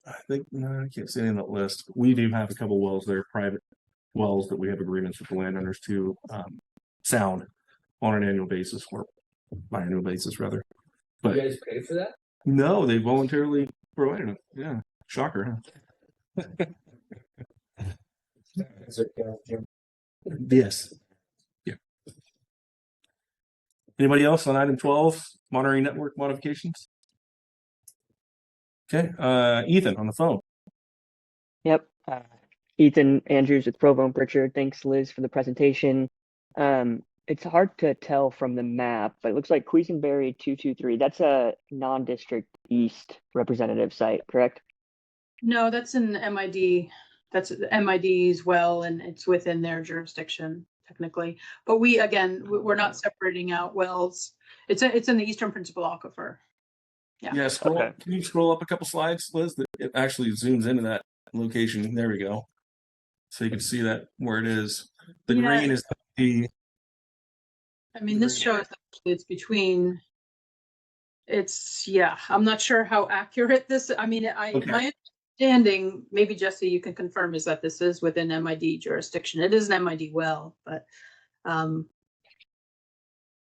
I think, no, I can't see any on that list. We do have a couple wells there, private wells that we have agreements with the landowners to sound on an annual basis, or biannual basis rather. But you guys pay for that? No, they voluntarily provided it. Yeah, shocker. Huh? Yes. Yeah. Anybody else on item 12, monitoring network modifications? Okay, Ethan on the phone. Yep. Ethan Andrews with Provo and Pritchard. Thanks, Liz, for the presentation. It's hard to tell from the map, but it looks like Quisenberry 223. That's a non-district east representative site, correct? No, that's an MID. That's MID's well, and it's within their jurisdiction technically. But we're not separating out wells. It's in the Eastern Principal Aquifer. Yeah. Scroll. Okay. Can you scroll up a couple slides, Liz? That it actually zooms into that location. There we go. So you can see that where it is. The green is the. I mean, this shows that it's between. I'm not sure how accurate this. I mean, my understanding, maybe Jesse, you can confirm, is that this is within MID jurisdiction. It is an MID well, but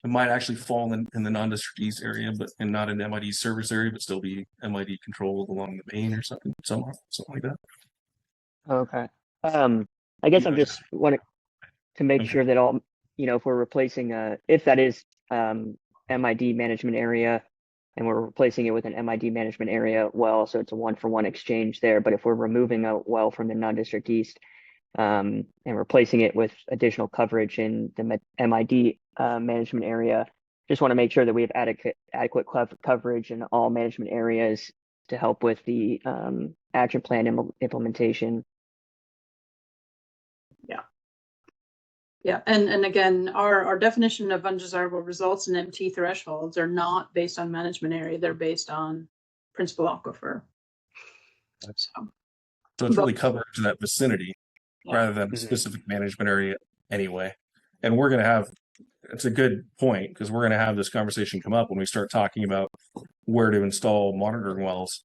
It might actually fall in the non-district east area, but and not in MID service area, but still be MID controlled along the main or something like that. Okay. I guess I'm just wanting to make sure that all, if we're replacing if that is MID management area and we're replacing it with an MID management area well, so it's a 1-for-1 exchange there. But if we're removing a well from the non-district east and replacing it with additional coverage in the MID management area, just want to make sure that we have adequate coverage in all management areas to help with the action plan implementation. Yeah, and again, our definition of undesirable results and MT thresholds are not based on management area; they're based on principal aquifer. So it's really coverage in that vicinity rather than a specific management area anyway. And we're going to have, it's a good point because we're going to have this conversation come up when we start talking about where to install monitoring wells.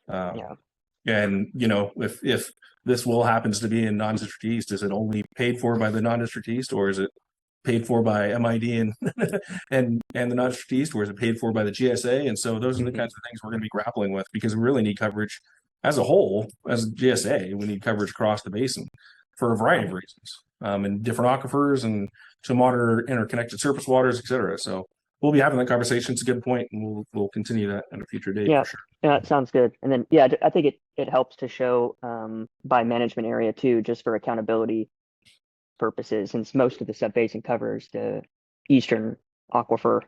And if this well happens to be in non-district east, is it only paid for by the non-district east, or is it paid for by MID and and the non-district east, or is it paid for by the GSA? And so those are the kinds of things we're going to be grappling with, because we really need coverage as a whole. As a GSA, we need coverage across the basin for a variety of reasons, and different aquifers, and to monitor interconnected surface waters, et cetera. So we'll be having that conversation. It's a good point, and we'll continue that at a future date for sure. Yeah, it sounds good. And then, I think it helps to show by management area too, just for accountability purposes, since most of the subbasin covers the eastern aquifer,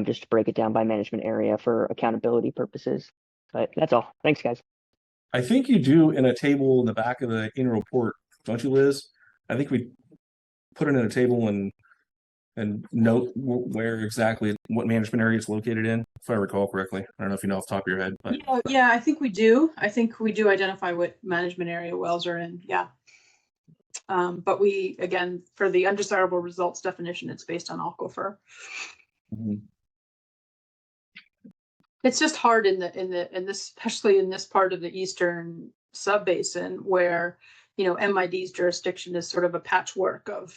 just to break it down by management area for accountability purposes. But that's all. Thanks, guys. I think you do in a table in the back of the annual report, don't you, Liz? I think we put it in a table and note where exactly what management area it's located in, if I recall correctly. I don't know if you know off the top of your head, but yeah, I think we do. I think we do identify what management area wells are in. Yeah. But we, again, for the undesirable results definition, it's based on aquifer. It's just hard in this, especially in this part of the eastern subbasin, where MID's jurisdiction is sort of a patchwork of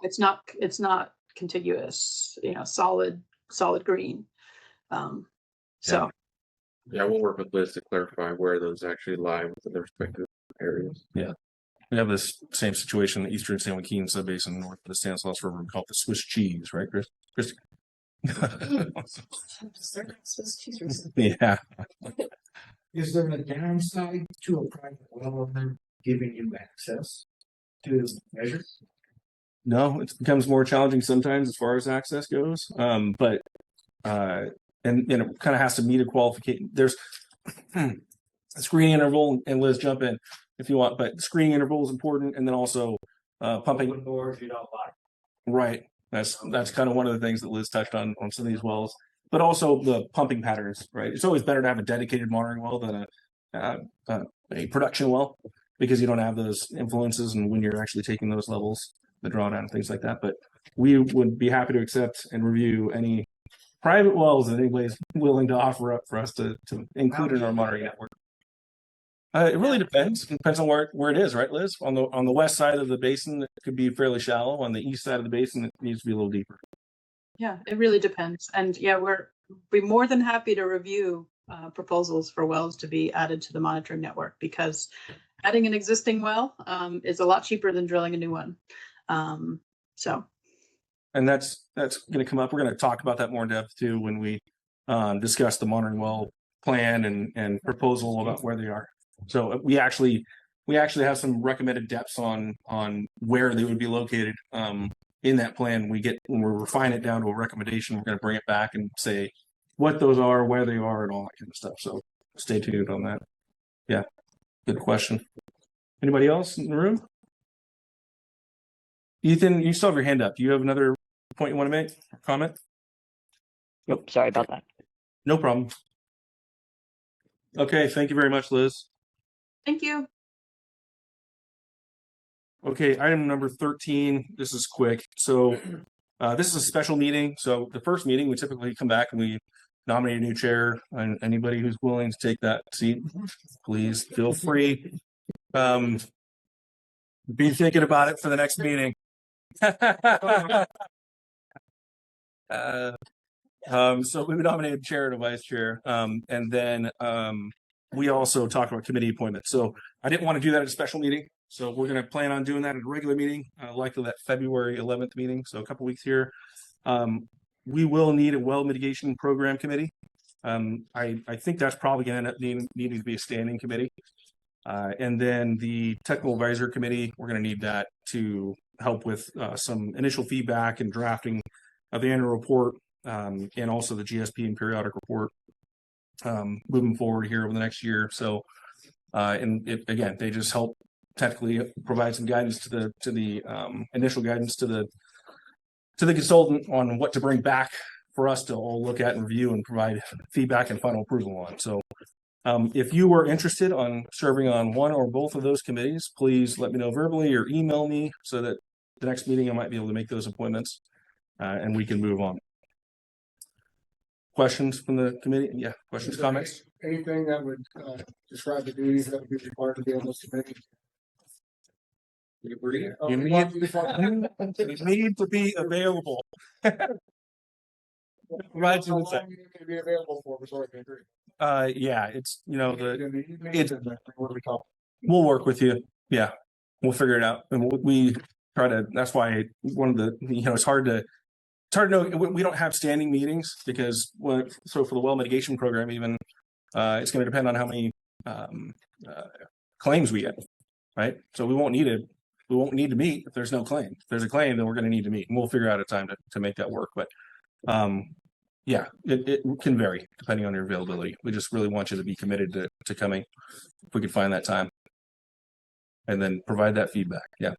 it's not contiguous, solid green. So we'll work with Liz to clarify where those actually lie within their respective areas. Yeah. We have this same situation in the eastern San Joaquin subbasin north of the Stanislaus River. We call it the Swiss cheese, right, Chris? Yeah. Is there a downside to a private well of them giving you access to measure? No, it becomes more challenging sometimes as far as access goes. But and it kind of has to meet a qualification. There's a screening interval, and Liz, jump in if you want, but screening interval is important, and then also pumping. Doors you don't like. Right. That's kind of one of the things that Liz touched on some of these wells, but also the pumping patterns. Right. It's always better to have a dedicated monitoring well than a production well, because you don't have those influences, and when you're actually taking those levels, the drawdown and things like that. But we would be happy to accept and review any private wells that anybody's willing to offer up for us to include in our monitoring network. It really depends. It depends on where it is, right, Liz? On the west side of the basin, it could be fairly shallow. On the east side of the basin, it needs to be a little deeper. Yeah, it really depends. And yeah, we're more than happy to review proposals for wells to be added to the monitoring network, because adding an existing well is a lot cheaper than drilling a new one. And that's going to come up. We're going to talk about that more in depth too when we discuss the monitoring well plan and proposal about where they are. So we actually have some recommended depths on where they would be located in that plan. When we refine it down to a recommendation, we're going to bring it back and say what those are, where they are, and all that kind of stuff. So stay tuned on that. Yeah, good question. Anybody else in the room? Ethan, you still have your hand up. Do you have another point you want to make? Comment? Nope. Sorry about that. No problem. Okay. Thank you very much, Liz. Thank you. Okay. Item number 13. This is quick. So this is a special meeting. So the first meeting, we typically come back and we nominate a new chair, and anybody who's willing to take that seat, please feel free. Be thinking about it for the next meeting. So we nominated chair and vice chair. And then we also talked about committee appointments. So I didn't want to do that at a special meeting. So we're going to plan on doing that at a regular meeting, likely that February 11th meeting. So a couple weeks here. We will need a well mitigation program committee. I think that's probably going to end up needing to be a standing committee. And then the technical advisor committee, we're going to need that to help with some initial feedback and drafting of the annual report, and also the GSP and periodic report moving forward here over the next year. So, again, they just help technically provide some guidance to the initial guidance to the consultant on what to bring back for us to all look at and review and provide feedback and final approval on. So if you were interested on serving on one or both of those committees, please let me know verbally or email me so that the next meeting I might be able to make those appointments and we can move on. Questions from the committee? Yeah, questions, comments? Anything that would describe the duties that would be required to be on those committees? You need to be available. Right. How long you need to be available for before I can agree? Yeah, it's, we'll work with you. Yeah, we'll figure it out. And we try to, that's why one of the, it's hard to know. We don't have standing meetings because so for the well mitigation program, even, it's going to depend on how many, claims we get. Right. So we won't need to meet if there's no claim. If there's a claim, then we're going to need to meet and we'll figure out a time to make that work. But, yeah, it can vary depending on your availability. We just really want you to be committed to coming if we could find that time and then provide that feedback. Yeah.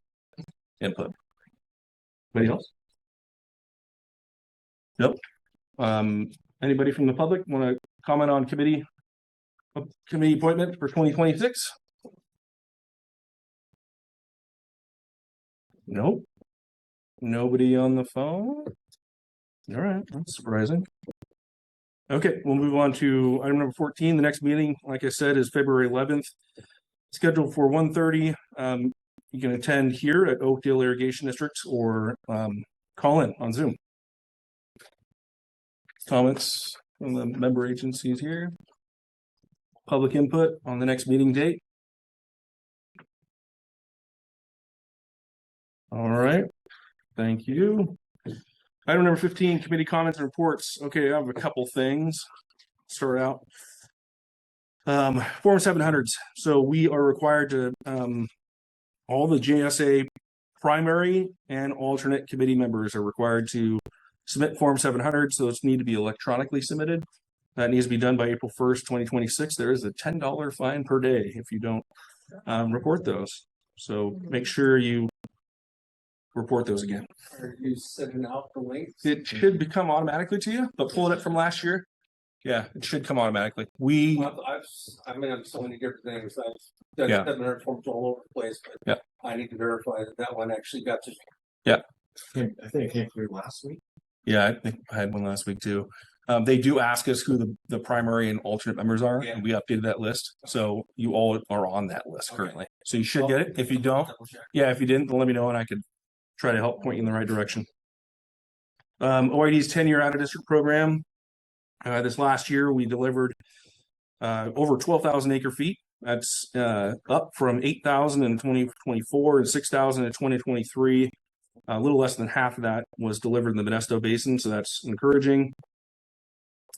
Input. Anybody else? Nope. Anybody from the public want to comment on committee appointment for 2026? Nope. Nobody on the phone? All right, that's surprising. Okay, we'll move on to item number 14. The next meeting, like I said, is February 11th, scheduled for 1:30. You can attend here at Oakdale Irrigation District or call in on Zoom. Comments from the member agencies here? Public input on the next meeting date? All right, thank you. Item number 15, committee comments and reports. Okay, I have a couple things. Start out. Form 700s. So we are required to, all the GSA primary and alternate committee members are required to submit Form 700. So those need to be electronically submitted. That needs to be done by April 1st, 2026. There is a $10 fine per day if you don't report those. So make sure you report those again. Are you sending out the links? It should become automatically to you, but pull it up from last year. Yeah, it should come automatically. I'm so many different things. I've done 700 forms all over the place, but I need to verify that one actually got to. Yeah. I think it came through last week. Yeah, I think I had one last week too. They do ask us who the primary and alternate members are, and we updated that list. So you all are on that list currently. So you should get it. If you don't, if you didn't, then let me know and I could try to help point you in the right direction. OID's 10-year out-of-district program. This last year, we delivered over 12,000 acre feet. That's up from 8,000 in 2024 and 6,000 in 2023. A little less than half of that was delivered in the Modesto Basin, so that's encouraging.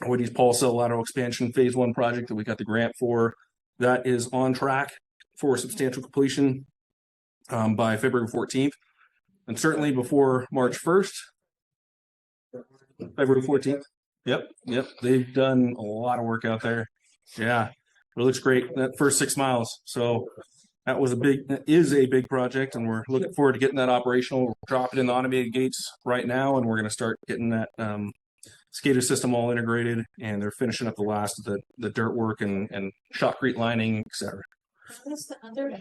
OID's Paul Cell lateral expansion phase 1 project that we got the grant for, that is on track for substantial completion by February 14th. And certainly before March 1st, February 14th. Yep. They've done a lot of work out there. Yeah, it looks great. That first 6 miles. So that is a big project, and we're looking forward to getting that operational. We're dropping in the automated gates right now, and we're going to start getting that SCADA system all integrated, and they're finishing up the last of the dirt work and shotcrete lining, etc. What's the other?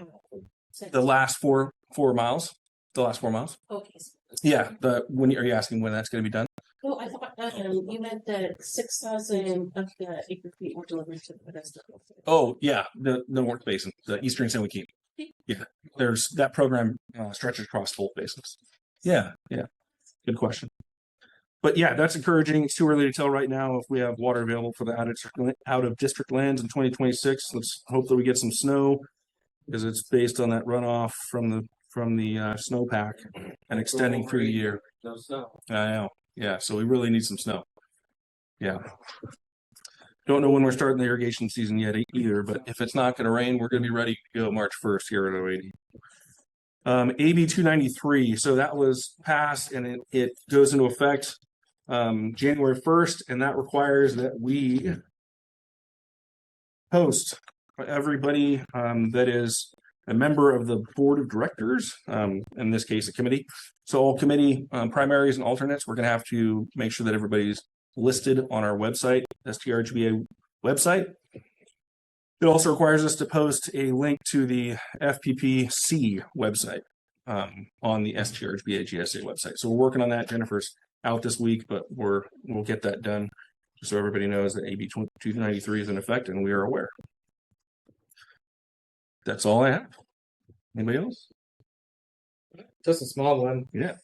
The last four miles. The last 4 miles. Okay. Yeah. Are you asking when that's going to be done? No, I thought you meant that 6,000 of the acre feet were delivered to the Modesto. Oh yeah, the North Basin, the Eastern San Joaquin. Yeah, there's that program stretches across both basins. Yeah. Good question. But yeah, that's encouraging. It's too early to tell right now if we have water available for the out of district lands in 2026. Let's hope that we get some snow, because it's based on that runoff from the snowpack and extending through the year. No snow. I know. Yeah, so we really need some snow. Yeah. Don't know when we're starting the irrigation season yet either, but if it's not going to rain, we're going to be ready to go March 1st here at OAD. AB 293. So that was passed and it goes into effect January 1st, and that requires that we post everybody that is a member of the board of directors, in this case, a committee. So all committee primaries and alternates, we're going to have to make sure that everybody's listed on our website, STRGBA website. It also requires us to post a link to the FPPC website on the STRGBA GSA website. So we're working on that. Jennifer's out this week, but we'll get that done so everybody knows that AB 293 is in effect and we are aware. That's all I have. Anybody else? Just a small one. Yeah.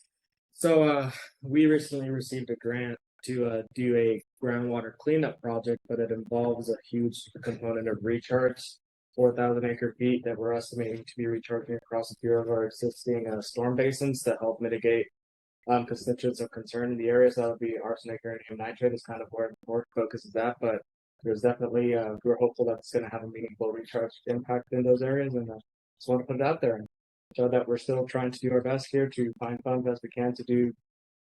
So we recently received a grant to do a groundwater cleanup project, but it involves a huge component of recharge, 4,000 acre feet that we're estimating to be recharging across a few of our existing storm basins to help mitigate constituents of concern in the areas. That would be arsenic, uranium nitrate is kind of where the more focus is at, but there's definitely we're hopeful that it's going to have a meaningful recharge impact in those areas, and just want to put it out there and show that we're still trying to do our best here to find funds as we can to do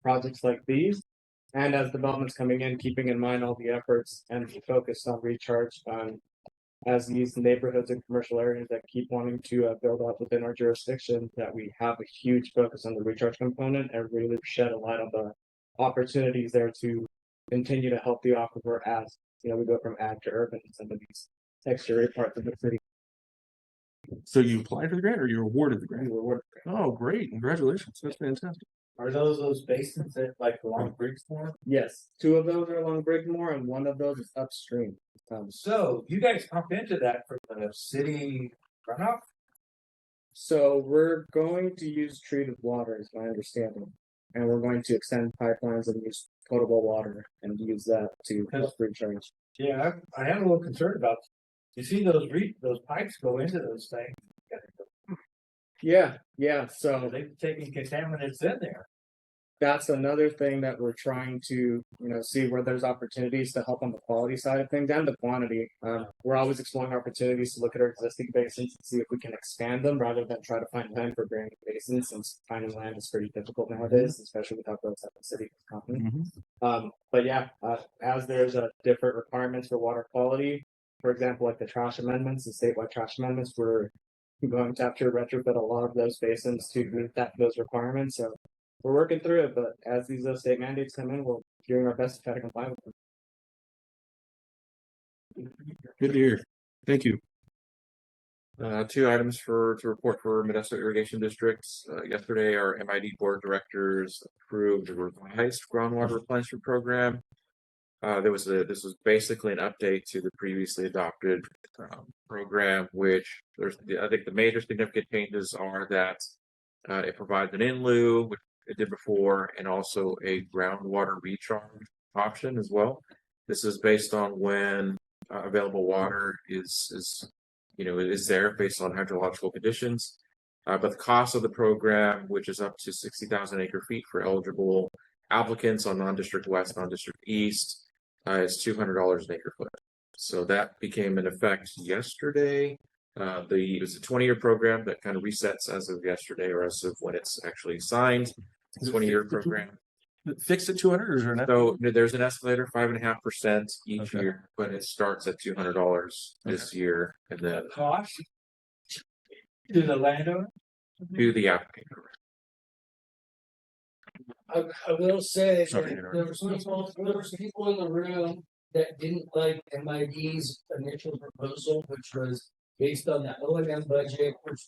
projects like these. And as developments coming in, keeping in mind all the efforts and focus on recharge, as these neighborhoods and commercial areas that keep wanting to build up within our jurisdiction, that we have a huge focus on the recharge component and really shed a light on the opportunities there to continue to help the aquifer as we go from ag to urban in some of these exterior parts of the city. So you applied for the grant or you were awarded the grant? Oh, great. Congratulations. That's fantastic. Are those basins that like along Briggsmore? Yes, 2 of those are along Briggsmore and 1 of those is upstream. So you guys pump into that for the city runoff? So we're going to use treated water, is my understanding, and we're going to extend pipelines and use potable water and use that to help recharge. Yeah, I am a little concerned about. You see those pipes go into those things. Yeah. So they've taken contaminants in there. That's another thing that we're trying to, see where there's opportunities to help on the quality side of things and the quantity. We're always exploring opportunities to look at our existing basins and see if we can expand them rather than try to find land for brand new basins, since finding land is pretty difficult nowadays, especially with how close that the city is company. But yeah, as there's different requirements for water quality, for example, like the trash amendments, the statewide trash amendments, we're going to have to retrofit a lot of those basins to meet those requirements. So we're working through it, but as these state mandates come in, we're doing our best to try to comply with them. Good to hear. Thank you. 2 items to report for Modesto Irrigation Districts. Yesterday, our MID board of directors approved a revised groundwater replenishment program. This was basically an update to the previously adopted program, which I think the major significant changes are that it provides an in lieu, which it did before, and also a groundwater recharge option as well. This is based on when available water is there based on hydrological conditions. But the cost of the program, which is up to 60,000 acre feet for eligible applicants on non-district west, non-district east, is $200 an acre foot. So that became in effect yesterday. It was a 20-year program that kind of resets as of yesterday or as of when it's actually signed. 20-year program. Fixed at 200 or is there an So there's an escalator, 5.5% each year, but it starts at $200 this year, and then cost to the landowner, to the applicant. I will say that there were some people in the room that didn't like MID's initial proposal, which was based on the O&M budget, which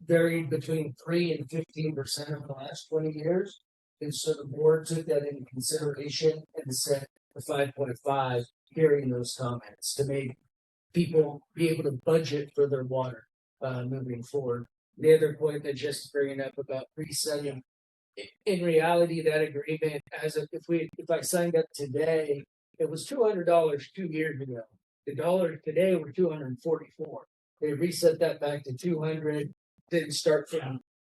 varied between 3 and 15% over the last 20 years. And so the board took that into consideration and set the 5.5, hearing those comments to make people be able to budget for their water moving forward. The other point that just bringing up about resetting in reality, that agreement, if I signed up today, it was $200 2 years ago. The dollars today were 244. They reset that back to 200. Didn't start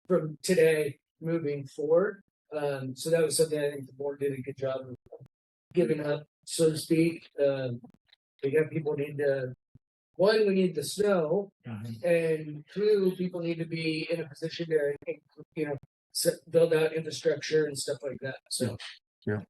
from today moving forward. So that was something I think the board did a good job of giving up, so to speak. We got people need to. One, we need the snow, and two, people need to be in a position to, build out infrastructure and stuff like that. So, yeah.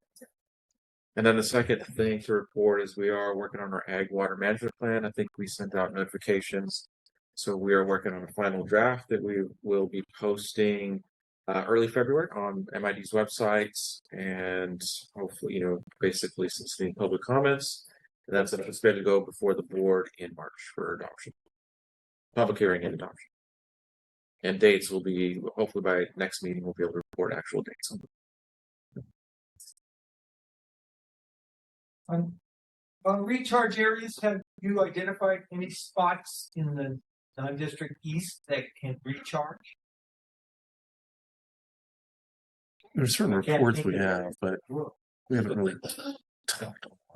And then the second thing to report is we are working on our ag water management plan. I think we sent out notifications. So we are working on a final draft that we will be posting early February on MID's websites, and hopefully, basically soliciting public comments. And that's anticipated to go before the board in March for adoption, public hearing and adoption. And dates will be, hopefully by next meeting, we'll be able to report actual dates on them. On recharge areas, have you identified any spots in the non-district east that can recharge? There's certain reports we have, but we haven't really.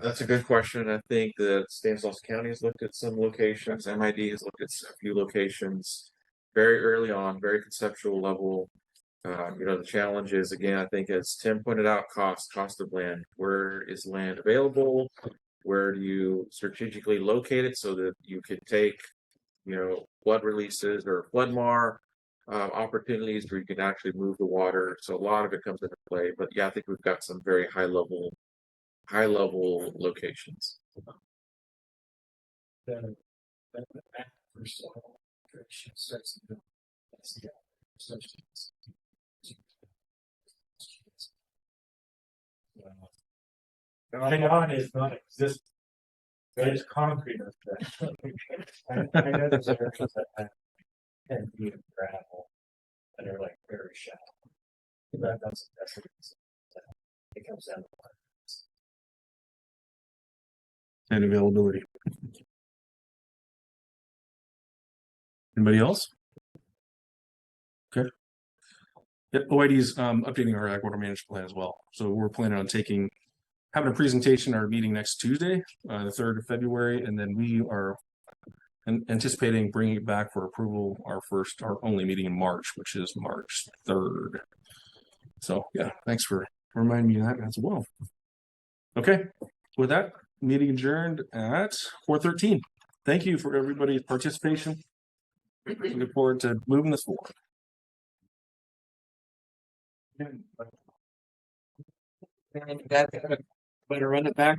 That's a good question. I think that Stanislaus County has looked at some locations. MID has looked at a few locations very early on, very conceptual level. The challenge is, again, I think as Tim pointed out, cost of land. Where is land available? Where do you strategically locate it so that you could take, flood releases or flood mar opportunities where you can actually move the water. So a lot of it comes into play. But yeah, I think we've got some very high level locations. Ion is not existent. There's concrete up there. I know there's areas that have 10 feet of gravel that are like very shallow. That's it comes down to And availability. Anybody else? Okay. Yep, OID's updating our ag water management plan as well. So we're planning on having a presentation at our meeting next Tuesday, the 3rd of February, and then we are anticipating bringing it back for approval our only meeting in March, which is March 3rd. So yeah, thanks for reminding me of that as well. Okay, with that, meeting adjourned at 4:13. Thank you for everybody's participation. Looking forward to moving this forward. better run it back.